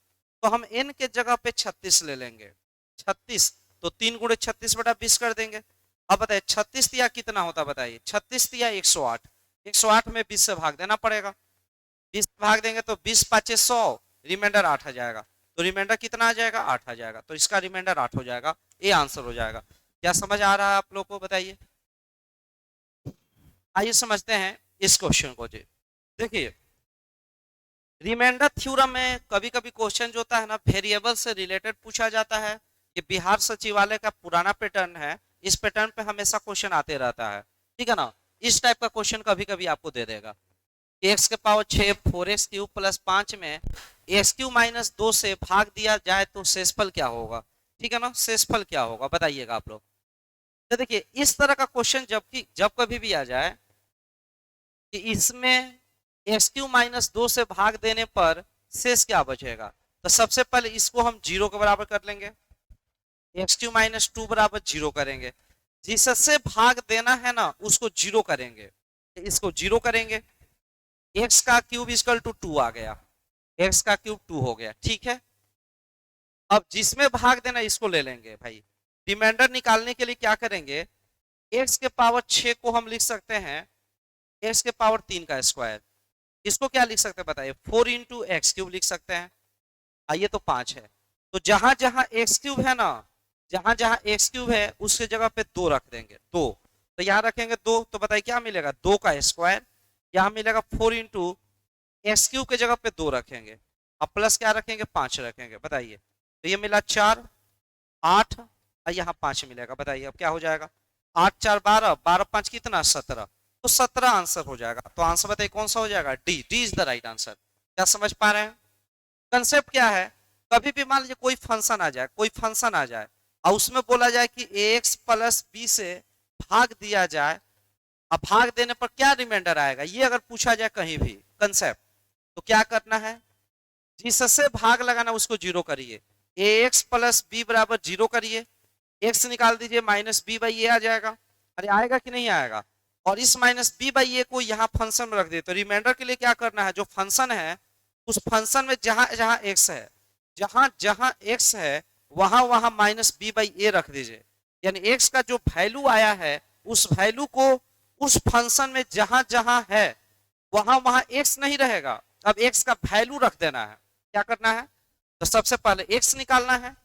तो हम n के जगह पे 36 ले लेंगे, 36। तो 3 गुणे 36 बटा 20 कर देंगे। अब बताइए 36 तिया कितना होता, बताइए 36 तिया 108, 108 में 20 से भाग देना पड़ेगा। 20 से भाग देंगे तो 20 5 100, रिमाइंडर 8 आ जाएगा। तो रिमाइंडर कितना आ जाएगा, 8 आ जाएगा। तो इसका रिमाइंडर 8 हो जाएगा, ये आंसर हो जाएगा। क्या समझ आ रहा है आप लोग को, बताइए। आइए समझते हैं इस क्वेश्चन को जी। देखिए रिमाइंडर थ्योरम में कभी कभी क्वेश्चन जो होता है ना, वेरिएबल से रिलेटेड पूछा जाता है। ये बिहार सचिवालय का पुराना पैटर्न है, इस पैटर्न पे हमेशा क्वेश्चन आते रहता है, ठीक है ना। इस टाइप का क्वेश्चन कभी कभी आपको दे देगा। एक्स के पावर 6 4x क्यूब प्लस 5 में एक्स क्यूब माइनस 2 से भाग दिया जाए तो शेषफल क्या होगा, ठीक है ना, शेषफल क्या होगा बताइएगा आप लोग। तो देखिए इस तरह का क्वेश्चन जब कभी भी आ जाए कि इसमें एक्स क्यूब माइनस 2 से भाग देने पर शेष क्या बचेगा, तो सबसे पहले इसको हम 0 के बराबर कर लेंगे, एक्स क्यूब माइनस 2 बराबर 0 करेंगे। जिससे भाग देना है ना उसको 0 करेंगे, इसको 0 करेंगे। एक्स का क्यूब इक्वल टू 2 आ गया, एक्स का क्यूब 2 हो गया, ठीक है। अब जिसमें भाग देना इसको ले लेंगे भाई। रिमाइंडर निकालने के लिए क्या करेंगे, एक्स के पावर 6 को हम लिख सकते हैं एक्स के पावर 3 का स्क्वायर। इसको क्या लिख सकते हैं बताइए, 4 इंटू एक्स क्यूब लिख सकते हैं। आइए तो 5 है, तो जहां जहां एक्स क्यूब है ना, जहां जहां एक्स क्यूब है उसके जगह पे 2 रख देंगे, 2। तो यहाँ रखेंगे 2, तो बताइए क्या मिलेगा, 2 का स्क्वायर। यहाँ मिलेगा 4 इंटू एक्स क्यूब के जगह पे 2 रखेंगे, अब प्लस क्या रखेंगे, 5 रखेंगे, बताइए। तो ये मिला 4, 8 और यहाँ 5 मिलेगा, बताइए अब क्या हो जाएगा। 8 4 12, 12 5 कितना, 17। तो 17 आंसर हो जाएगा। तो आंसर बताइए कौन सा हो जाएगा, D. D is the right answer. क्या समझ पा रहे हैं? कंसेप्ट क्या है, कभी भी मान लीजिए कोई फंक्शन आ जाए, कोई फंक्शन आ जाए और उसमें बोला जाए कि ax प्लस बी से भाग दिया जाए, अब भाग देने पर क्या रिमाइंडर आएगा, ये अगर पूछा जाए कहीं भी कंसेप्ट, तो क्या करना है, जिससे भाग लगाना उसको जीरो करिए, ax प्लस बी बराबर जीरो करिए, x निकाल दीजिए, माइनस बी बाई ए आ जाएगा। अरे आएगा कि नहीं आएगा। और इस माइनस बी बाई ए को यहाँ फंक्शन में रख दे, तो रिमाइंडर के लिए क्या करना है, जो फंक्शन है उस फंक्शन में जहां जहां x है, जहां जहां x है वहां वहां माइनस बी बाई ए रख दीजिए। यानी x का जो वैल्यू आया है उस वैल्यू को उस फंक्शन में जहां जहां है वहां वहां x नहीं रहेगा, अब x का वैल्यू रख देना है। क्या करना है, तो सबसे पहले x निकालना है,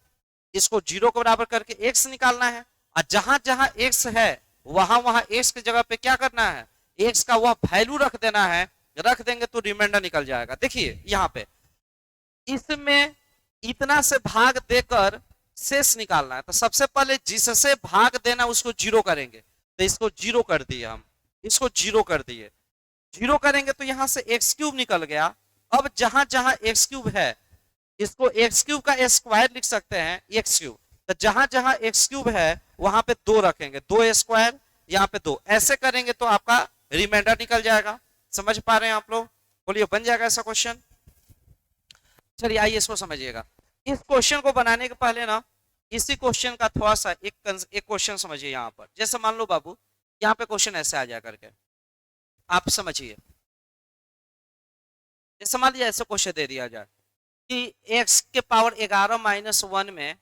इसको जीरो के बराबर करके x निकालना है, और जहां जहां x है वहां वहां x की जगह पे क्या करना है, x का वह वैल्यू रख देना है। रख देंगे तो रिमाइंडर निकल जाएगा। देखिए यहाँ पे इसमें इतना से भाग देकर शेष निकालना है, तो सबसे पहले जिससे भाग देना उसको जीरो करेंगे, तो इसको जीरो कर दिए हम, इसको जीरो कर दिए, जीरो करेंगे तो यहां से एक्स क्यूब निकल गया। अब जहां जहां एक्स क्यूब है इसको एक्स क्यूब का स्क्वायर लिख सकते हैं, एक्स क्यूब, तो जहां जहां एक्स क्यूब है वहां पे 2 रखेंगे, 2 स्क्वायर, यहाँ पे 2, ऐसे करेंगे तो आपका रिमाइंडर निकल जाएगा। समझ पा रहे हैं आप लोग, बोलिए बन जाएगा ऐसा क्वेश्चन। चलिए आइए इसको समझिएगा। इस क्वेश्चन को बनाने के पहले ना इसी क्वेश्चन का थोड़ा सा एक क्वेश्चन समझिए। यहाँ पर जैसे मान लो बाबू यहाँ पे क्वेश्चन ऐसे आ जाए करके, आप समझिए, जैसे मान लीजिए ऐसे क्वेश्चन दे दिया जाए कि x के पावर 11 माइनस 1 में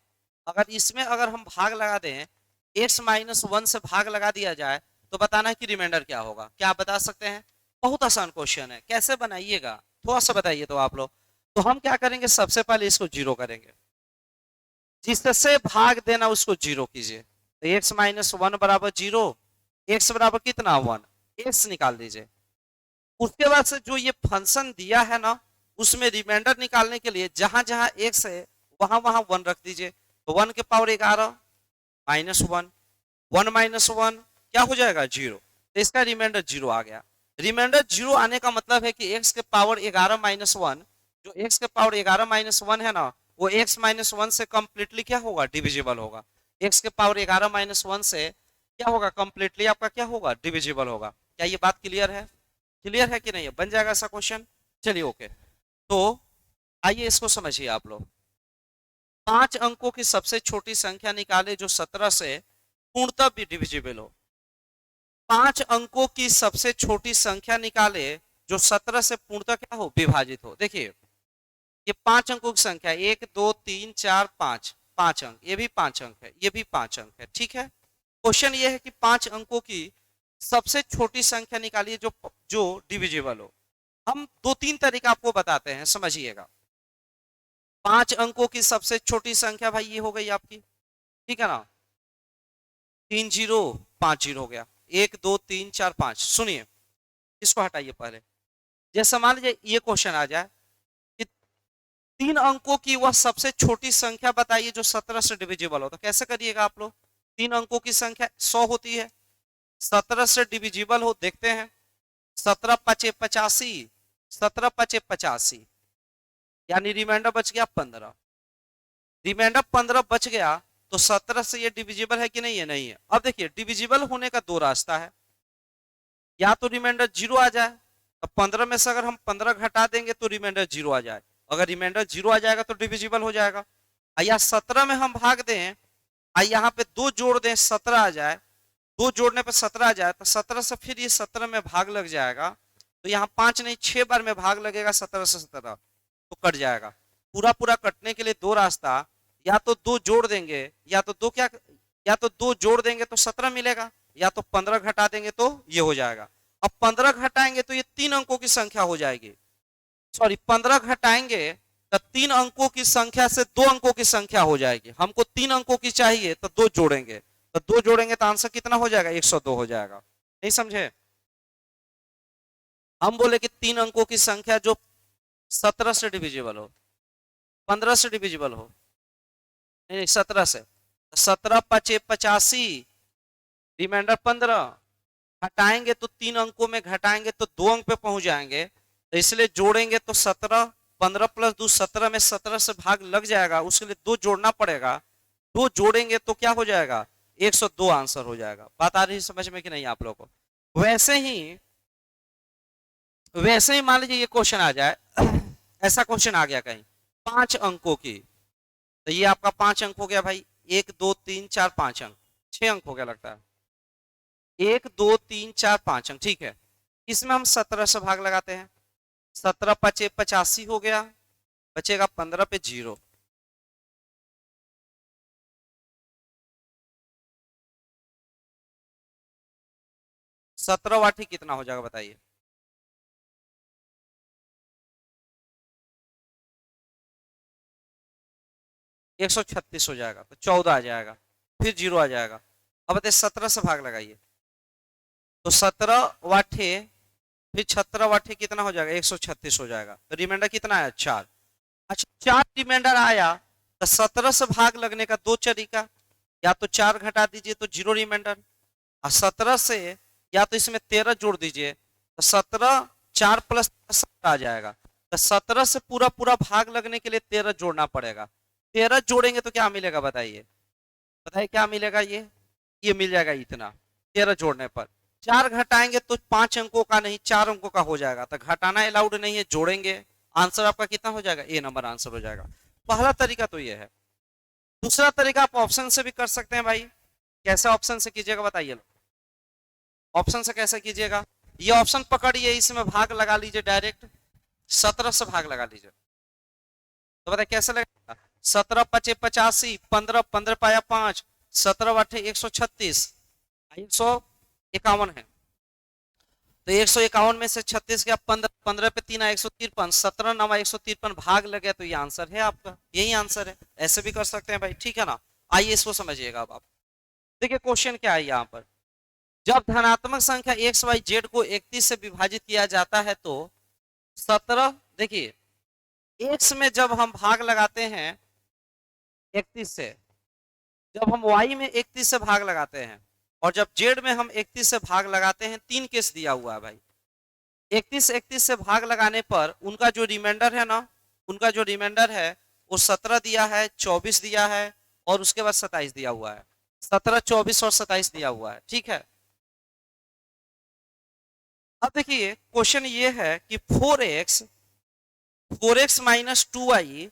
अगर इसमें अगर हम भाग लगा दें, x माइनस 1 से भाग लगा दिया जाए तो बताना है कि रिमाइंडर क्या होगा। क्या आप बता सकते हैं? बहुत आसान क्वेश्चन है, कैसे बनाइएगा थोड़ा सा बताइए तो आप लोग। तो हम क्या करेंगे, सबसे पहले इसको जीरो करेंगे, जिससे भाग देना उसको जीरो कीजिए, तो x माइनस 1 बराबर जीरो, x बराबर कितना 1, x निकाल दीजिए। उसके बाद से जो ये फंक्शन दिया है ना उसमें रिमाइंडर निकालने के लिए जहां जहां x है वहां वहां 1 रख दीजिए, तो 1 के पावर 11 माइनस 1, 1 माइनस 1 क्या हो जाएगा, जीरो, तो इसका रिमाइंडर जीरो आ गया। रिमाइंडर जीरो आने का मतलब है कि x के पावर 11 माइनस 1, जो x के पावर 11 माइनस 1 है ना वो x माइनस 1 से कंप्लीटली क्या होगा, डिविजिबल होगा। x के पावर 11 माइनस 1 से क्या होगा, कंप्लीटली आपका क्या होगा, डिविजिबल होगा। क्या ये बात क्लियर है? क्लियर है कि नहीं है? बन जाएगा ऐसा क्वेश्चन। चलिए ओके, तो आइए इसको समझिए आप लोग। 5 अंकों की सबसे छोटी संख्या निकाले जो 17 से पूर्णतः भी डिविजिबल हो। 5 अंकों की सबसे छोटी संख्या निकाले जो 17 से पूर्णतः क्या हो, विभाजित हो। देखिए ये 5 अंकों की संख्या, 1 2 3 4 5, 5 अंक, ये भी 5 अंक है, ये भी 5 अंक है, ठीक है। क्वेश्चन ये है कि 5 अंकों की सबसे छोटी संख्या निकालिए जो जो डिविजिबल हो। हम 2-3 तरीका आपको बताते हैं, समझिएगा। 5 अंकों की सबसे छोटी संख्या भाई ये हो गई आपकी, ठीक है ना, 3 0 5 0 हो गया, 1 2 3 4 5। सुनिए इसको हटाइए पहले। जैसे मान लीजिए ये क्वेश्चन आ जाए कि 3 अंकों की वह सबसे छोटी संख्या बताइए जो 17 से डिविजिबल हो, तो कैसे करिएगा आप लोग। 3 अंकों की संख्या 100 होती है, 17 से डिविजिबल हो, देखते हैं। 17 पचे 85, 17 पचे 85, यानी रिमाइंडर बच गया 15। रिमाइंडर 15 बच गया तो 17 से ये डिविजिबल है कि नहीं है, नहीं है। अब देखिए डिविजिबल होने का 2 रास्ता है, या तो रिमाइंडर जीरो आ जाए, अब 15 में से अगर हम 15 घटा देंगे तो रिमाइंडर जीरो आ जाए, अगर रिमाइंडर जीरो आ जाएगा तो डिविजिबल हो जाएगा। या 17 में हम भाग दें, यहाँ पे 2 जोड़ दें 17 आ जाए, 2 जोड़ने पे 17 आ जाए, तो 17 से फिर ये 17 में भाग लग जाएगा, तो यहाँ 5 नहीं 6 बार में भाग लगेगा 17 से 17, तो कट जाएगा। पूरा पूरा कटने के लिए 2 रास्ता, या तो 2 जोड़ देंगे, या तो 2 क्या, या तो 2 जोड़ देंगे तो 17 मिलेगा, या तो 15 घटा देंगे तो ये हो जाएगा। अब 15 घटाएंगे तो ये 3 अंकों की संख्या हो जाएगी, सॉरी 15 घटाएंगे तो 3 अंकों की संख्या से 2 अंकों की संख्या हो जाएगी। हमको 3 अंकों की चाहिए तो 2 जोड़ेंगे, तो 2 जोड़ेंगे तो आंसर कितना हो जाएगा, 102 हो जाएगा। नहीं समझे? हम बोले कि 3 अंकों की संख्या जो 17 से डिविजिबल हो, 15 से डिविजिबल हो, नहीं 17 से, 17 पचे 85, रिमाइंडर 15, घटाएंगे तो 3 अंकों में घटाएंगे तो 2 अंक पे पहुंच जाएंगे, तो इसलिए जोड़ेंगे तो 17, 15 प्लस 2 17 में 17 से भाग लग जाएगा, उसके लिए 2 जोड़ना पड़ेगा, 2 जोड़ेंगे तो क्या हो जाएगा, 102 आंसर हो जाएगा। बात आ रही है समझ में कि नहीं आप लोगों को? वैसे ही मान लीजिए ये क्वेश्चन आ जाए, ऐसा क्वेश्चन आ गया कहीं 5 अंकों की, तो ये आपका 5 अंक हो गया भाई, 1 2 3 4 5 अंक, 6 अंक हो गया लगता है, 1 2 3 4 5 अंक, ठीक है। इसमें हम 17 से भाग लगाते हैं, 17 पचे 85 हो गया, बचेगा 15 पे 0, 17 वाटी कितना हो जाएगा बताइए? 136 हो जाएगा, तो 14 आ जाएगा, फिर 0 आ जाएगा। अब बताइए 17 से भाग लगाइए, तो 17 वाठे फिर 17 वाठे कितना हो जाएगा, 136 हो जाएगा, तो रिमाइंडर कितना है, 4। अच्छा 4 रिमाइंडर आया, तो 17 से भाग लगने का 2 तरीका, या तो 4 घटा दीजिए तो 0 रिमाइंडर, और 17 से या तो इसमें 13 जोड़ दीजिए, तो 17 4 प्लस 17 आ जाएगा, तो 17 से पूरा पूरा भाग लगने के लिए 13 जोड़ना पड़ेगा, 13 जोड़ेंगे तो क्या मिलेगा बताइए? बताइए क्या मिलेगा? ये मिल जाएगा इतना, 13 जोड़ने पर। 4 घटाएंगे तो 5 अंकों का नहीं 4 अंकों का हो जाएगा, तो घटाना अलाउड नहीं है, जोड़ेंगे, आंसर आपका कितना हो जाएगा, ए नंबर आंसर हो जाएगा। पहला तरीका तो ये है। दूसरा तरीका आप ऑप्शन से भी कर सकते हैं भाई। कैसे ऑप्शन से कीजिएगा बताइए? ऑप्शन से कैसे कीजिएगा? ये ऑप्शन पकड़िए, इसमें भाग लगा लीजिए डायरेक्ट, 17 से भाग लगा लीजिए, तो बताइए कैसे लगेगा? 17 पचे 85, 15 15 पाया 5, 17 अठे 136, 151 है, तो 151 में से 36 गया, 15 15 पे 3 आया 153, 17 9 153 भाग लगे, तो ये आंसर है आपका, यही आंसर है। ऐसे भी कर सकते हैं भाई, ठीक है ना? आइए इसको समझिएगा अब आप। देखिए क्वेश्चन क्या है यहाँ पर, जब धनात्मक संख्या एक्स वाई जेड को 31 से विभाजित किया जाता है तो 17, देखिए एक्स में जब हम भाग लगाते हैं 31 से, जब हम वाई में 31 से भाग लगाते हैं, और जब जेड में हम 31 से भाग लगाते हैं, 3 केस दिया हुआ है भाई। 31 से भाग लगाने पर उनका जो रिमाइंडर है ना, उनका जो रिमाइंडर है वो 17 दिया है, 24 दिया है, और उसके बाद 27 दिया हुआ है, 17 24 और 27 दिया हुआ है, ठीक है। अब देखिए क्वेश्चन ये है कि 4x माइनस 2y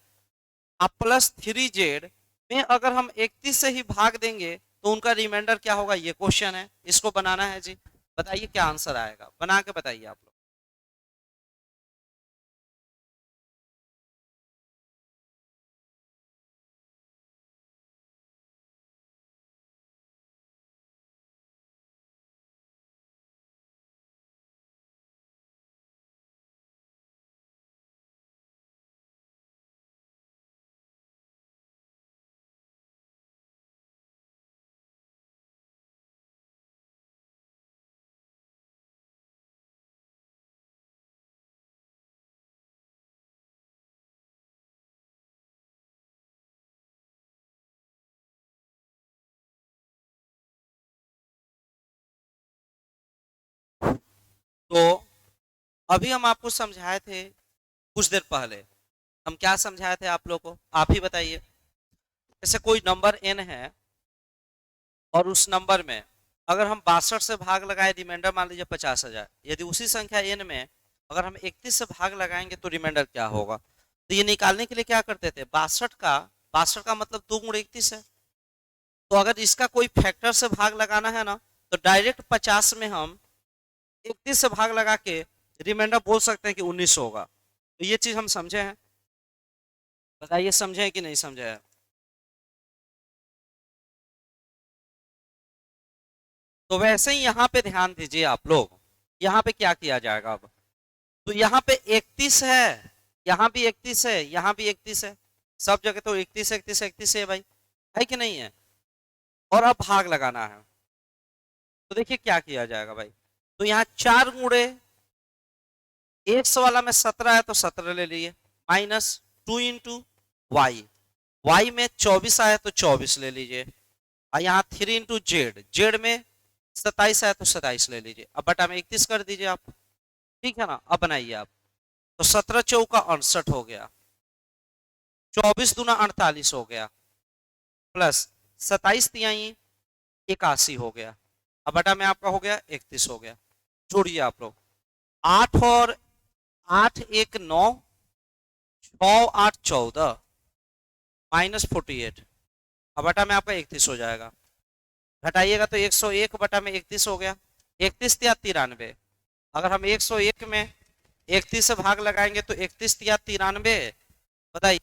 अब प्लस 3z में अगर हम 31 से ही भाग देंगे तो उनका रिमाइंडर क्या होगा, ये क्वेश्चन है, इसको बनाना है जी। बताइए क्या आंसर आएगा, बना के बताइए आप लोग। तो अभी हम आपको समझाए थे कुछ देर पहले, हम क्या समझाए थे आप लोग को, आप ही बताइए। जैसे कोई नंबर n है, और उस नंबर में अगर हम 62 से भाग लगाए, रिमाइंडर मान लीजिए 50,000, यदि उसी संख्या n में अगर हम 31 से भाग लगाएंगे तो रिमाइंडर क्या होगा, तो ये निकालने के लिए क्या करते थे, 62 का मतलब 2 गुणे 31 है, तो अगर इसका कोई फैक्टर से भाग लगाना है ना, तो डायरेक्ट 50 में हम 31 से भाग लगा के रिमाइंडर बोल सकते हैं कि 19 होगा। तो ये चीज हम समझे हैं? बताइए समझे हैं कि नहीं समझे हैं? तो वैसे ही यहाँ पे ध्यान दीजिए आप लोग, यहाँ पे क्या किया जाएगा अब, तो यहाँ पे 31 है, यहाँ भी 31 है, यहाँ भी 31 है, सब जगह तो 31 31 31 है भाई, है कि नहीं है? और अब भाग लगाना है, तो देखिए क्या किया जाएगा भाई, तो यहाँ 4 गुणे एक्स वाला में 17 है तो 17 ले लिए, माइनस 2 इंटू वाई, वाई में 24 आया तो 24 ले लीजिए, और यहाँ 3 इंटू जेड, जेड में 27 आया तो 27 ले लीजिए। अब बटा में 31 कर दीजिए आप, ठीक है ना। अब बनाइए आप, तो 17 चौका 68 हो गया, 24 दूना 48 हो गया, प्लस 27 तिहाई 81 हो गया। अब बटा में आपका हो गया 31 हो गया। जोड़िए आप लोग, 8 और 8 एक 9, 6 8 14, माइनस 48। अब बटा में आपका 31 हो जाएगा, घटाइएगा तो 101 बटा में 31 हो गया, 31 या 93। अगर हम 101 में 31 से भाग लगाएंगे तो 31 या 93, बताइए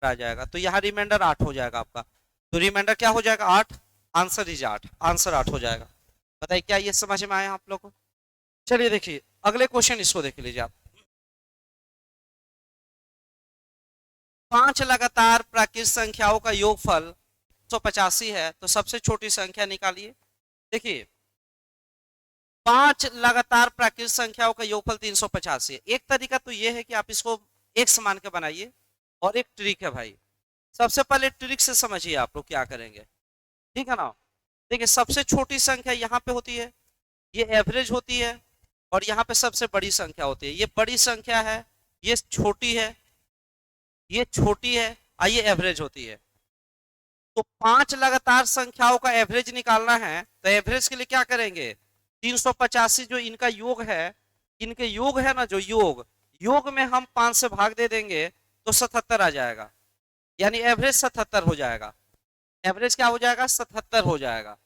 आ जाएगा, तो यहाँ रिमाइंडर 8 हो जाएगा आपका। तो रिमाइंडर क्या हो जाएगा 8, आंसर इज 8, आंसर 8 हो जाएगा। बताइए क्या ये समझ में आया आप लोग को। चलिए देखिए अगले क्वेश्चन, इसको देख लीजिए आप। 5 लगातार प्राकृत संख्याओं का योगफल 185 है, तो सबसे छोटी संख्या निकालिए। देखिए 5 लगातार प्राकृत संख्याओं का योगफल 385 है। एक तरीका तो ये है कि आप इसको x मान के बनाइए, और एक ट्रिक है भाई, सबसे पहले ट्रिक से समझिए आप लोग क्या करेंगे, ठीक है ना। देखिए सबसे छोटी संख्या यहाँ पे होती है, ये एवरेज होती है, और यहाँ पे सबसे बड़ी संख्या होती है, ये बड़ी संख्या है, ये छोटी है, ये छोटी है, और ये एवरेज होती है। तो 5 लगातार संख्याओं का एवरेज निकालना है, तो एवरेज के लिए क्या करेंगे, 385 जो इनका योग है, इनके योग है ना, जो योग, योग में हम 5 से भाग दे देंगे तो 77 आ जाएगा, यानी एवरेज 77 हो जाएगा। एवरेज क्या हो जाएगा, 77 हो जाएगा।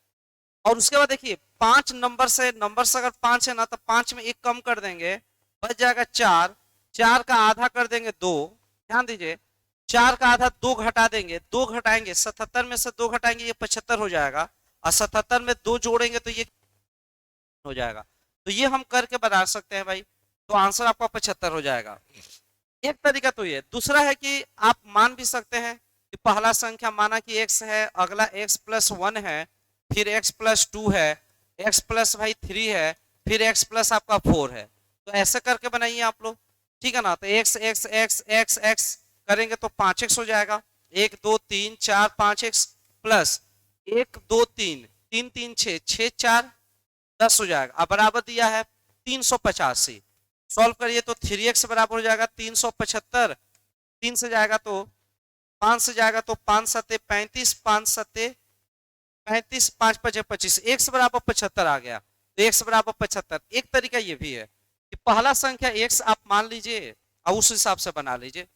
और उसके बाद देखिए 5 नंबर से अगर 5 है ना, तो 5 में एक कम कर देंगे, बच जाएगा 4, 4 का आधा कर देंगे 2, ध्यान दीजिए, 4 का आधा 2 घटा देंगे, 2 घटाएंगे 77 में से 2 घटाएंगे, ये 75 हो जाएगा, और 77 में 2 जोड़ेंगे तो ये हो जाएगा। तो ये हम करके बना सकते हैं भाई, तो आंसर आपका 75 हो जाएगा। एक तरीका तो ये, दूसरा है कि आप मान भी सकते हैं कि पहला संख्या माना कि x है, अगला x प्लस 1 है, फिर x प्लस 2 है, x प्लस भाई 3 है, फिर x प्लस आपका 4 है। तो ऐसे करके बनाइए आप लोग, ठीक है ना। तो x x x x x करेंगे तो 5x हो जाएगा, 1 2 3 4 5x, प्लस 1 2 3 3 3 6 6 4 10 हो जाएगा। अब बराबर दिया है 385, सॉल्व करिए तो 3x बराबर हो जाएगा 375, 3 से जाएगा तो 5 से जाएगा तो 5 सत्ते 35, 5 सत्ते 35, 5 पचे 25, x बराबर 75 आ गया, तो x बराबर 75। एक तरीका ये भी है कि पहला संख्या x आप मान लीजिए और उस हिसाब से बना लीजिए,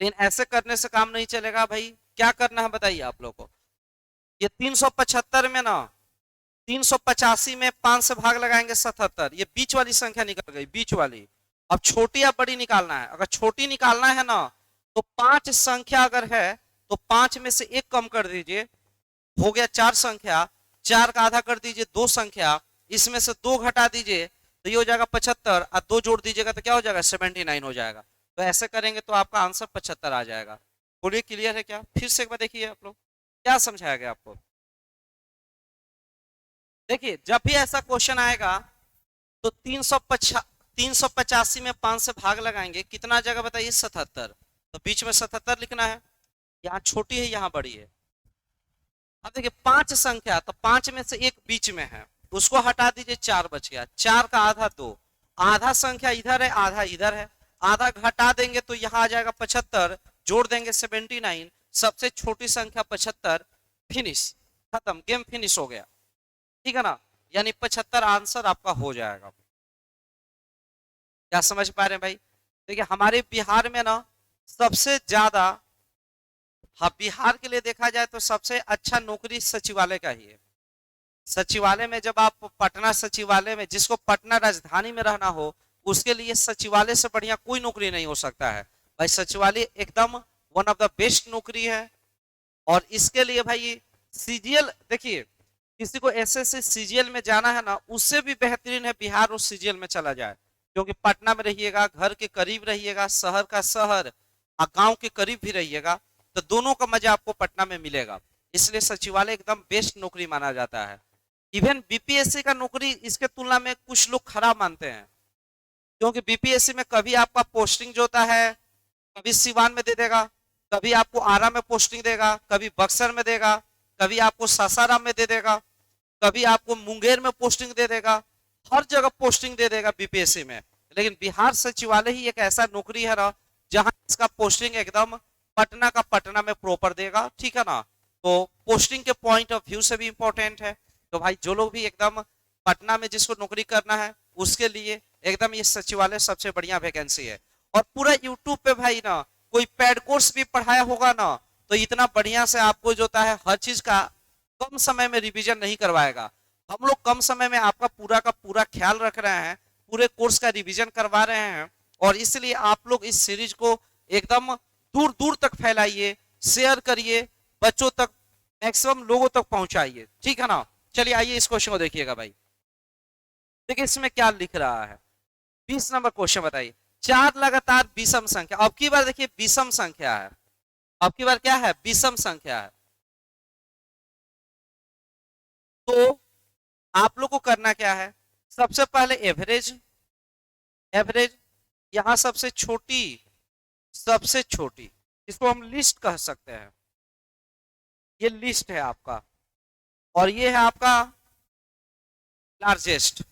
लेकिन ऐसे करने से काम नहीं चलेगा भाई। क्या करना है बताइए आप लोगों को, ये 375 में ना 385 में 5 से भाग लगाएंगे 77, ये बीच वाली संख्या निकल गई, बीच वाली। अब छोटी या बड़ी निकालना है, अगर छोटी निकालना है ना, तो 5 संख्या अगर है तो 5 में से एक कम कर दीजिए, हो गया 4 संख्या, 4 का आधा कर दीजिए 2 संख्या, इसमें से 2 घटा दीजिए तो ये हो जाएगा 75, और 2 जोड़ दीजिएगा तो क्या हो जाएगा 79 हो जाएगा। तो ऐसे करेंगे तो आपका आंसर 75 आ जाएगा। बोलिए क्लियर है क्या, फिर से एक बार देखिए आप लोग क्या समझाया गया आपको। देखिए जब भी ऐसा क्वेश्चन आएगा तो 385 में 5 से भाग लगाएंगे, कितना जगह बताइए 77, तो बीच में 77 लिखना है, यहाँ छोटी है यहाँ बड़ी है। अब देखिए 5 संख्या, तो 5 में से एक बीच में है, उसको हटा दीजिए 4 बच गया, 4 का आधा 2, आधा संख्या इधर है आधा इधर है, आधा घटा देंगे तो यहाँ आ जाएगा 75, जोड़ देंगे 79, सबसे छोटी संख्या 75, फिनिश, खत्म, गेम फिनिश हो गया, ठीक है ना। यानी 75 आंसर आपका हो जाएगा। क्या समझ पा रहे हैं भाई। देखिए हमारे बिहार में ना सबसे ज्यादा, हाँ बिहार के लिए देखा जाए तो सबसे अच्छा नौकरी सचिवालय का ही है। सचिवालय में जब आप पटना सचिवालय में, जिसको पटना राजधानी में रहना हो, उसके लिए सचिवालय से बढ़िया कोई नौकरी नहीं हो सकता है भाई। सचिवालय एकदम वन ऑफ द बेस्ट नौकरी है। और इसके लिए भाई सीजीएल, देखिए किसी को एसएससी सीजीएल में जाना है ना, उससे भी बेहतरीन है बिहार उस सीजीएल में चला जाए, क्योंकि पटना में रहिएगा, घर के करीब रहिएगा, शहर का शहर और गांव के करीब भी रहिएगा, तो दोनों का मजा आपको पटना में मिलेगा। इसलिए सचिवालय एकदम बेस्ट नौकरी माना जाता है। इवन बीपीएससी का नौकरी इसके तुलना में कुछ लोग खराब मानते हैं, क्योंकि बीपीएससी में कभी आपका पोस्टिंग जो होता है कभी सिवान में दे देगा, कभी आपको आरा में पोस्टिंग देगा, कभी बक्सर में देगा, कभी आपको सासाराम में दे देगा, कभी आपको मुंगेर में पोस्टिंग दे देगा। हर जगह पोस्टिंग दे देगा बीपीएससी में। लेकिन बिहार सचिवालय ही एक ऐसा नौकरी है ना जहां इसका पोस्टिंग एकदम पटना का पटना में प्रॉपर देगा, ठीक है ना। तो पोस्टिंग के पॉइंट ऑफ व्यू से भी इंपॉर्टेंट है। तो भाई जो लोग भी एकदम पटना में जिसको नौकरी करना है उसके लिए एकदम ये सचिवालय सबसे बढ़िया वैकेंसी है। और पूरा यूट्यूब पे भाई ना कोई पेड कोर्स भी पढ़ाया होगा ना तो इतना बढ़िया से आपको जो होता है हर चीज का कम समय में रिवीजन नहीं करवाएगा। हम लोग कम समय में आपका पूरा का पूरा ख्याल रख रहे हैं, पूरे कोर्स का रिवीजन करवा रहे हैं। और इसलिए आप लोग इस सीरीज को एकदम दूर दूर तक फैलाइए, शेयर करिए, बच्चों तक मैक्सिमम लोगों तक पहुंचाइए, ठीक है ना। चलिए आइए इस क्वेश्चन को देखिएगा भाई। देखिए इसमें क्या लिख रहा है। 20 नंबर क्वेश्चन बताइए। चार लगातार विषम संख्या, अब की बार देखिए विषम संख्या है, अब की बार क्या है, विषम संख्या है। तो आप लोग को करना क्या है, सबसे पहले एवरेज, एवरेज यहां सबसे छोटी इसको हम लिस्ट कह सकते हैं, ये लिस्ट है आपका। और ये है आपका लार्जेस्ट,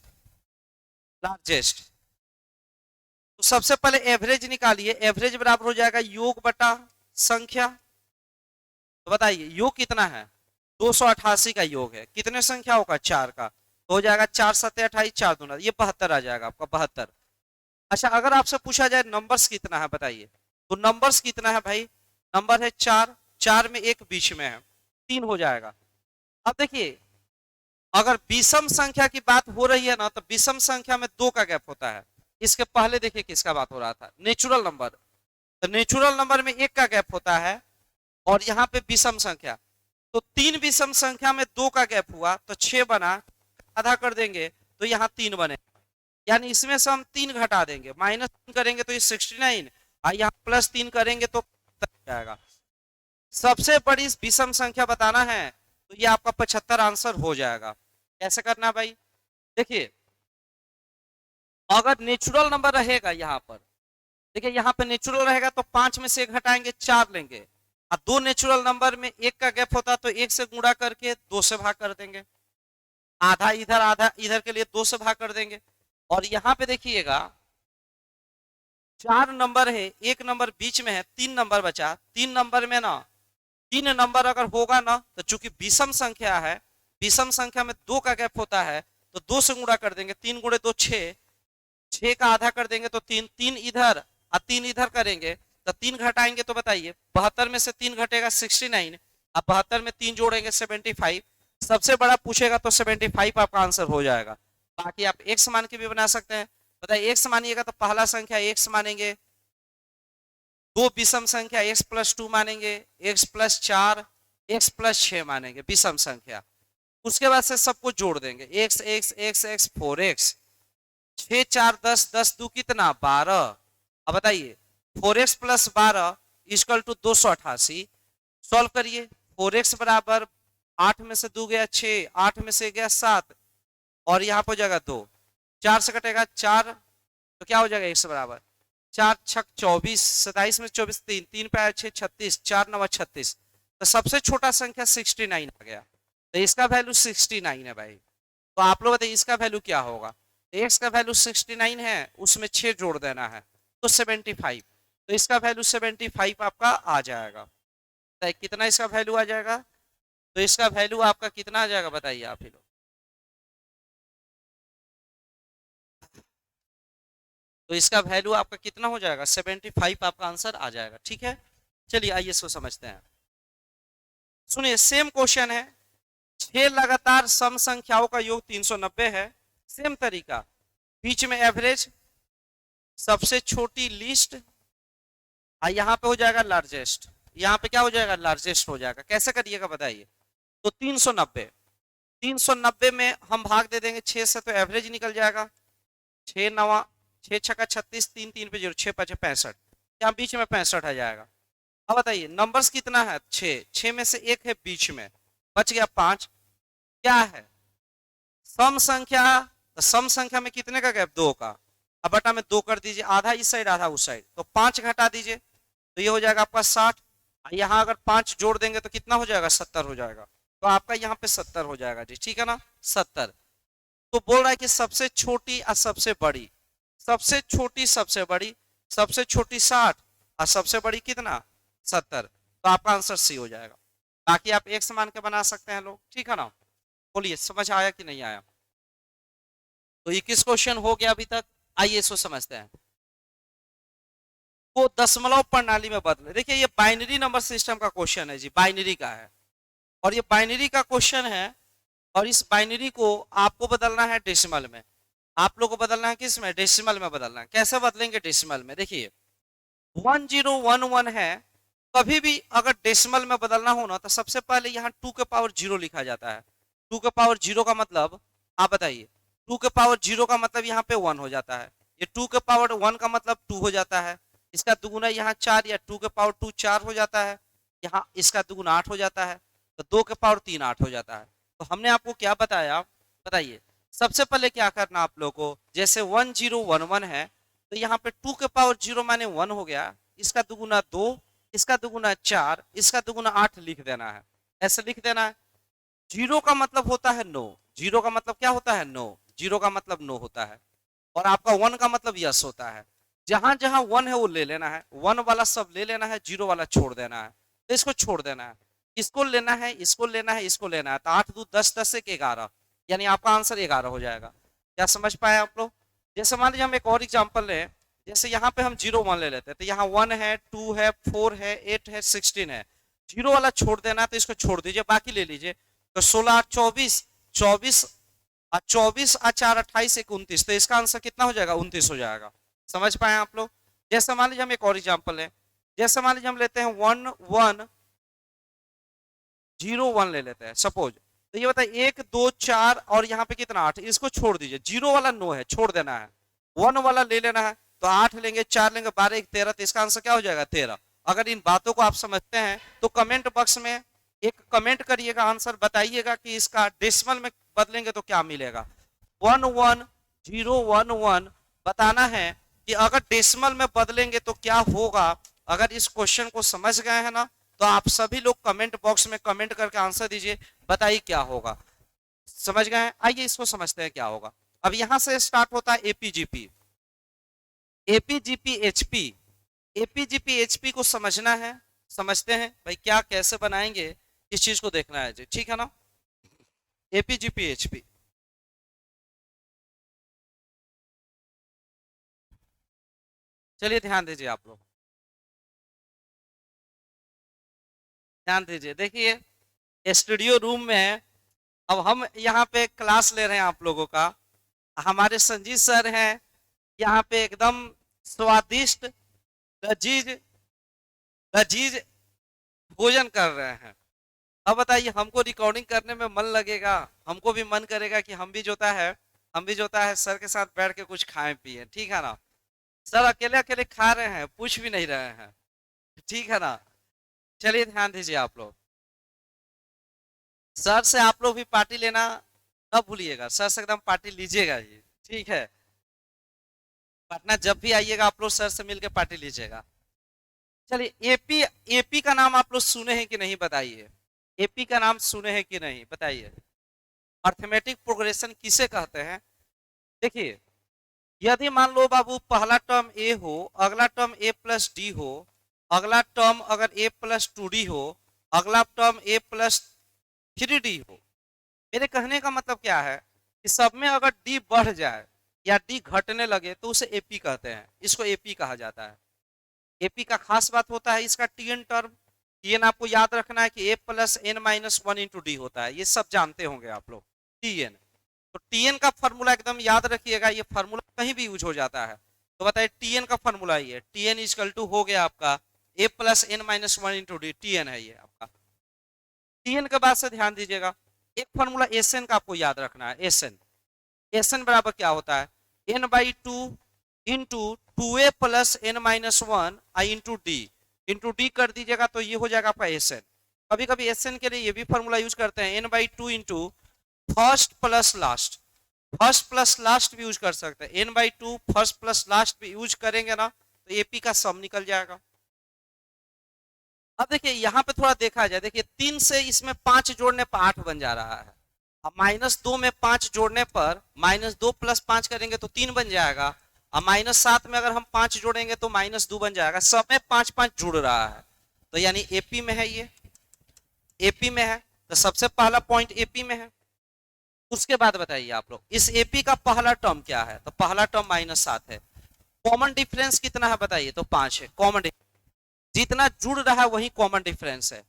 लार्जेस्ट। तो सबसे पहले एवरेज निकालिए, एवरेज बराबर हो जाएगा योग बटा संख्या। तो बताइए योग कितना है, 288 का योग है, कितने संख्याओं का, 4 का। तो हो जाएगा 4 सत्ते 28, 4 दूना ये 72 आ जाएगा आपका, 72। अच्छा अगर आपसे पूछा जाए नंबर्स कितना है बताइए, तो नंबर्स कितना है भाई, नंबर है 4, 4 में एक बीच में है, 3 हो जाएगा। अब देखिए अगर विषम संख्या की बात हो रही है ना तो विषम संख्या में 2 का गैप होता है। इसके पहले देखिए किसका बात हो रहा था, नेचुरल नंबर। तो नेचुरल नंबर में 1 का गैप होता है और यहाँ पे विषम संख्या। तो 3 विषम संख्या में 2 का गैप हुआ तो 6 बना, आधा कर देंगे तो यहाँ 3 बने, यानी इसमें से हम 3 घटा देंगे, -3 करेंगे तो ये 69 और यहाँ +3 करेंगे तो जाएगा। सबसे बड़ी विषम संख्या बताना है तो ये आपका 75 आंसर हो जाएगा। कैसे करना भाई, देखिए अगर नेचुरल नंबर रहेगा यहाँ पर, देखिए यहाँ पे नेचुरल रहेगा तो 5 में से 1 घटाएंगे 4 लेंगे, और 2 नेचुरल नंबर में 1 का गैप होता तो 1 से गुणा करके 2 से भाग कर देंगे, आधा इधर के लिए 2 से भाग कर देंगे। और यहाँ पे देखिएगा 4 नंबर है, 1 नंबर बीच में है, 3 नंबर बचा, 3 नंबर में ना 3 नंबर अगर होगा ना तो चूंकि विषम संख्या है, विषम संख्या में 2 का गैप होता है तो 2 से गुणा कर देंगे, 3 गुणे 2 6, 6 का आधा कर देंगे तो 3, 3 इधर और 3 इधर करेंगे तो 3 घटाएंगे तो बताइए 72 में से 3 घटेगा 69, अब 72 में 3 जोड़ेंगे 75। सबसे बड़ा पूछेगा तो 75 आपका आंसर हो जाएगा। बाकी आप एक्स मान के भी बना सकते हैं। बताइए एक्स मानिएगा तो पहला संख्या एक्स मानेंगे, 2 विषम संख्या x+2 मानेंगे, x+4, x+6 मानेंगे विषम संख्या। उसके बाद से सबको जोड़ देंगे, x x x x 4x, 6 4 10, 10 2 कितना 12। अब बताइए 4x + 12 = 288। सॉल्व करिए, 4x बराबर 8 में से 2 गया 6, 8 में से गया 7 और यहाँ पर हो जाएगा 2, 4 से कटेगा 4 तो क्या हो जाएगा x बराबर 4 छक 24, 27 में 24 3, 3 पे 6 36, 4 9 36। तो सबसे छोटा संख्या 69 आ गया, तो इसका वैल्यू 69 है भाई। तो आप लोग बताइए इसका वैल्यू क्या होगा, एक्स का वैल्यू 69 है, उसमें 6 जोड़ देना है तो 75, तो इसका वैल्यू 75 आपका आ जाएगा। तो कितना इसका वैल्यू आ जाएगा, तो इसका वैल्यू आपका कितना आ जाएगा बताइए आप ही लोग। तो इसका वैल्यू आपका कितना हो जाएगा, 75 आपका आंसर आ जाएगा, ठीक है। चलिए आइए इसको समझते हैं। सुनिए सेम क्वेश्चन है, 6 लगातार सम संख्याओं का योग 390 है, सेम तरीका, बीच में एवरेज, सबसे छोटी लिस्ट, यहाँ पे हो जाएगा लार्जेस्ट, यहाँ पे क्या हो जाएगा लार्जेस्ट हो जाएगा। कैसे करिएगा बताइए, तो 390, 390 में हम भाग दे देंगे 6 से तो एवरेज निकल जाएगा, 6 9 6 छक्का 36, 3 3 पे 0, 6 5 65, यहाँ बीच में 65 आ जाएगा। अब बताइए नंबर्स कितना है, 6, 6 में से 1 है बीच में, बच गया 5, क्या है सम संख्या, तो सम संख्या में कितने का गैप, 2 का, अब बटा में 2 कर दीजिए, आधा इस साइड आधा उस साइड, तो 5 घटा दीजिए तो ये हो जाएगा आपका 60। यहाँ अगर 5 जोड़ देंगे तो कितना हो जाएगा, 70 हो जाएगा। तो आपका यहाँ पे 70 हो जाएगा जी, ठीक है ना, 70। तो बोल रहा है कि सबसे छोटी और सबसे बड़ी, सबसे छोटी सबसे बड़ी, सबसे छोटी 60 और सबसे बड़ी कितना, 70। तो आपका आंसर सी हो जाएगा। बाकी आप एक समान के बना सकते हैं लोग, ठीक है ना। बोलिए समझ आया कि नहीं आया। तो 21 क्वेश्चन हो गया अभी तक। आइए इसको समझते हैं। वो दशमलव प्रणाली में बदले, देखिए ये बाइनरी नंबर सिस्टम का क्वेश्चन है जी, बाइनरी का है, और ये बाइनरी का क्वेश्चन है। और इस बाइनरी को आपको बदलना है डेसिमल में। आप लोग को बदलना है किस में, डेसिमल में बदलना है। कैसे बदलेंगे डेसिमल में, देखिए 1011 है, कभी भी अगर डेसिमल में बदलना हो ना तो सबसे पहले यहाँ 2 के पावर 0 लिखा जाता है। 2 के पावर 0 का मतलब, आप बताइए, 2 के पावर 0 का मतलब यहाँ पे 1 हो जाता है। ये 2 के पावर 1 का मतलब 2 हो जाता है। इसका दुगुना यहाँ 4, या 2 के पावर 2 4 हो जाता है। यहाँ इसका दुगुना 8 हो जाता है। तो 2 के पावर 3 8 हो जाता है। तो हमने आपको क्या बताया, बताइए। सबसे पहले क्या करना आप लोगों को, जैसे 1011 है तो यहाँ पे 2 के पावर 0 माने 1 हो गया, इसका दुगुना 2, इसका दुगुना 4, इसका दुगुना 8 लिख देना है। ऐसे लिख देना है। 0 का मतलब होता है 9, 0 का मतलब क्या होता है, 9, 0 का मतलब 9 होता है। और आपका 1 का मतलब यस होता है। जहां जहां 1 है वो ले लेना है, 1 वाला सब ले लेना है, 0 वाला छोड़ देना है। तो इसको छोड़ देना है, इसको लेना है, इसको लेना है, इसको लेना है। तो 8 2 10, 10 1 11, यानी आपका आंसर 11 हो जाएगा। क्या समझ पाए आप लोग। जैसे मान लीजिए हम एक और एग्जाम्पल लें, जैसे यहाँ पे हम 0 1 ले लेते हैं, तो यहाँ 1 है, 2 है, 4 है, 8 है, 16 है। 0 वाला छोड़ देना है, तो इसको छोड़ दीजिए, बाकी ले लीजिए। तो 16 8 24, 24 और 24 और 4 28 1 29, तो इसका आंसर कितना हो जाएगा, 29 हो जाएगा। समझ पाए आप लोग। जैसे मान लीजिए हम एक और एग्जाम्पल है, जैसे मान लीजिए हम लेते हैं 1101 ले लेते हैं सपोज। तो ये बताइए 1 2 4 और यहाँ पे कितना 8, इसको छोड़ दीजिए। 0 वाला 9 है, छोड़ देना है। 1 वाला ले लेना है, तो 8 लेंगे, 4 लेंगे, 12 1 13, तो इसका आंसर क्या हो जाएगा, 13। अगर इन बातों को आप समझते हैं तो कमेंट बॉक्स में एक कमेंट करिएगा, आंसर बताइएगा कि इसका डेसिमल में बदलेंगे तो क्या मिलेगा। 11011 बताना है कि अगर डेसिमल में बदलेंगे तो क्या होगा। अगर इस क्वेश्चन को समझ गए हैं ना, तो आप सभी लोग कमेंट बॉक्स में कमेंट करके आंसर दीजिए, बताइए क्या होगा। समझ गए हैं। आइए इसको समझते हैं क्या होगा। अब यहां से स्टार्ट होता है AP GP, AP GP HP. AP GP HP को समझना है, समझते हैं भाई क्या कैसे बनाएंगे, इस चीज को देखना है जी, ठीक है ना। एपीजीपी एचपी, चलिए ध्यान दीजिए आप लोग, ध्यान दीजिए। देखिए स्टूडियो रूम में है, अब हम यहाँ पे क्लास ले रहे हैं आप लोगों का। हमारे संजीत सर हैं यहाँ पे, एकदम स्वादिष्ट लजीज लजीज भोजन कर रहे हैं। अब बताइए हमको रिकॉर्डिंग करने में मन लगेगा, हमको भी मन करेगा कि हम भी जोता है सर के साथ बैठ के कुछ खाएं पिए, ठीक है ना। सर अकेले अकेले खा रहे हैं, पूछ भी नहीं रहे हैं, ठीक है ना। चलिए ध्यान दीजिए आप लोग, सर से आप लोग भी पार्टी लेना न भूलिएगा, सर से एकदम पार्टी लीजिएगा ही, ठीक है। पटना जब भी आइएगा आप लोग सर से मिलकर पार्टी लीजिएगा। चलिए एपी, एपी का नाम आप लोग सुने हैं कि नहीं बताइए। एपी का नाम सुने हैं कि नहीं बताइए। अर्थमेटिक प्रोग्रेशन किसे कहते हैं। देखिए यदि मान लो बाबू पहला टर्म ए हो, अगला टर्म ए प्लस डी हो, अगला टर्म अगर ए प्लस 2d हो, अगला टर्म ए प्लस 3d हो। मेरे कहने का मतलब क्या है कि सब में अगर डी बढ़ जाए या डी घटने लगे तो उसे एपी कहते हैं, इसको एपी कहा जाता है। एपी का खास बात होता है इसका टीएन टर्म। टीएन आपको याद रखना है कि a plus N minus 1 into d होता है, ये सब जानते होंगे आप लोग। टीएन, तो टीएन का फॉर्मूला एकदम याद रखिएगा, ये फॉर्मूला कहीं भी यूज हो जाता है। तो बताइए टीएन का फॉर्मूला ये टीएन इजकल टू हो गया आपका a plus N minus 1 into d, Tn है ये आपका। टीएन के बाद से ध्यान दीजिएगा, एक फॉर्मूला एसएन का आपको याद रखना है। एसएन, एसएन बराबर क्या होता है, N by two into 2a plus N minus 1 I into D, into D कर दीजिएगा तो ये हो जाएगा आपका एसएन। कभी कभी एसएन के लिए ये भी फॉर्मूला यूज करते हैं, N by two into first plus last, first plus last भी यूज कर सकते हैं, n/2 फर्स्ट प्लस लास्ट भी यूज करेंगे ना तो एपी का सम निकल जाएगा। अब देखिए यहाँ पे थोड़ा देखा जाए, देखिए 3 से इसमें 5 जोड़ने पर 8 बन जा रहा है। अब -2 में 5 जोड़ने पर -2 + 5 करेंगे तो 3 बन जाएगा। अब -7 में अगर हम 5 जोड़ेंगे तो -2 बन जाएगा। सब में 5 5 जुड़ रहा है, तो यानी एपी में है, ये एपी में है। तो सबसे पहला पॉइंट एपी में है। उसके बाद बताइए आप लोग इस एपी का पहला टर्म क्या है, तो पहला टर्म -7 है। कॉमन डिफरेंस कितना है बताइए, तो 5 है। कॉमन जितना जुड़ रहा है वही कॉमन डिफरेंस है।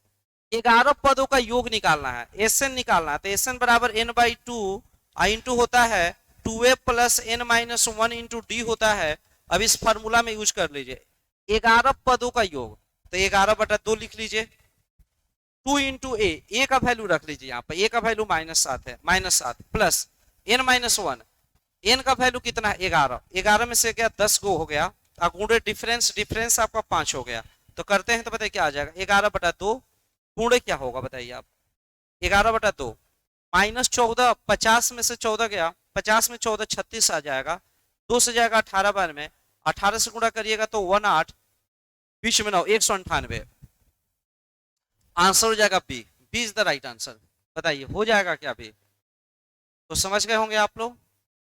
11 पदों का योग निकालना है, एसएन निकालना है, तो एसएन बराबर n/2 इंटू होता है 2a + n-1 इंटू डी होता है। अब इस फॉर्मूला में यूज कर लीजिए 11 पदों का योग, तो 11/2 लिख लीजिए। 2 इंटू ए का वैल्यू रख लीजिए यहाँ पर, ए का वैल्यू -7 है, -7 प्लस n-1, एन का वैल्यू कितना है 11, 11 में से गया 10 गो हो गया, गुणे डिफरेंस, डिफरेंस आपका 5 हो गया। तो करते हैं तो बताइए क्या आ जाएगा, 11/2 गुणे क्या होगा बताइए आप, 11/2 -14, 50 में से 14 गया, 50 में 14 36 आ जाएगा, 2 से जाएगा 18 बार में, 18 से गुणा करिएगा तो 18, बीच में 9, 198। आंसर हो जाएगा B, B is the right answer. बताइए हो जाएगा क्या बी, तो समझ गए होंगे आप लोग।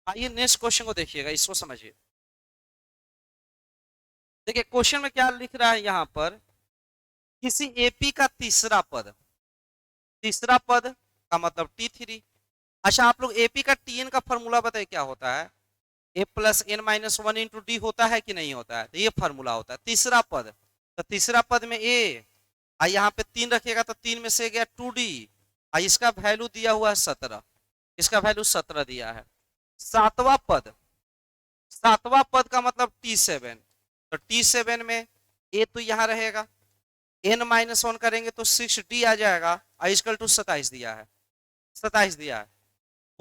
आइए नेक्स्ट क्वेश्चन को देखिएगा, इसको समझिए। देखिए क्वेश्चन में क्या लिख रहा है यहाँ पर, किसी एपी का तीसरा पद, तीसरा पद का मतलब T3। अच्छा आप लोग एपी का टीएन का फॉर्मूला बताइए क्या होता है, a + n-1 इंटू डी होता है कि नहीं होता है, तो ये फॉर्मूला होता है तीसरा पद। तो तीसरा पद में a, यहाँ पे 3 रखिएगा तो 3 में से गया 2d, इसका वैल्यू दिया हुआ है 17, इसका वैल्यू 17 दिया है। सातवां पद, सातवां पद का मतलब T7, तो T7 में a तो यहाँ रहेगा, n-1 करेंगे तो 6d आ जाएगा, इक्वल टू 27 दिया है, 27 दिया है।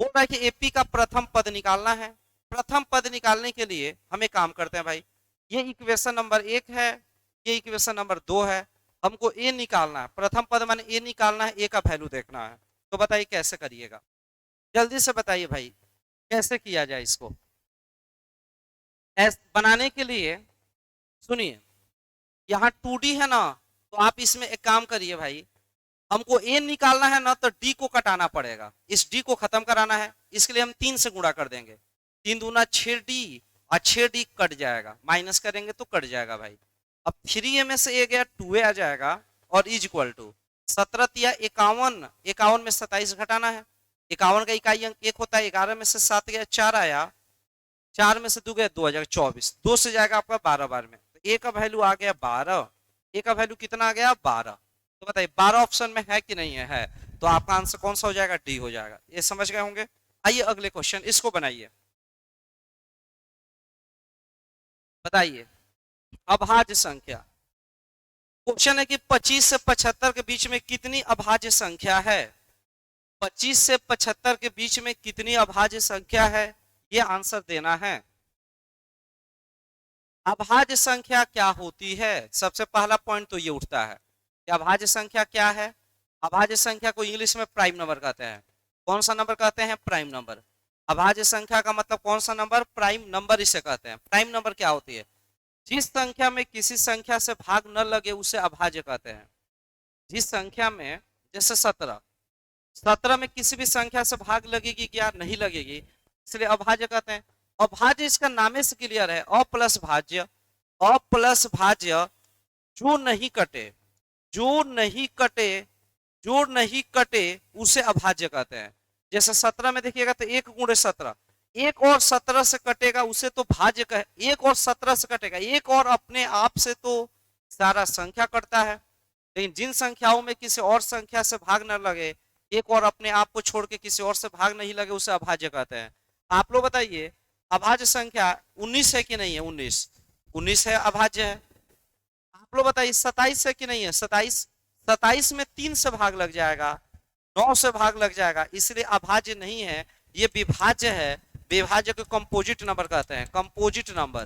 बोल रहा है कि एपी का प्रथम पद निकालना है। प्रथम पद निकालने के लिए हमें काम करते हैं भाई, ये इक्वेशन नंबर 1 है, ये इक्वेशन नंबर 2 है, हमको ए निकालना है, प्रथम पद माने ए निकालना है, ए का वैल्यू देखना है। तो बताइए कैसे करिएगा, जल्दी से बताइए भाई कैसे किया जाए इसको। बनाने के लिए सुनिए, यहाँ 2d है ना, तो आप इसमें एक काम करिए भाई, हमको ए निकालना है ना तो डी को कटाना पड़ेगा, इस डी को खत्म कराना है, इसके लिए हम 3 से गुणा कर देंगे, 3 दूना 6d, और 6d कट जाएगा, माइनस करेंगे तो कट जाएगा भाई। अब 3a में से ए गया 2a आ जाएगा, और इज इक्वल टू 17 या 51, 51 में 27 घटाना है, 51 का इकाई अंक 1 होता है, 11 में से 7 गया 4 आया, 4 में से 2 गया 2 आ जाएगा 24, 2 से जाएगा आपका 12 बार में, तो ए का वैल्यू आ गया 12, ए का वैल्यू कितना आ गया 12। तो बताइए 12 ऑप्शन में है कि नहीं है, तो आपका आंसर कौन सा हो जाएगा, डी हो जाएगा। ये समझ गए होंगे। आइए अगले क्वेश्चन, इसको बनाइए, बताइए अभाज्य संख्या। क्वेश्चन है कि 25 से 75 के बीच में कितनी अभाज्य संख्या है, 25 से 75 के बीच में कितनी अभाज्य संख्या है, ये आंसर देना है। अभाज्य संख्या क्या होती है, सबसे पहला पॉइंट तो ये उठता है कि अभाज्य संख्या क्या है। अभाज्य संख्या को इंग्लिश में प्राइम नंबर कहते हैं। कौन सा नंबर कहते हैं, प्राइम नंबर। अभाज्य संख्या का मतलब कौन सा नंबर, प्राइम नंबर इसे कहते हैं। प्राइम नंबर क्या होती है, जिस संख्या में किसी संख्या से भाग न लगे उसे अभाज्य कहते हैं। जिस संख्या में, जैसे 17, 17 में किसी भी संख्या से भाग लगेगी क्या, नहीं लगेगी, इसलिए अभाज्य कहते हैं। अभाज्य इसका नामे से क्लियर है, अ प्लस भाज्य, अ प्लस भाज्य जो नहीं कटे, जो नहीं कटे, जो नहीं कटे उसे अभाज्य कहते हैं। जैसे 17 में देखिएगा तो 1 गुणे 17, 1 और 17 से कटेगा उसे तो भाज्य कहे, 1 और 17 से कटेगा, 1 और अपने आप से तो सारा संख्या कटता है, लेकिन जिन संख्याओं में किसी और संख्या से भाग न लगे, एक और अपने आप को छोड़ के किसी और से भाग नहीं लगे, उसे अभाज्य कहते हैं। आप लोग बताइए अभाज्य संख्या 19 है कि नहीं है, 19, 19 है, अभाज्य है। आप लोग बताइए 27 है कि नहीं है, 27, 27 में 3 से भाग लग जाएगा, 9 से भाग लग जाएगा, इसलिए अभाज्य नहीं है, ये विभाज्य है। विभाज्य को कंपोजिट नंबर कहते हैं, कंपोजिट नंबर,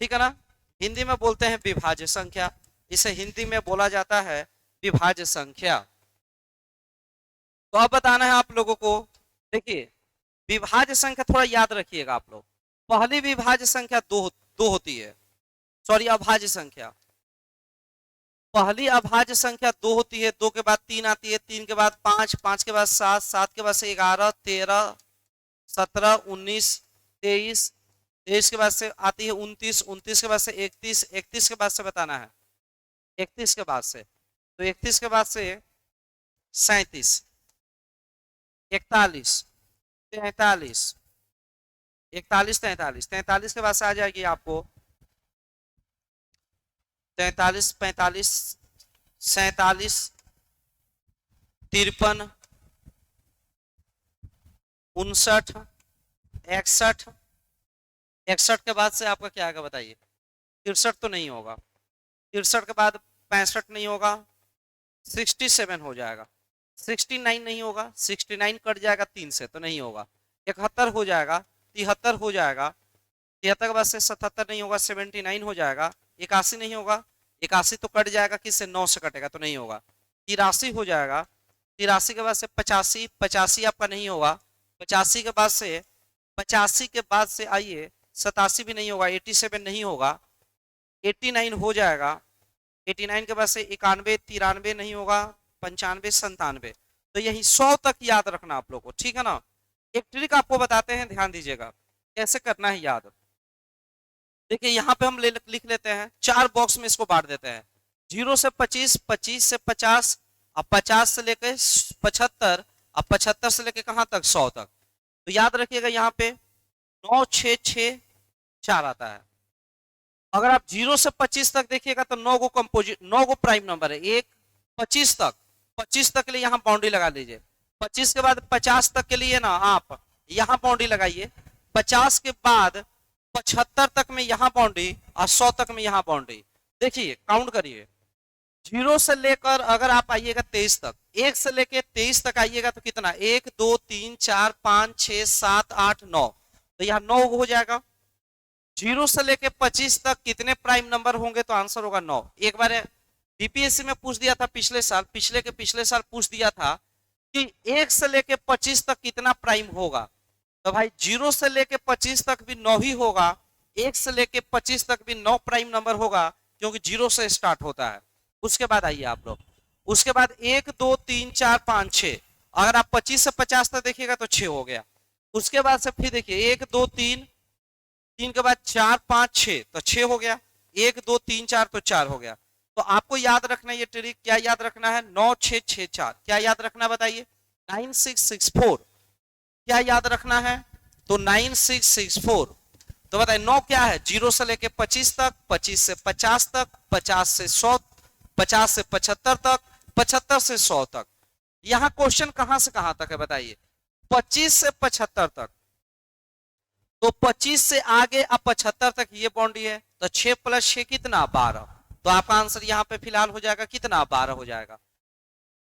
ठीक है ना। हिंदी में बोलते हैं विभाज्य संख्या, इसे हिंदी में बोला जाता है विभाज्य संख्या। तो अब बताना है आप लोगों को, देखिए विभाज्य संख्या थोड़ा याद रखिएगा आप लोग। पहली विभाज्य संख्या दो होती है, सॉरी अभाज्य संख्या। पहली अभाज्य संख्या दो होती है, दो के बाद तीन आती है, तीन के बाद पांच, पांच के बाद सात, सात के बाद से 11, 13, 17, 19, 23, 23 के बाद से आती है 29, 29 के बाद से 31, 31 के बाद से बताना है 31 के बाद से, तो 31 के बाद से 37, 41, 43, 41, 43, 43 के बाद से आ जाएगी आपको 43, 45, 47, 53, 59, 61, 61 के बाद से आपका क्या आएगा बताइए? 63 तो नहीं होगा, 63 के बाद 65 नहीं होगा, 67 हो जाएगा, 69 नहीं होगा, 69 कट जाएगा 3 से तो नहीं होगा, 71 हो जाएगा, 73 हो जाएगा, 73 के बाद से 77 नहीं होगा, 79 हो जाएगा, 81 नहीं होगा, 81 तो कट जाएगा, किससे? 9 से कटेगा तो नहीं होगा, 83 हो जाएगा, 83 के बाद से 85, 85 आपका नहीं होगा, 85 के बाद से 85 के बाद से आइए 87 भी नहीं होगा, 87 नहीं होगा, 89 हो जाएगा, 89 के बाद से 91, 93 नहीं होगा, 95, 97, तो यही 100 तक याद रखना आप लोग को, ठीक है ना। एक ट्रिक आपको बताते हैं, ध्यान दीजिएगा कैसे करना है याद। देखिए यहाँ पे हम लिख लेते हैं, 4 बॉक्स में इसको बांट देते हैं, 0 से 25, 25 से 50, अब 50 से लेकर 75, अब 75 से लेकर कहाँ तक? 100 तक। तो याद रखिएगा यहाँ पे 9, 6, 6, 4 आता है। अगर आप 0 से 25 तक देखिएगा तो 9 को कंपोजिट, 9 को प्राइम नंबर है, एक 25 तक, 25 तक के लिए यहाँ बाउंड्री लगा लीजिए, 25 के बाद 50 तक के लिए ना आप यहाँ बाउंड्री लगाइए, 50 के बाद 75 तक में यहाँ बाउंड्री और 100 तक में यहाँ बाउंड्री। देखिए काउंट करिए, 0 से लेकर अगर आप आइएगा 23 तक, 1 से लेकर 23 तक आइएगा तो कितना? 1, 2, 3, 4, 5, 6, 7, 8, 9, तो यहाँ 9 हो जाएगा। 0 से लेके 25 तक कितने प्राइम नंबर होंगे? तो आंसर होगा 9। एक बार बीपीएससी में पूछ दिया था पिछले साल, पिछले साल पूछ दिया था कि 1 से लेके 25 तक कितना प्राइम होगा, तो भाई 0 से लेके 25 तक भी 9 ही होगा, 1 से लेके 25 तक भी 9 प्राइम नंबर होगा, क्योंकि 0 से स्टार्ट होता है। उसके बाद आइए आप लोग, उसके बाद 1, 2, 3, 4, 5, 6, अगर आप 25 से 50 तक देखिएगा तो 6 हो गया। उसके बाद से फिर देखिए 1, 2, 3, 3 के बाद 4, 5, 6, तो 6 हो गया, 1, 2, 3, 4 तो 4 हो गया। तो आपको याद रखना ये ट्रिक, क्या याद रखना है? 9, 6, 6, 4, क्या याद रखना बताइए? 9, 6, 6, 4, क्या याद रखना है? तो 9, 6, 6, 4, तो बताइए 9 क्या है? 0 से लेके 25 तक, 25 से 50 तक, 50 से 100, 50 से 75 तक, 75 से 100 तक। यहां क्वेश्चन कहां से कहां तक है बताइए? 25 से 75 तक, तो 25 से आगे अब 75 तक ये बाउंड्री है, तो 6 + 6 कितना? 12, तो आपका आंसर यहाँ पे फिलहाल हो जाएगा कितना? 12 हो जाएगा।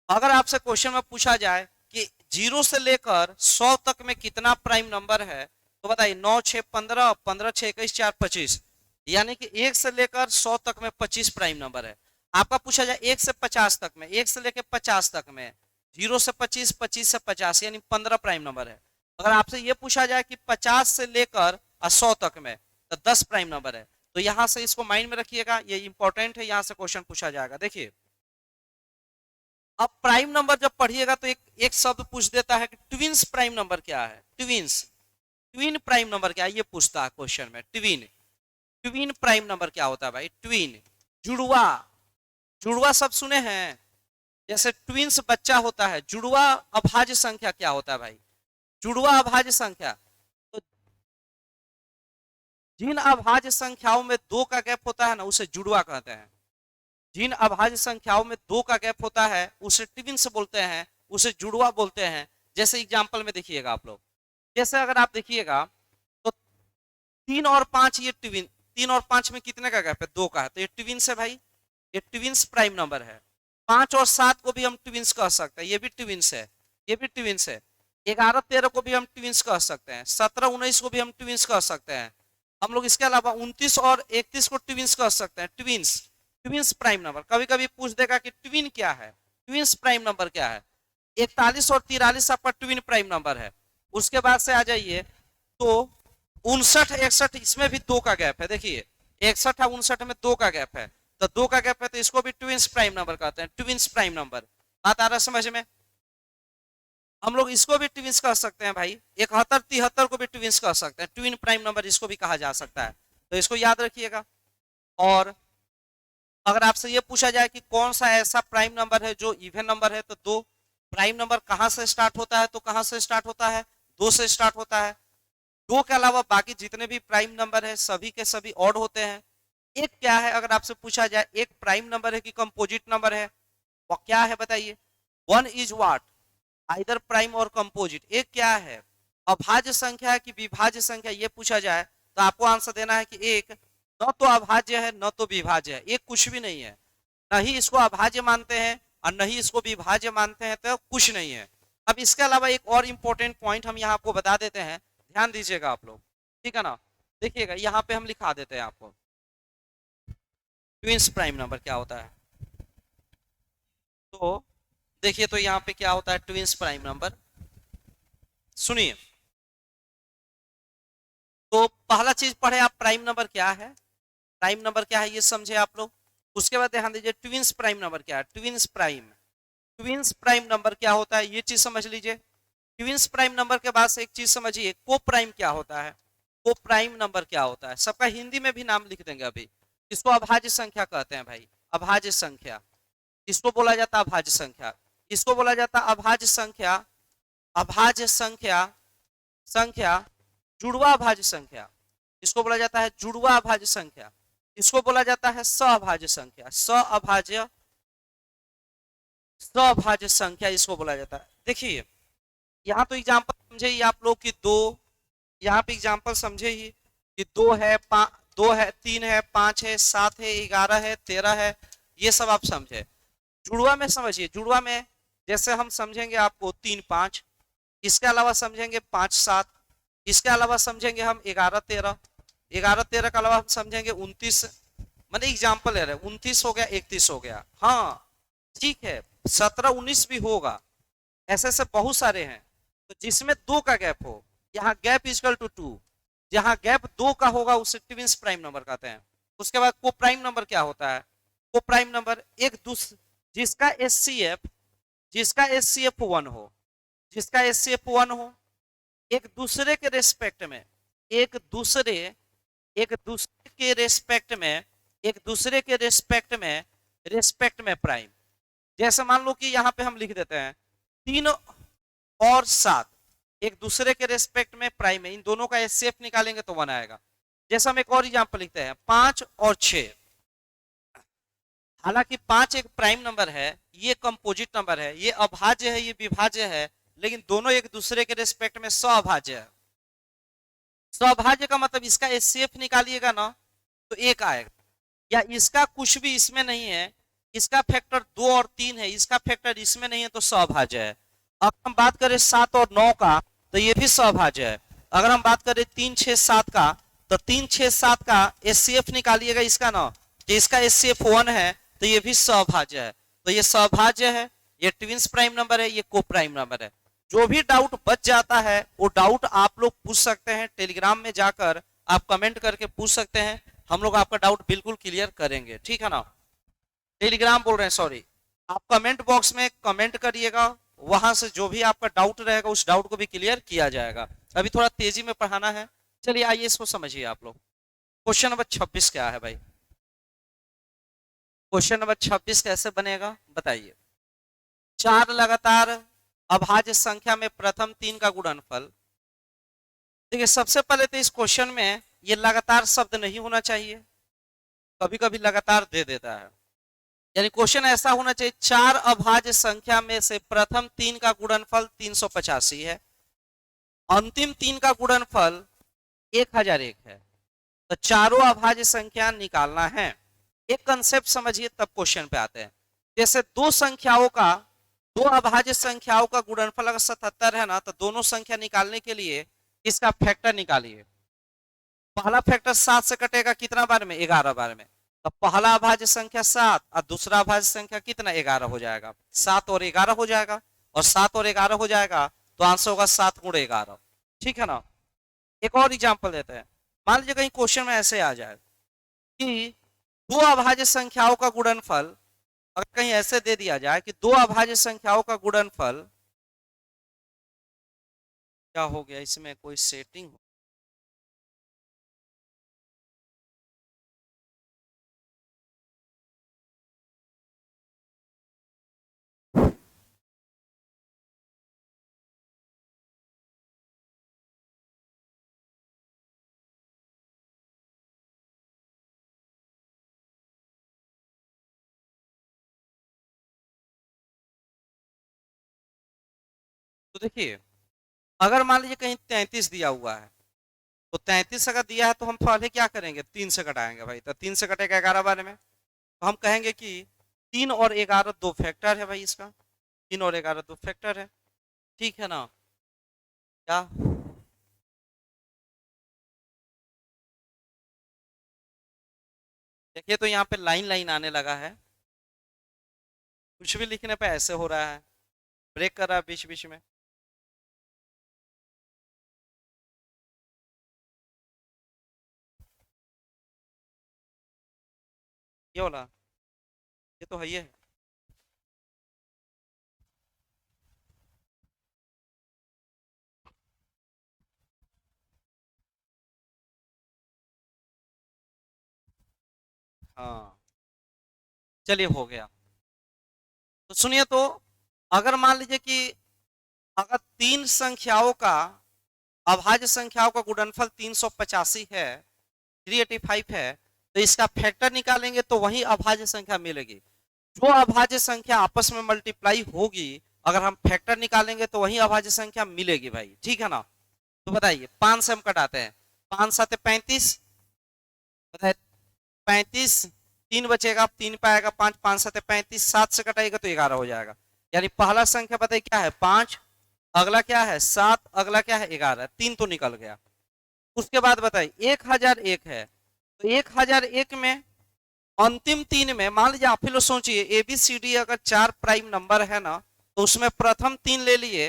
अगर आपसे क्वेश्चन में पूछा जाए कि 0 से लेकर 100 तक में कितना प्राइम नंबर है, तो बताइए 9, 6, 15, 15, 6, 21, 4, 25, यानी कि 1 से लेकर 100 तक में 25 प्राइम नंबर है। आपका पूछा जाए 1 से 50 तक में, 1 से लेकर 50 तक में 0 से 25, 25 से 50, यानी 15 प्राइम नंबर है। अगर आपसे ये पूछा जाए कि 50 से लेकर 100 तक में, तो 10 प्राइम नंबर है। तो यहां से इसको माइंड में रखिएगा, ये इंपॉर्टेंट है, यहां से क्वेश्चन पूछा जाएगा। देखिए अब प्राइम नंबर जब पढ़िएगा तो एक शब्द पूछ देता है कि ट्विंस प्राइम नंबर क्या है? ट्विंस, ट्विन प्राइम नंबर क्या है, ये पूछता है क्वेश्चन में। ट्विन, ट्विन प्राइम नंबर क्या होता है भाई? ट्विन, जुड़वा, जुड़वा सब सुने हैं? जैसे ट्विंस बच्चा होता है, जुड़वा अभाज्य संख्या क्या होता है भाई? जुड़वा अभाज्य संख्या, तो जिन अभाज्य संख्याओं में 2 का गैप होता है ना, उसे जुड़वा कहते हैं। जिन अभाज्य संख्याओं में 2 का गैप होता है उसे ट्विंस बोलते हैं, उसे जुड़वा बोलते हैं। जैसे एग्जांपल में देखिएगा आप लोग, जैसे अगर आप देखिएगा तो 3 और 5 ये ट्विन, 3 और 5 में कितने का गैप है? 2 का है, तो ये ट्विंस है भाई, ये ट्विंस प्राइम नंबर है। 5 और 7 को भी हम ट्विंस कह सकते हैं, ये भी ट्विंस है, ये भी ट्विंस है। 11, 13 को भी हम ट्विंस कह सकते हैं, 17, 19 को भी हम ट्विंस कह सकते हैं। हम लोग इसके अलावा 29 और 31 को ट्विंस कह सकते हैं। Twins, twins prime number. कभी कभी पूछ देगा कि ट्विन क्या है, ट्विंस प्राइम नंबर क्या है? 41 और 43 आपका ट्विन प्राइम नंबर है। उसके बाद से आ जाइए तो 59 61 इसमें भी 2 का गैप है। देखिए 61 और 59 में 2 का गैप है, तो 2 का गैप है तो इसको भी ट्विंस प्राइम नंबर कहते हैं, ट्विंस प्राइम नंबर। बात आ रहा है समझ में? हम लोग इसको भी ट्विंस कह सकते हैं भाई, 71 73 को भी ट्विंस कह सकते हैं, ट्विन प्राइम नंबर इसको भी कहा जा सकता है, तो इसको याद रखिएगा। और अगर आपसे ये पूछा जाए कि कौन सा ऐसा प्राइम नंबर है जो इवन नंबर है, तो दो प्राइम नंबर कहां से स्टार्ट होता है, तो कहां से स्टार्ट होता है, 2 से स्टार्ट होता है। 2 के अलावा बाकी जितने भी प्राइम नंबर है सभी के सभी ऑड होते हैं। एक क्या है, अगर आपसे पूछा जाए एक प्राइम नंबर है कि कंपोजिट नंबर है, वो क्या है बताइए? 1 इज व्हाट, आइदर प्राइम और कंपोजिट। एक क्या है, अभाज्य संख्या है कि विभाज्य संख्या, ये पूछा जाए तो आपको आंसर देना है कि एक न तो अभाज्य है न तो विभाज्य है, एक कुछ भी नहीं है, न ही इसको अभाज्य मानते हैं और न ही इसको विभाज्य मानते हैं, तो कुछ नहीं है। अब इसके अलावा एक और इंपॉर्टेंट पॉइंट हम यहाँ आपको बता देते हैं, ध्यान दीजिएगा आप लोग, ठीक है ना? देखिएगा यहाँ पे हम लिखा देते हैं आपको ट्विंस प्राइम नंबर क्या होता है। तो देखिए तो यहाँ पे क्या होता है ट्विंस प्राइम नंबर, सुनिए। तो पहला चीज पढ़े आप, प्राइम नंबर क्या है, प्राइम नंबर क्या है ये समझे आप लोग। उसके बाद ध्यान दीजिए ट्विंस प्राइम नंबर क्या है, twins prime, twins prime number क्या होता है ये चीज समझ लीजिए। ट्विंस प्राइम नंबर के बाद से एक चीज समझिए, को प्राइम क्या होता है, को प्राइम नंबर क्या होता है, सबका हिंदी में भी नाम लिख देंगे अभी। इसको अभाज्य संख्या कहते हैं भाई, अभाज्य संख्या, इसको बोला जाता है अभाज्य संख्या, इसको बोला जाता है अभाज्य संख्या, अभाज्य संख्या, संख्या जुड़वा अभाज्य संख्या, इसको बोला जाता है जुड़वा अभाज्य संख्या, इसको बोला जाता है सअभाज्य संख्या, सअभाज्य, सअभाज्य संख्या इसको बोला जाता है। देखिए यहाँ तो एग्जांपल समझे ही आप लोग कि दो, यहाँ पे एग्जांपल समझे ही कि 2 है, 2 है, 3 है, 5 है, 7 है, 11 है, 13 है, ये सब आप समझे। जुड़वा में समझिए, जुड़वा में जैसे हम समझेंगे आपको 3 5, इसके अलावा समझेंगे 5 7, इसके अलावा समझेंगे हम 11 13, 11 13 के अलावा हम समझेंगे 29, मैंने एग्जाम्पल ले रहे हैं, 29 हो गया, 31 हो गया, हाँ ठीक है, 17 19 भी होगा, ऐसे ऐसे बहुत सारे हैं। तो जिसमें 2 का गैप हो, यहाँ गैप इजकल टू 2, जहां गैप 2 का होगा उसे ट्विंस प्राइम नंबर कहते हैं। उसके बाद को प्राइम नंबर क्या होता है, को प्राइम नंबर एक दूसरे, जिसका एचसीएफ, जिसका एचसीएफ 1 हो, जिसका एचसीएफ 1 हो, एक दूसरे के रेस्पेक्ट में, एक दूसरे, एक दूसरे के रेस्पेक्ट में, एक दूसरे के रेस्पेक्ट में, रेस्पेक्ट में प्राइम। जैसे मान लो कि यहाँ पे हम लिख देते हैं 3 और 7 एक दूसरे के रेस्पेक्ट में प्राइम है, इन दोनों का एचसीएफ निकालेंगे तो 1 आएगा। जैसे हम एक और एग्जांपल लिखते हैं 5 और 6, हालांकि 5 एक प्राइम नंबर है, ये कंपोजिट नंबर है, ये अभाज्य है, ये विभाज्य है, लेकिन दोनों एक दूसरे के रेस्पेक्ट में सअभाज्य है। सअभाज्य का मतलब इसका एचसीएफ निकालिएगा ना तो 1 आएगा, या इसका कुछ भी इसमें नहीं है, इसका फैक्टर 2 और 3 है, इसका फैक्टर इसमें नहीं है तो सअभाज्य है। अब हम बात करें 7 और 9 का तो ये भी सअभाज्य है। अगर हम बात करें 3 6 7 का तो 3 6 7 का एचसीएफ निकालिएगा इसका ना, तो इसका एचसीएफ 1 है तो ये भी सअभाज्य है। तो ये सअभाज्य है, ये ट्विंस प्राइम नंबर है, ये को प्राइम नंबर है। जो भी डाउट बच जाता है वो डाउट आप लोग पूछ सकते हैं, टेलीग्राम में जाकर आप कमेंट करके पूछ सकते हैं, हम लोग आपका डाउट बिल्कुल क्लियर करेंगे, ठीक है ना? टेलीग्राम बोल रहे हैं सॉरी, आप कमेंट बॉक्स में कमेंट करिएगा, वहां से जो भी आपका डाउट रहेगा उस डाउट को भी क्लियर किया जाएगा। अभी थोड़ा तेजी में पढ़ाना है, चलिए आइए इसको समझिए आप लोग। क्वेश्चन नंबर 26 क्या है भाई, क्वेश्चन नंबर 26 कैसे बनेगा बताइए। 4 लगातार अभाज्य संख्या में प्रथम 3 का गुणनफल। देखिए सबसे पहले तो इस क्वेश्चन में ये लगातार शब्द नहीं होना चाहिए, कभी कभी लगातार दे देता है, यानी क्वेश्चन ऐसा होना चाहिए 4 अभाज्य संख्या में से प्रथम 3 का गुणनफल 385 है, अंतिम 3 का गुणनफल 1001 है, तो चारों अभाज्य संख्या निकालना है। एक कंसेप्ट समझिए तब क्वेश्चन पे आते हैं। जैसे दो संख्याओं का, दो अभाज्य संख्याओं का गुणनफल अगर 77 है ना, तो दोनों संख्या निकालने के लिए इसका फैक्टर निकालिए। पहला फैक्टर 7 से कटेगा कितना बार में, 11 बार में, तो पहला अभाज्य संख्या 7 और दूसरा अभाज्य संख्या कितना, 11 हो जाएगा, 7 और 11 हो जाएगा, और 7 और 11 हो जाएगा तो आंसर होगा 7 × 11। ठीक है ना। एक और एग्जांपल देते हैं। मान लीजिए कहीं क्वेश्चन में ऐसे आ जाए कि दो अभाज्य संख्याओं का गुणनफल, अगर कहीं ऐसे दे दिया जाए कि दो अभाज्य संख्याओं का गुणनफल, क्या हो गया इसमें कोई सेटिंग? तो देखिए, अगर मान लीजिए कहीं 33 दिया हुआ है, तो 33 अगर दिया है तो हम पहले क्या करेंगे, 3 से घटाएंगे भाई। तो 3 से कटेगा 11 बार में, तो हम कहेंगे कि 3 और 11 दो फैक्टर है भाई इसका। 3 और 11 दो फैक्टर है। ठीक है ना। क्या देखिए, तो यहाँ पे लाइन लाइन आने लगा है। कुछ भी लिखने पे ऐसे हो रहा है, ब्रेक कर रहा है बीच बीच में। ये वाला, ये तो है ये है। हाँ, चलिए हो गया। तो सुनिए तो, अगर मान लीजिए कि अगर तीन संख्याओं का, अभाज्य संख्याओं का गुणनफल 385 है, 385 है, तो इसका फैक्टर निकालेंगे तो वही अभाज्य संख्या मिलेगी। जो अभाज्य संख्या आपस में मल्टीप्लाई होगी, अगर हम फैक्टर निकालेंगे तो वही अभाज्य संख्या मिलेगी भाई। ठीक है ना। तो बताइए, 5 से हम कटाते हैं, 5 7 35, बताइए 35, 3 बचेगा, 3 पे आएगा 5, 5 7 35, 7 से कटाएगा तो 11 हो जाएगा। यानी पहला संख्या बताइए क्या है, 5, अगला क्या है 7, अगला क्या है 11, 3 तो निकल गया। उसके बाद बताइए 1001 है, तो 1001 में अंतिम तीन में, मान लीजिए आप ही लोग सोचिए, ABCD अगर 4 प्राइम नंबर है ना, तो उसमें प्रथम 3 ले लिए,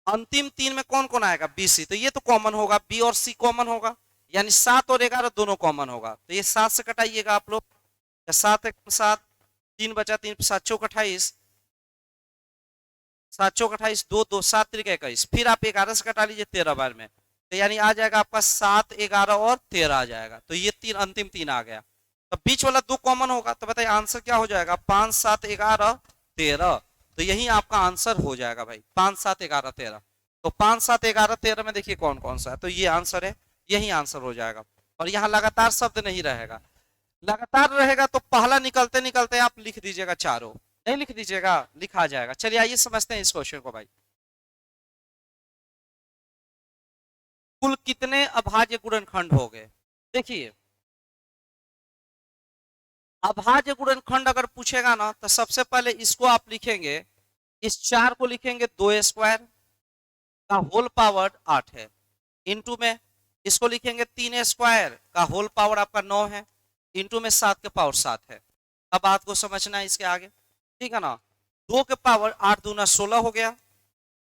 अंतिम 3 में कौन कौन आएगा, BC, तो ये तो कॉमन होगा, B और C कॉमन होगा, यानी 7 और 11 दोनों कॉमन होगा। तो ये 7 से कटाइएगा आप लोग, 7 1 7, 3 बचा, 3 7 चौक 28, 7 चौक 28, 2 2 7 3 21, फिर आप 11 से कटा लीजिए 13 बार में, तो यानी आ जाएगा आपका 7 11 और 13 आ जाएगा। तो ये तीन अंतिम 3 आ गया, तो बीच वाला 2 कॉमन होगा, तो बताइए आंसर क्या हो जाएगा, 5 7 11 13। तो यही आपका आंसर हो जाएगा भाई, 5 7 11 13। तो 5 7 11 13 में देखिए कौन कौन सा है, तो ये आंसर है, यही आंसर हो जाएगा। और यहाँ लगातार शब्द नहीं रहेगा, लगातार रहेगा तो पहला निकलते निकलते आप लिख दीजिएगा चारों, नहीं लिख दीजिएगा, लिखा जाएगा। चलिए आइए समझते हैं इस क्वेश्चन को भाई। कुल कितने अभाज्य गुणनखंड हो गए। देखिए, अभाज्य गुणनखंड अगर पूछेगा ना, तो सबसे पहले इसको आप लिखेंगे, इस 4 को लिखेंगे 2² का होल पावर 8 है, इंटू में इसको लिखेंगे 3² का होल पावर आपका 9 है, इंटू में 7 के पावर 7 है। अब बात को समझना है इसके आगे। ठीक है ना। 2 के पावर 8 दूना 16 हो गया,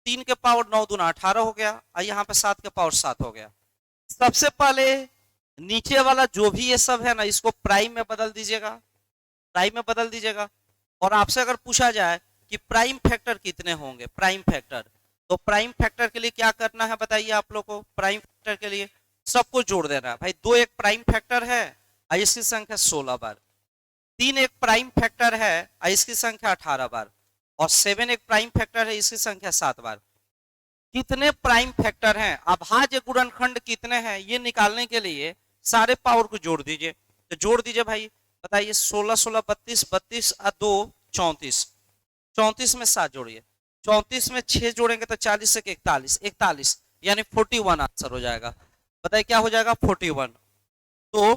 3 के पावर 9 दूना 18 हो गया, और यहाँ पे 7 के पावर 7 हो गया। सबसे पहले नीचे वाला जो भी ये सब है ना, इसको प्राइम में बदल दीजिएगा, प्राइम में बदल दीजिएगा। और आपसे अगर पूछा जाए कि प्राइम फैक्टर कितने होंगे, प्राइम फैक्टर, तो प्राइम फैक्टर के लिए क्या करना है बताइए आप लोग को। प्राइम फैक्टर के लिए सबको जोड़ देना है भाई। 2 एक प्राइम फैक्टर है और इसकी संख्या 16 बार, 3 एक प्राइम फैक्टर है और इसकी संख्या 18 बार, और 7 एक प्राइम फैक्टर है, इसकी संख्या 7 बार। कितने प्राइम फैक्टर हैं, अभाज्य गुणनखंड कितने हैं, ये निकालने के लिए सारे पावर को जोड़ दीजिए। तो जोड़ दीजिए भाई, बताइए 16 16 32, 32 और 2 34, 34 में 7 जोड़िए, 34 में 6 जोड़ेंगे तो 40 से 41, 41 यानी 41 आंसर हो जाएगा। बताइए क्या हो जाएगा, 41। तो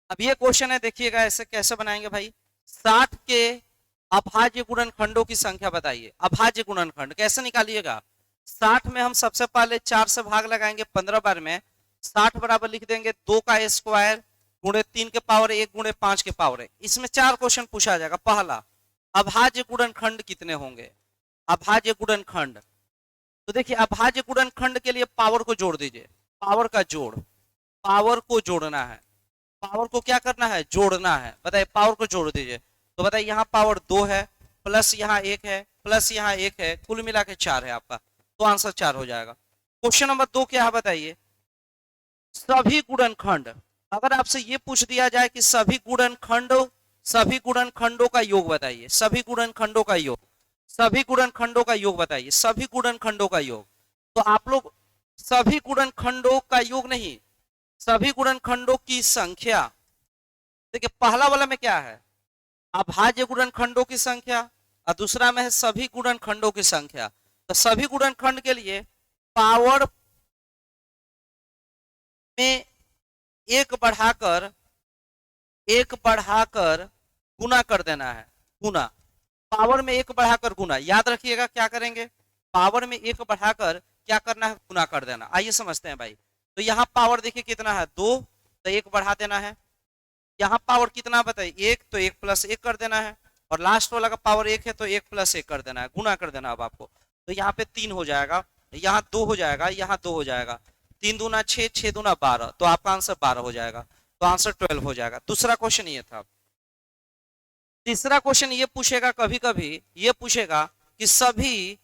अब ये क्वेश्चन है, देखिएगा ऐसे कैसे बनाएंगे भाई। 60 के अभाज्य गुणनखंडों की संख्या बताइए। अभाज्य गुणनखंड कैसे निकालिएगा, 60 में हम सबसे पहले 4 से भाग लगाएंगे 15 बार में, 60 बराबर लिख देंगे 2 का स्क्वायर गुणे 3 के पावर 1 गुणे 5 के पावर 1। इसमें 4 क्वेश्चन पूछा जाएगा। पहला, अभाज्य गुणनखंड कितने होंगे, अभाज्य गुणनखंड। तो देखिए अभाज्य गुणनखंड के लिए पावर को जोड़ दीजिए, पावर का जोड़, पावर को जोड़ना है, पावर को क्या करना है, जोड़ना है। बताइए पावर को जोड़ दीजिए, तो बताइए यहाँ पावर 2 है, प्लस यहाँ 1 है, प्लस यहाँ 1 है, कुल मिला के 4 है आपका, तो आंसर 4 हो जाएगा। क्वेश्चन नंबर 2 क्या है बताइए, सभी गुणनखंड, अगर आपसे ये पूछ दिया जाए कि सभी गुणनखंडों का योग बताइए, सभी गुणनखंडों का योग, सभी गुणनखंडों का योग बताइए, सभी गुणनखंडों का योग, तो आप लोग सभी गुणनखंडों का योग नहीं, सभी गुणनखंडों की संख्या। देखिए पहला वाला में क्या है, अभाज्य गुणनखंडों की संख्या, और दूसरा में है सभी गुणनखंडों की संख्या। तो सभी गुणनखंड के लिए पावर में एक बढ़ाकर गुना कर देना है, गुना, पावर में एक बढ़ाकर गुना, याद रखिएगा क्या करेंगे, पावर में एक बढ़ाकर क्या करना है, गुना कर देना। आइए समझते हैं भाई, तो यहाँ पावर देखिए कितना है 2, तो एक बढ़ा देना है, यहाँ पावर कितना बताइए 1, तो 1 प्लस 1 कर देना है, और लास्ट वाला का पावर 1 है तो 1 प्लस 1 कर देना है, गुना कर देना अब आपको, तो यहाँ पे 3 हो जाएगा, यहाँ 2 हो जाएगा, यहाँ 2 हो जाएगा, 3 दूना 6, 6 दूना 12, तो आपका आंसर 12 हो जाएगा, तो आंसर 12 हो जाएगा। दूसरा क्वेश्चन ये था। तीसरा क्वेश्चन ये पूछेगा, कभी कभी ये पूछेगा कि सभी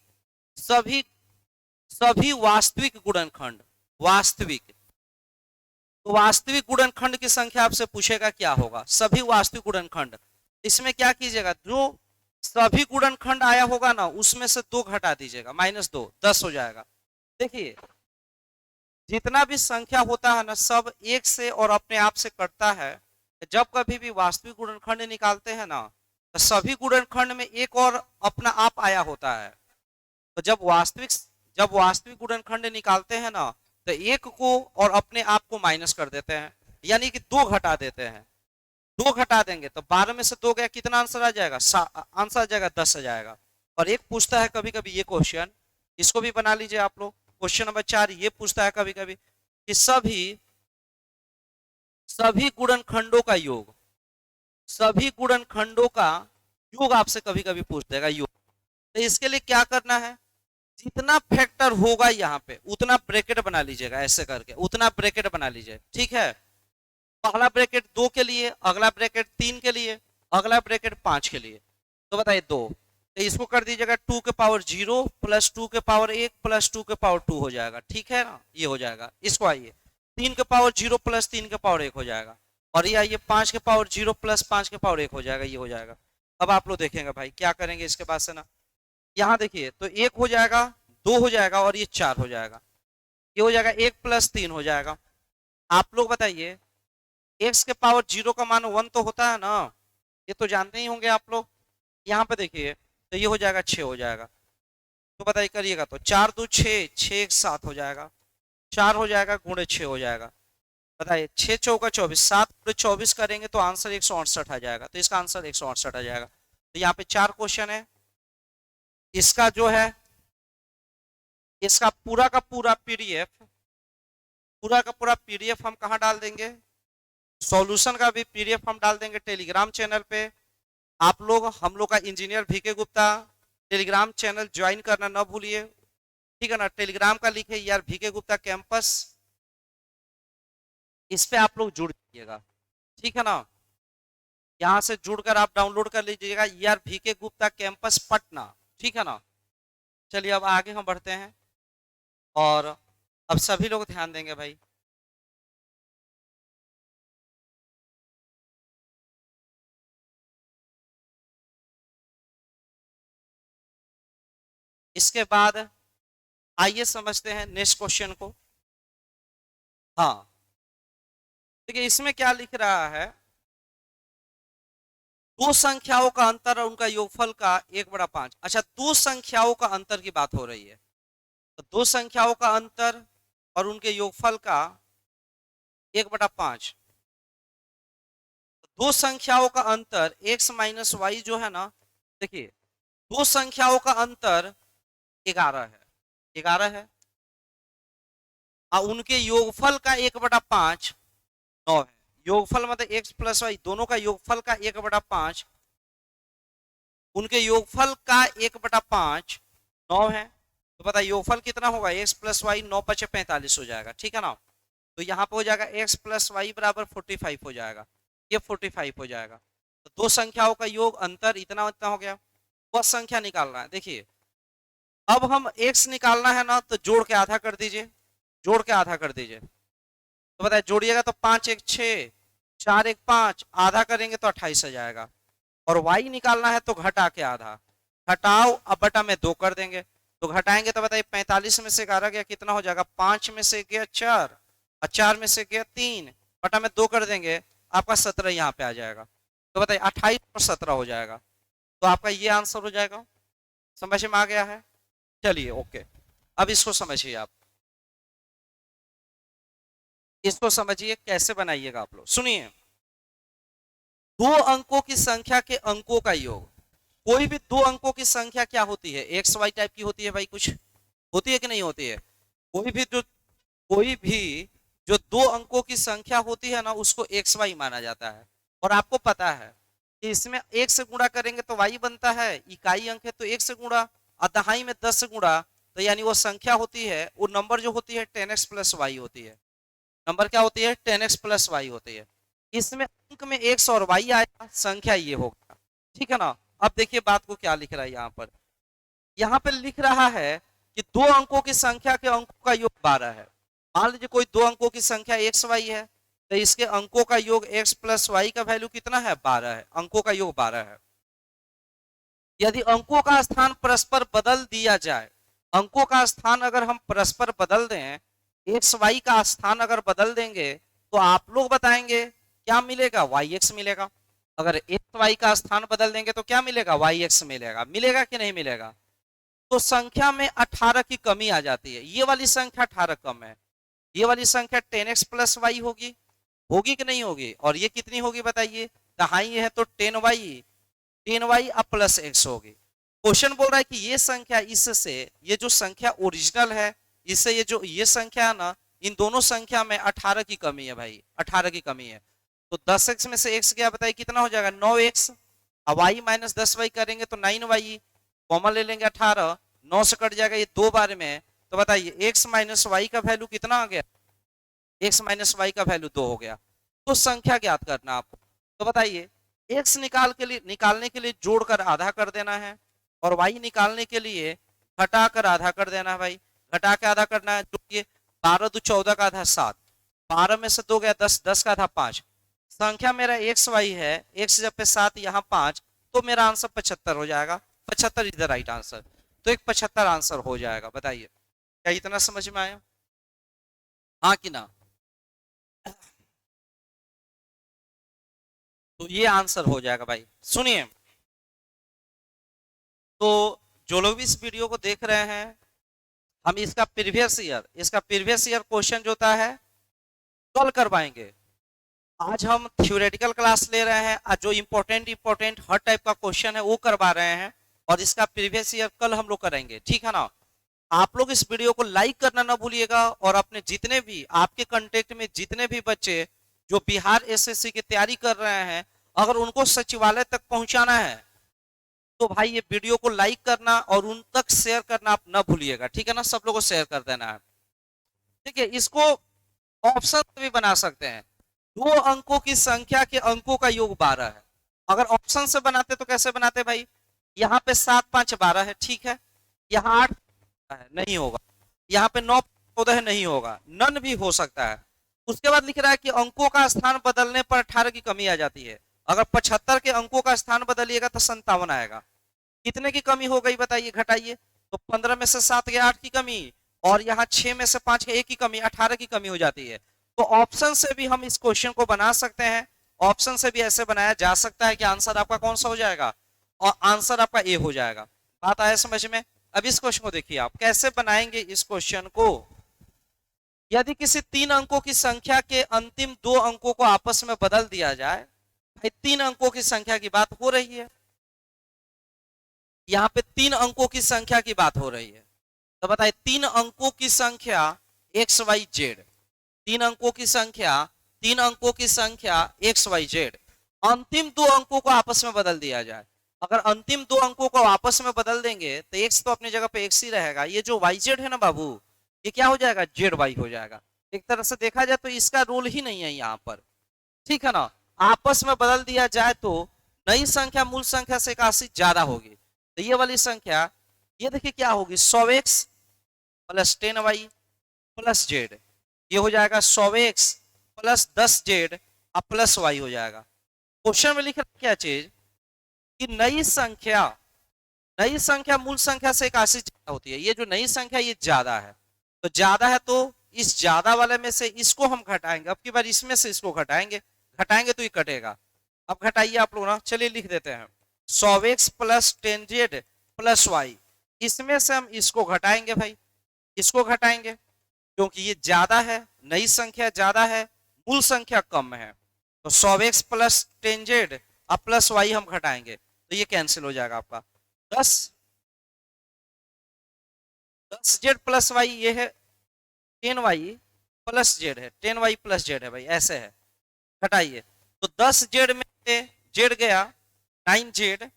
सभी सभी वास्तविक गुणनखंड, वास्तविक, तो वास्तविक गुणनखंड की संख्या आपसे पूछेगा क्या होगा, सभी वास्तविक गुणनखंड। इसमें क्या कीजिएगा, जो सभी गुणनखंड आया होगा ना उसमें से 2 घटा दीजिएगा, -2, 10 हो जाएगा। देखिए जितना भी संख्या होता है ना सब एक से और अपने आप से कटता है, जब कभी भी वास्तविक गुणनखंड निकालते हैं ना तो सभी गुणनखंड में एक और अपना आप आया होता है, तो जब वास्तविक गुणनखंड निकालते हैं ना तो एक को और अपने आप को माइनस कर देते हैं, यानी कि 2 घटा देते हैं, 2 घटा देंगे तो 12 में से 2 गया, कितना आंसर आ जाएगा, आंसर आ जाएगा 10 आ जाएगा। और एक पूछता है कभी कभी ये क्वेश्चन, इसको भी बना लीजिए आप लोग, क्वेश्चन नंबर 4 ये पूछता है कभी कभी कि सभी गुणनखंडों का योग, सभी गुणनखंडों का योग आपसे कभी कभी पूछ देगा योग, तो इसके लिए क्या करना है, जितना फैक्टर होगा यहाँ पे उतना ब्रैकेट बना लीजिएगा, ऐसे करके उतना ब्रैकेट बना लीजिए, ठीक है। पहला ब्रैकेट 2 के लिए, अगला ब्रैकेट 3 के लिए, अगला ब्रैकेट 5 के लिए, तो बताइए 2, तो इसको कर दीजिएगा 2 के पावर 0 प्लस 2 के पावर 1 प्लस 2 के पावर 2 हो जाएगा, ठीक है ना, ये हो जाएगा। इसको आइए 3 के पावर 0 प्लस 3 के पावर 1 हो जाएगा, और ये आइए 5 के पावर 0 प्लस 5 के पावर 1 हो जाएगा, ये हो जाएगा। अब आप लोग देखेंगे भाई क्या करेंगे इसके बाद से ना, यहाँ देखिए तो 1 हो जाएगा, 2 हो जाएगा और ये 4 हो जाएगा, ये हो जाएगा 1 प्लस 3 हो जाएगा। आप लोग बताइए x के पावर 0 का मान 1 तो होता है ना, ये तो जानते ही होंगे आप लोग। यहाँ पे देखिए तो ये हो जाएगा 6 हो जाएगा, तो बताइए करिएगा तो 4 2 6, 6 1 7 हो जाएगा, 4 हो जाएगा गुणे 6 हो जाएगा, बताइए 6 चौका 24, 7 गुणे 24 करेंगे तो आंसर 168 आ जाएगा, तो इसका आंसर 168 आ जाएगा। तो यहाँ पे 4 क्वेश्चन है, इसका जो है इसका पूरा का पूरा पीडीएफ हम कहाँ डाल देंगे, सॉल्यूशन का भी पीडीएफ हम डाल देंगे टेलीग्राम चैनल पे। आप लोग हम लोग का engineer VK Gupta Telegram channel join करना ना भूलिए, ठीक है ना, टेलीग्राम का लिखे यार वीके गुप्ता कैंपस, इस पे आप लोग जुड़ जाइएगा, ठीक है ना, यहाँ से जुड़कर आप डाउनलोड कर लीजिएगा यार वीके गुप्ता कैंपस पटना, ठीक है ना। चलिए अब आगे हम बढ़ते हैं, और अब सभी लोग ध्यान देंगे भाई, इसके बाद आइए समझते हैं नेक्स्ट क्वेश्चन को। हाँ देखिए इसमें क्या लिख रहा है, दो संख्याओं का अंतर और उनका योगफल का 1/5। अच्छा दो संख्याओं का अंतर की बात हो रही है, तो दो संख्याओं का अंतर और उनके योगफल का 1/5, दो संख्याओं का अंतर x माइनस वाई जो है ना, देखिए दो संख्याओं का अंतर 11 है, 11 है, और उनके योगफल का 1/5 9 है। योगफल मतलब x प्लस वाई दोनों का योगफल का 1/5, उनके योगफल का 1/5 9 है, तो बताइए योगफल कितना होगा, x प्लस वाई, 9 पचे 45 हो जाएगा, ठीक है ना। तो यहाँ पे हो जाएगा x प्लस वाई बराबर 45 हो जाएगा, ये 45 हो जाएगा। तो दो संख्याओं का योग अंतर इतना इतना हो गया, वह संख्या निकालना है। देखिए अब हम x निकालना है ना, तो जोड़ के आधा कर दीजिए, जोड़ के आधा कर दीजिए। तो बताइए जोड़िएगा तो 5 1 6, 4 1 5, आधा करेंगे तो 28 आ जाएगा। और y निकालना है तो घटा के आधा, घटाओ अब बटा में 2 कर देंगे, तो घटाएंगे तो बताइए 45 में से 11 गया कितना हो जाएगा, 5 में से गया 4 और 4 में से गया 3, बटा में 2 कर देंगे, आपका 17 यहाँ पे आ जाएगा। तो बताइए 28 और 17 हो जाएगा, तो आपका ये आंसर हो जाएगा। समझ में आ गया है, चलिए ओके। अब इसको समझिए आप, इसको समझिए कैसे बनाइएगा आप लोग, सुनिए। दो अंकों की संख्या के अंकों का योग, कोई भी दो अंकों की संख्या क्या होती है, एक्स वाई टाइप की होती है भाई, कुछ होती है कि नहीं होती है। कोई भी जो दो अंकों की संख्या होती है ना, उसको एक्स वाई माना जाता है। और आपको पता है कि इसमें एक से गुणा करेंगे तो वाई बनता है, इकाई अंक है तो एक से गुणा, और दहाई में 10 से गुणा, तो यानी वो संख्या होती है, वो नंबर जो होती है 10x प्लस वाई होती है। नंबर क्या होती है, 10x प्लस वाई होती है। इसमें अंक में x और y आएगा, संख्या ये होगा, ठीक है ना। अब देखिए बात को क्या लिख रहा है यहाँ पर, यहाँ पे लिख रहा है कि दो अंकों की संख्या के अंकों का योग 12 है। मान लीजिए कोई दो अंकों की संख्या एक्स वाई है, तो इसके अंकों का योग x प्लस वाई का वैल्यू कितना है, 12 है, अंकों का योग 12 है। यदि अंकों का स्थान परस्पर बदल दिया जाए, अंकों का स्थान अगर हम परस्पर बदल दें, एक्स वाई का स्थान अगर बदल देंगे, तो आप लोग बताएंगे क्या मिलेगा, वाई एक्स मिलेगा। अगर एक्स वाई का स्थान बदल देंगे तो क्या मिलेगा, वाई एक्स मिलेगा, मिलेगा कि नहीं मिलेगा। तो संख्या में 18 की कमी आ जाती है, ये वाली संख्या 18 कम है, ये वाली संख्या 10x प्लस वाई होगी, होगी कि नहीं होगी। और ये कितनी होगी बताइए, दहाई है तो 10y, 10y अब प्लस एक्स होगी। क्वेश्चन बोल रहा है कि ये संख्या इससे, ये जो संख्या ओरिजिनल है इससे ये जो ये संख्या है ना, इन दोनों संख्या में 18 की कमी है भाई, 18 की कमी है। तो 10x में से x गया, बताइए कितना हो जाएगा, 9x। अब y माइनस 10y करेंगे तो 9y, कॉमन ले लेंगे 18, 9 से कट जाएगा ये दो बार में, तो बताइए x माइनस वाई का वैल्यू कितना आ गया, x माइनस वाई का वैल्यू 2 हो गया। तो संख्या ज्ञात करना आपको, तो बताइए x निकालने के लिए जोड़कर आधा कर देना है, और y निकालने के लिए घटाकर आधा कर देना है भाई, घटा के आधा करना है। जो 12 दो 14 का आधा 7, 12 में से 2 गया 10, 10 का आधा 5। संख्या मेरा एक्स वाई है, x जब पे 7 यहाँ 5, तो मेरा आंसर 75 हो जाएगा, 75 इज द राइट आंसर। तो एक 75 आंसर हो जाएगा, बताइए क्या इतना समझ में आया, हाँ कि ना। तो ये आंसर हो जाएगा भाई। सुनिए, तो जो लोग भी इस वीडियो को देख रहे हैं, हम इसका प्रीवियस ईयर क्वेश्चन जो होता है कल करवाएंगे। आज हम थ्योरेटिकल क्लास ले रहे हैं, आज जो इंपॉर्टेंट हर टाइप का क्वेश्चन है वो करवा रहे हैं, और इसका प्रीवियस ईयर कल हम लोग करेंगे, ठीक है ना। आप लोग इस वीडियो को लाइक करना ना भूलिएगा, और अपने जितने भी आपके कांटेक्ट में जितने भी बच्चे जो बिहार एसएससी की तैयारी कर रहे हैं, अगर उनको सचिवालय तक पहुंचाना है, तो भाई ये वीडियो को लाइक करना और उन तक शेयर करना आप ना भूलिएगा, ठीक है ना, सब लोगों को शेयर कर देना है। ठीक है, इसको ऑप्शन भी बना सकते हैं, दो अंकों की संख्या के अंकों का योग 12 है। अगर ऑप्शन से बनाते तो कैसे बनाते भाई, यहाँ पे 7 5 12 है, ठीक है, यहाँ 8 है, नहीं होगा, यहाँ पे 9 14 है, नहीं होगा, नन भी हो सकता है। उसके बाद लिख रहा है कि अंकों का स्थान बदलने पर 18 की कमी आ जाती है। अगर 75 के अंकों का स्थान बदलिएगा तो 57 आएगा, कितने की कमी हो गई बताइए, घटाइए। तो 15 में से 7 गया 8 की कमी, और यहाँ 6 में से 5 के 1 की कमी, 18 की कमी हो जाती है। तो ऑप्शन से भी हम इस क्वेश्चन को बना सकते हैं, ऑप्शन से भी ऐसे बनाया जा सकता है कि आंसर आपका कौन सा हो जाएगा, और आंसर आपका ए हो जाएगा। बात आया समझ में। अब इस क्वेश्चन को देखिए आप कैसे बनाएंगे इस क्वेश्चन को। यदि किसी 3 अंकों की संख्या के अंतिम 2 अंकों को आपस में बदल दिया जाए, भाई 3 अंकों की संख्या की बात हो रही है, यहाँ पे 3 अंकों की संख्या की बात हो रही है, तो बताइए 3 अंकों की संख्या एक्स वाई जेड, 3 अंकों की संख्या, 3 अंकों की संख्या एक्स वाई जेड, अंतिम 2 अंकों को आपस में बदल दिया जाए, अगर अंतिम दो अंकों को आपस में बदल देंगे तो एक्स तो अपनी जगह पे एक्स ही रहेगा, ये जो वाई जेड है ना बाबू, ये क्या हो जाएगा, जेड वाई हो जाएगा। एक तरह से देखा जाए तो इसका रोल ही नहीं है यहाँ पर, ठीक है ना। आपस में बदल दिया जाए तो नई संख्या मूल संख्या से 81 ज्यादा होगी, तो ये वाली संख्या, ये देखिए क्या होगी, 100x plus 10y plus Z, ये हो जाएगा 100x प्लस 10z अब प्लस वाई हो जाएगा। क्वेश्चन में लिख रहा है क्या चीज, कि नई संख्या मूल संख्या से 81 ज्यादा होती है, ये जो नई संख्या ये ज्यादा है, तो ज्यादा है तो इस ज्यादा वाले में से इसको हम घटाएंगे, अब की बार इसमें से इसको घटाएंगे, घटाएंगे तो ये कटेगा। अब घटाइए आप लोग ना, चलिए लिख देते हैं 100x plus 10z plus Y, इसमें से हम इसको घटाएंगे भाई, इसको घटाएंगे क्योंकि ये ज्यादा है, नई संख्या ज्यादा है, मूल संख्या कम है, तो 100x प्लस 10z अब प्लस वाई हम घटाएंगे तो ये कैंसिल हो जाएगा आपका, 10 10z प्लस वाई, ये है 10y प्लस जेड है, 10y प्लस जेड है भाई, ऐसे है। घटाइए तो 10z में से जेड गया 9z,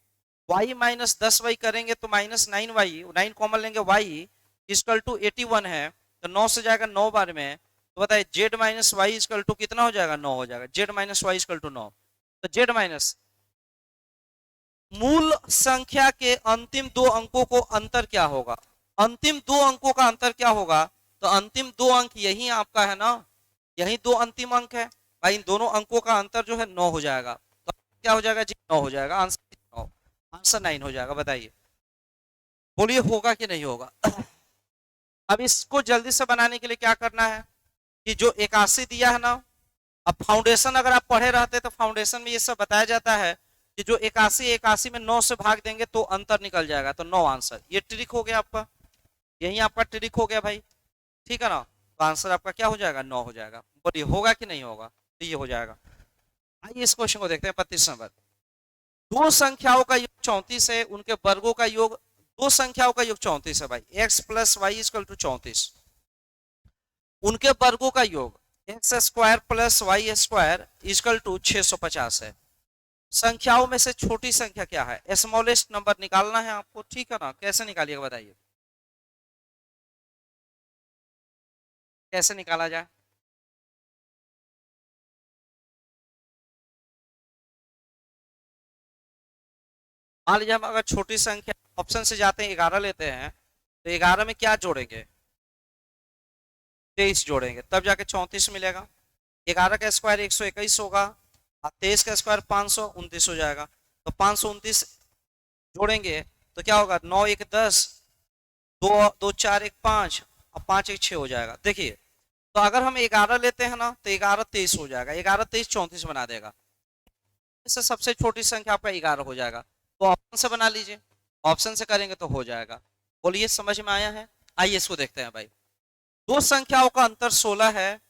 y माइनस 10y करेंगे तो माइनस 9y, 9 कॉमन लेंगे, y इक्वल टू 81 है, तो 9 से जाएगा 9 बार में, तो बताइए z minus Y equal to कितना हो जाएगा, 9 हो जाएगा, z minus Y equal to 9, तो z माइनस मूल संख्या के अंतिम दो अंकों को अंतर क्या होगा, अंतिम दो अंकों का अंतर क्या होगा, तो अंतिम दो अंक यही आपका है ना, यही दो अंतिम अंक है भाई, इन दोनों अंकों का अंतर जो है 9 हो जाएगा, तो क्या हो जाएगा जी, 9 हो जाएगा, आंसर 9, आंसर 9 हो जाएगा। बताइए बोलिए होगा कि नहीं होगा। अब इसको जल्दी से बनाने के लिए क्या करना है, कि जो 81 दिया है ना, अब फाउंडेशन अगर आप पढ़े रहते तो फाउंडेशन में ये सब बताया जाता है कि जो 81 81 में 9 से भाग देंगे तो अंतर निकल जाएगा, तो 9 आंसर, ये ट्रिक हो गया आपका, यही आपका ट्रिक हो गया भाई, ठीक है ना। तो आंसर आपका क्या हो जाएगा, 9 हो जाएगा। बोलिए होगा कि नहीं होगा, तो ये हो जाएगा। आइए इस क्वेश्चन को देखते हैं, 25 नंबर। दो संख्याओं का योग 34 है, उनके वर्गों का योग, दो संख्याओं का योग 34 है भाई, x plus Y equal to 34, उनके वर्गों का योग X square plus Y square equal to 650 है। संख्याओं में से छोटी संख्या क्या है, स्मॉलेस्ट नंबर निकालना है आपको, ठीक है ना। कैसे निकालिएगा बताइए, कैसे निकाला जाए, मान लीजिए हम अगर छोटी संख्या ऑप्शन से जाते हैं, 11 लेते हैं, तो 11 में क्या जोड़ेंगे, 23 जोड़ेंगे, तब जाके 34 मिलेगा। 11 का स्क्वायर 121 होगा, और 23 का स्क्वायर 529 हो जाएगा, तो 529 जोड़ेंगे तो क्या होगा, 9 1 10, दो दो 4 1 5 और 5 1 6 हो जाएगा। देखिए तो अगर हम 11 लेते हैं ना तो 11 23 हो जाएगा, 11 23 34 बना देगा, इससे सबसे छोटी संख्या आपका 11 हो जाएगा। तो ऑप्शन से बना लीजिए, ऑप्शन से करेंगे तो हो जाएगा। बोलिए समझ में आया है। आइए इसको देखते हैं भाई, दो संख्याओं का अंतर 16 है,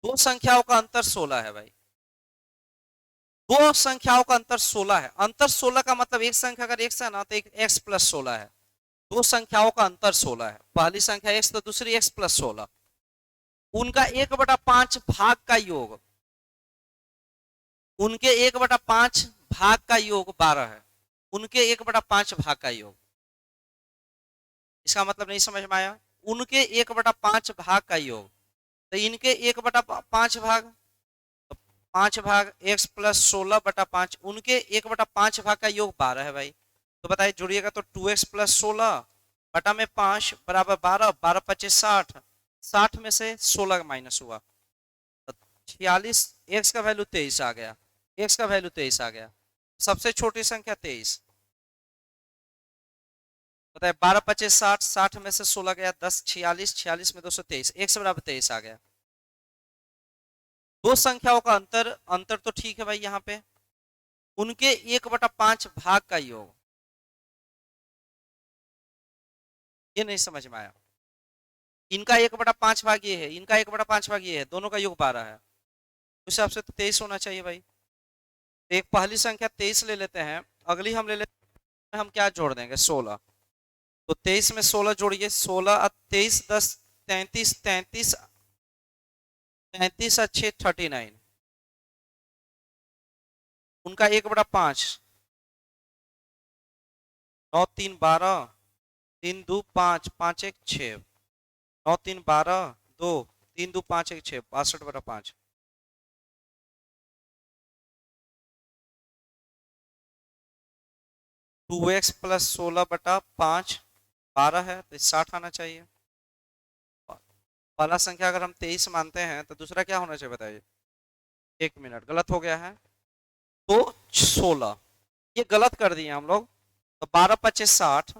दो संख्याओं का अंतर 16 है भाई, दो संख्याओं का अंतर 16 है, अंतर 16 का मतलब एक संख्या अगर x है ना तो एक x प्लस 16 है, दो संख्याओं का अंतर 16 है, पहली संख्या x तो दूसरी x प्लस 16, उनका 1/5 भाग का योग, उनके 1/5 भाग का योग 12 है, उनके 1/5 भाग का योग, इसका मतलब नहीं समझ में आया, उनके 1/5 भाग का योग, तो इनके 1/5 भाग, तो 5 भाग x प्लस 16/5, उनके 1/5 भाग का योग 12 है भाई, तो बताइए जुड़िएगा तो 2x प्लस 16 बटा में 5 बराबर 12, 12 25 60, 60 में से 16 माइनस हुआ तो 46, x का वैल्यू 23 आ गया, x का वैल्यू 23 आ गया, सबसे छोटी संख्या 23, बताइए 12 25 60, 60 में से 16 गया 10, 46, 46 में 223, x बराबर 23 आ गया। दो संख्याओं का अंतर, अंतर तो ठीक है भाई, यहाँ पे उनके 1/5 भाग का योग, ये नहीं समझ में आया, इनका 1/5 भाग ये है, इनका 1/5 भाग ये है, दोनों का योग 12 है, उस हिसाब से तो 23 होना चाहिए भाई। तो एक पहली संख्या 23 ले लेते हैं, अगली हम ले लेते हैं, हम क्या जोड़ देंगे 16, तो 23 में 16 जोड़िए, 16 23 10 33, 33 33 अच्छे 39, उनका 1/5, 9 3 12, 3 2 5, 5 1 6, 9 3 12 2, 3 2 5 1 6, 62/5। 2x प्लस 16/5 12 है, तो 60 आना चाहिए। पहला संख्या अगर हम 23 मानते हैं तो दूसरा क्या होना चाहिए बताइए? 1 मिनट, गलत हो गया है। तो 16, ये गलत कर दिए हम लोग। तो 12 25 60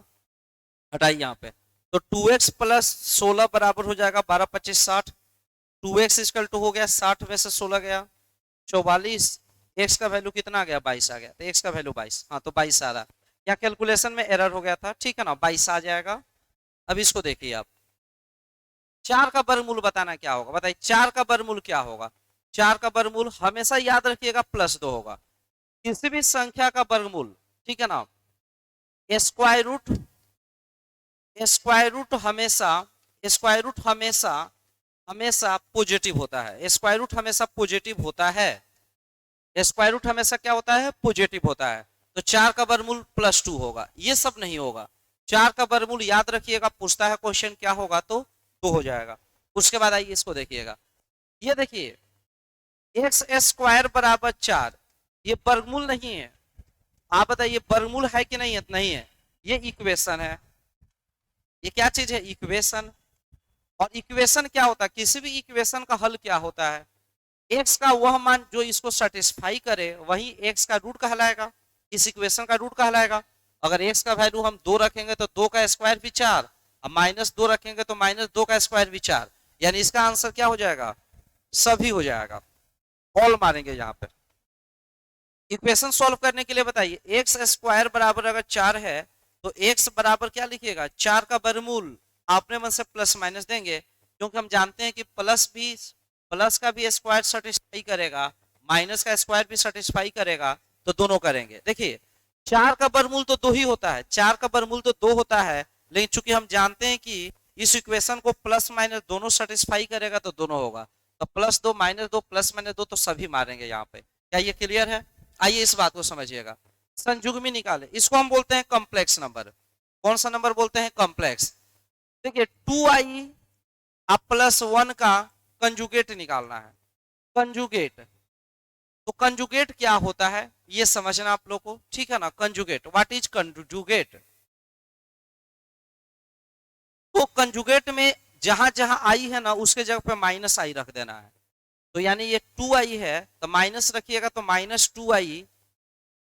हटाइए यहाँ पे। तो 2x प्लस 16 बराबर हो जाएगा 12 25 60। 2x इक्वल टू हो गया 60 में से 16 गया 44। x का वैल्यू कितना आ गया? 22 आ गया। तो x का वैल्यू 22, हाँ तो 22 आ रहा। या कैलकुलेशन में एरर हो गया था, ठीक है ना, 22 आ जाएगा। अब इसको देखिए आप, 4 का वर्गमूल बताना क्या होगा? बताइए 4 का वर्गमूल क्या होगा? 4 का वर्गमूल हमेशा याद रखिएगा +2 होगा। किसी भी संख्या का वर्गमूल, ठीक है ना, स्क्वायर रूट, स्क्वायर रूट हमेशा, स्क्वायर रूट हमेशा हमेशा पॉजिटिव होता है। स्क्वायर रूट हमेशा पॉजिटिव होता है। स्क्वायर रूट हमेशा क्या होता है? पॉजिटिव होता है। तो 4 का वर्गमूल +2 होगा, ये सब नहीं होगा। 4 का वर्गमूल याद रखिएगा, पूछता है क्वेश्चन क्या होगा तो 2 हो जाएगा। उसके बाद आइए इसको देखिएगा, ये देखिए एक्स स्क्वायर बराबर 4, ये वर्गमूल नहीं है। आप बताइए वर्गमूल है कि नहीं है? नहीं है, ये इक्वेशन है। ये क्या चीज है? इक्वेशन। और इक्वेशन क्या होता है? किसी भी इक्वेशन का हल क्या होता है? एक्स का वह मान जो इसको सेटिस्फाई करे वही एक्स का रूट कहलाएगा, इस इक्वेशन का रूट कहलाएगा। अगर एक्स का वैल्यू हम 2 रखेंगे तो 2 का स्क्वायर भी 4, और -2 रखेंगे तो -2 का स्क्वायर भी 4, यानी इसका आंसर क्या हो जाएगा? सभी हो जाएगा। ऑल मारेंगे यहाँ पे। इक्वेशन सॉल्व करने के लिए बताइए, एक्स स्क्वायर बराबर अगर 4 है तो एक्स बराबर क्या लिखिएगा? 4 का वर्गमूल। आपने मन से प्लस माइनस देंगे, क्योंकि हम जानते हैं कि प्लस का भी स्क्वायर सेटिस्फाई करेगा, माइनस का स्क्वायर भी सेटिस्फाई करेगा, तो दोनों करेंगे। देखिए 4 का वर्गमूल तो 2 ही होता है, 4 का वर्गमूल तो 2 होता है, लेकिन चूंकि हम जानते हैं कि इस इक्वेशन को प्लस माइनस दोनों सेटिस्फाई करेगा तो दोनों होगा। तो +2 -2 +-2 तो सभी मारेंगे यहाँ पे। क्या ये क्लियर है? आइए इस बात को समझिएगा। संयुग्मी निकाले, इसको हम बोलते हैं कॉम्प्लेक्स नंबर। कौन सा नंबर बोलते हैं? कॉम्प्लेक्स। देखिए 2i आप +1 का कंजुगेट निकालना है। कंजुगेट, तो कंजुगेट क्या होता है ये समझना आप लोग को, ठीक है ना। Conjugate, what is conjugate? तो कंजुगेट में जहां जहां आई है ना उसके जगह पे -i रख देना है। तो यानी ये 2i है तो माइनस रखिएगा, तो -2i,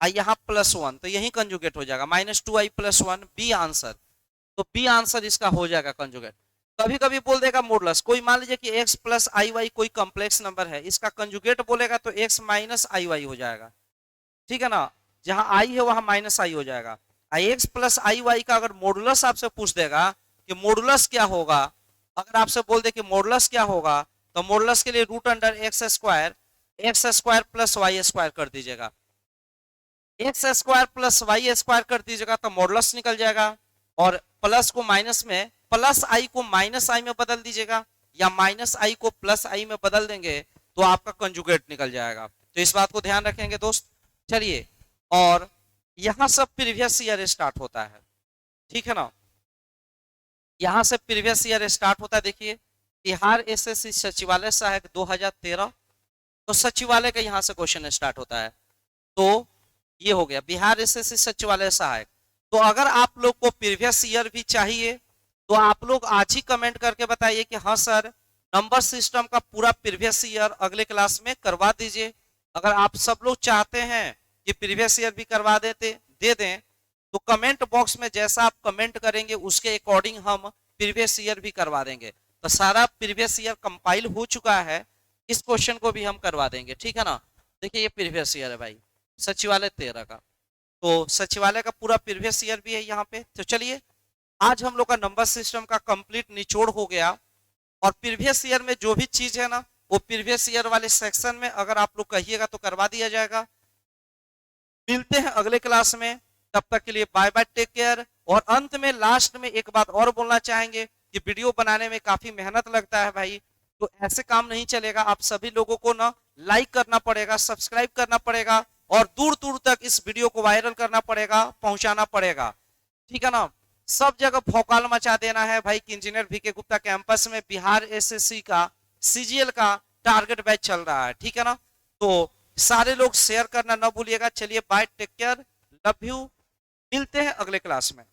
यहाँ +1, तो यही कंजुगेट हो जाएगा -2i +1, बी आंसर। तो बी आंसर इसका हो जाएगा कंजुगेट। कभी कभी बोल देगा मॉडुलस, कोई मान लीजिए कि x + iy कोई कॉम्प्लेक्स नंबर है, इसका कंजुगेट बोलेगा तो x - iy हो जाएगा, ठीक है ना। जहां i है वहां -i हो जाएगा। x + iy का अगर मॉडुलस आपसे पूछ देगा कि मॉडुलस क्या होगा, अगर आपसे बोल दे कि मॉडुलस क्या होगा, तो मॉडुलस के लिए √x² + y² कर दीजिएगा। x² + y² कर दीजिएगा तो मॉडुलस निकल जाएगा। और प्लस को माइनस में, +i को -i में बदल दीजिएगा, या -i को +i में बदल देंगे तो आपका कंजुगेट निकल जाएगा। तो इस बात को ध्यान रखेंगे दोस्त। चलिए, और यहां से प्रीवियस ईयर स्टार्ट होता है, ठीक है ना। यहां से प्रीवियस ईयर स्टार्ट होता है। देखिए बिहार एसएससी सचिवालय सहायक 2013, तो सचिवालय का यहां से क्वेश्चन स्टार्ट होता है। तो ये हो गया बिहार एसएससी सचिवालय सहायक। तो अगर आप लोग को प्रीवियस ईयर भी चाहिए तो आप लोग आज ही कमेंट करके बताइए कि हाँ सर नंबर सिस्टम का पूरा प्रीवियस ईयर अगले क्लास में करवा दीजिए। अगर आप सब लोग चाहते हैं कि प्रीवियस ईयर भी करवा दे दें तो कमेंट बॉक्स में जैसा आप कमेंट करेंगे उसके अकॉर्डिंग हम प्रीवियस ईयर भी करवा देंगे। तो सारा प्रीवियस ईयर कंपाइल हो चुका है, इस क्वेश्चन को भी हम करवा देंगे, ठीक है ना। देखिए ये प्रीवियस ईयर है भाई, सचिवालय 13 का। तो सचिवालय का पूरा प्रीवियस ईयर भी है यहाँ पे। तो चलिए आज हम लोग का नंबर सिस्टम का कंप्लीट निचोड़ हो गया। और प्रीवियस ईयर में जो भी चीज है ना वो प्रीवियस ईयर वाले सेक्शन में अगर आप लोग कहिएगा तो करवा दिया जाएगा। मिलते हैं अगले क्लास में, तब तक के लिए बाय बाय, टेक केयर। और अंत में लास्ट में एक बात और बोलना चाहेंगे कि वीडियो बनाने में काफी मेहनत लगता है भाई, तो ऐसे काम नहीं चलेगा। आप सभी लोगों को ना लाइक करना पड़ेगा, सब्सक्राइब करना पड़ेगा और दूर दूर तक इस वीडियो को वायरल करना पड़ेगा, पहुंचाना पड़ेगा, ठीक है ना। सब जगह भौकाल मचा देना है भाई कि इंजीनियर वीके गुप्ता कैंपस में बिहार एसएससी का सीजीएल का टारगेट बैच चल रहा है, ठीक है ना। तो सारे लोग शेयर करना ना भूलिएगा। चलिए bye, take care, love you, मिलते हैं अगले क्लास में।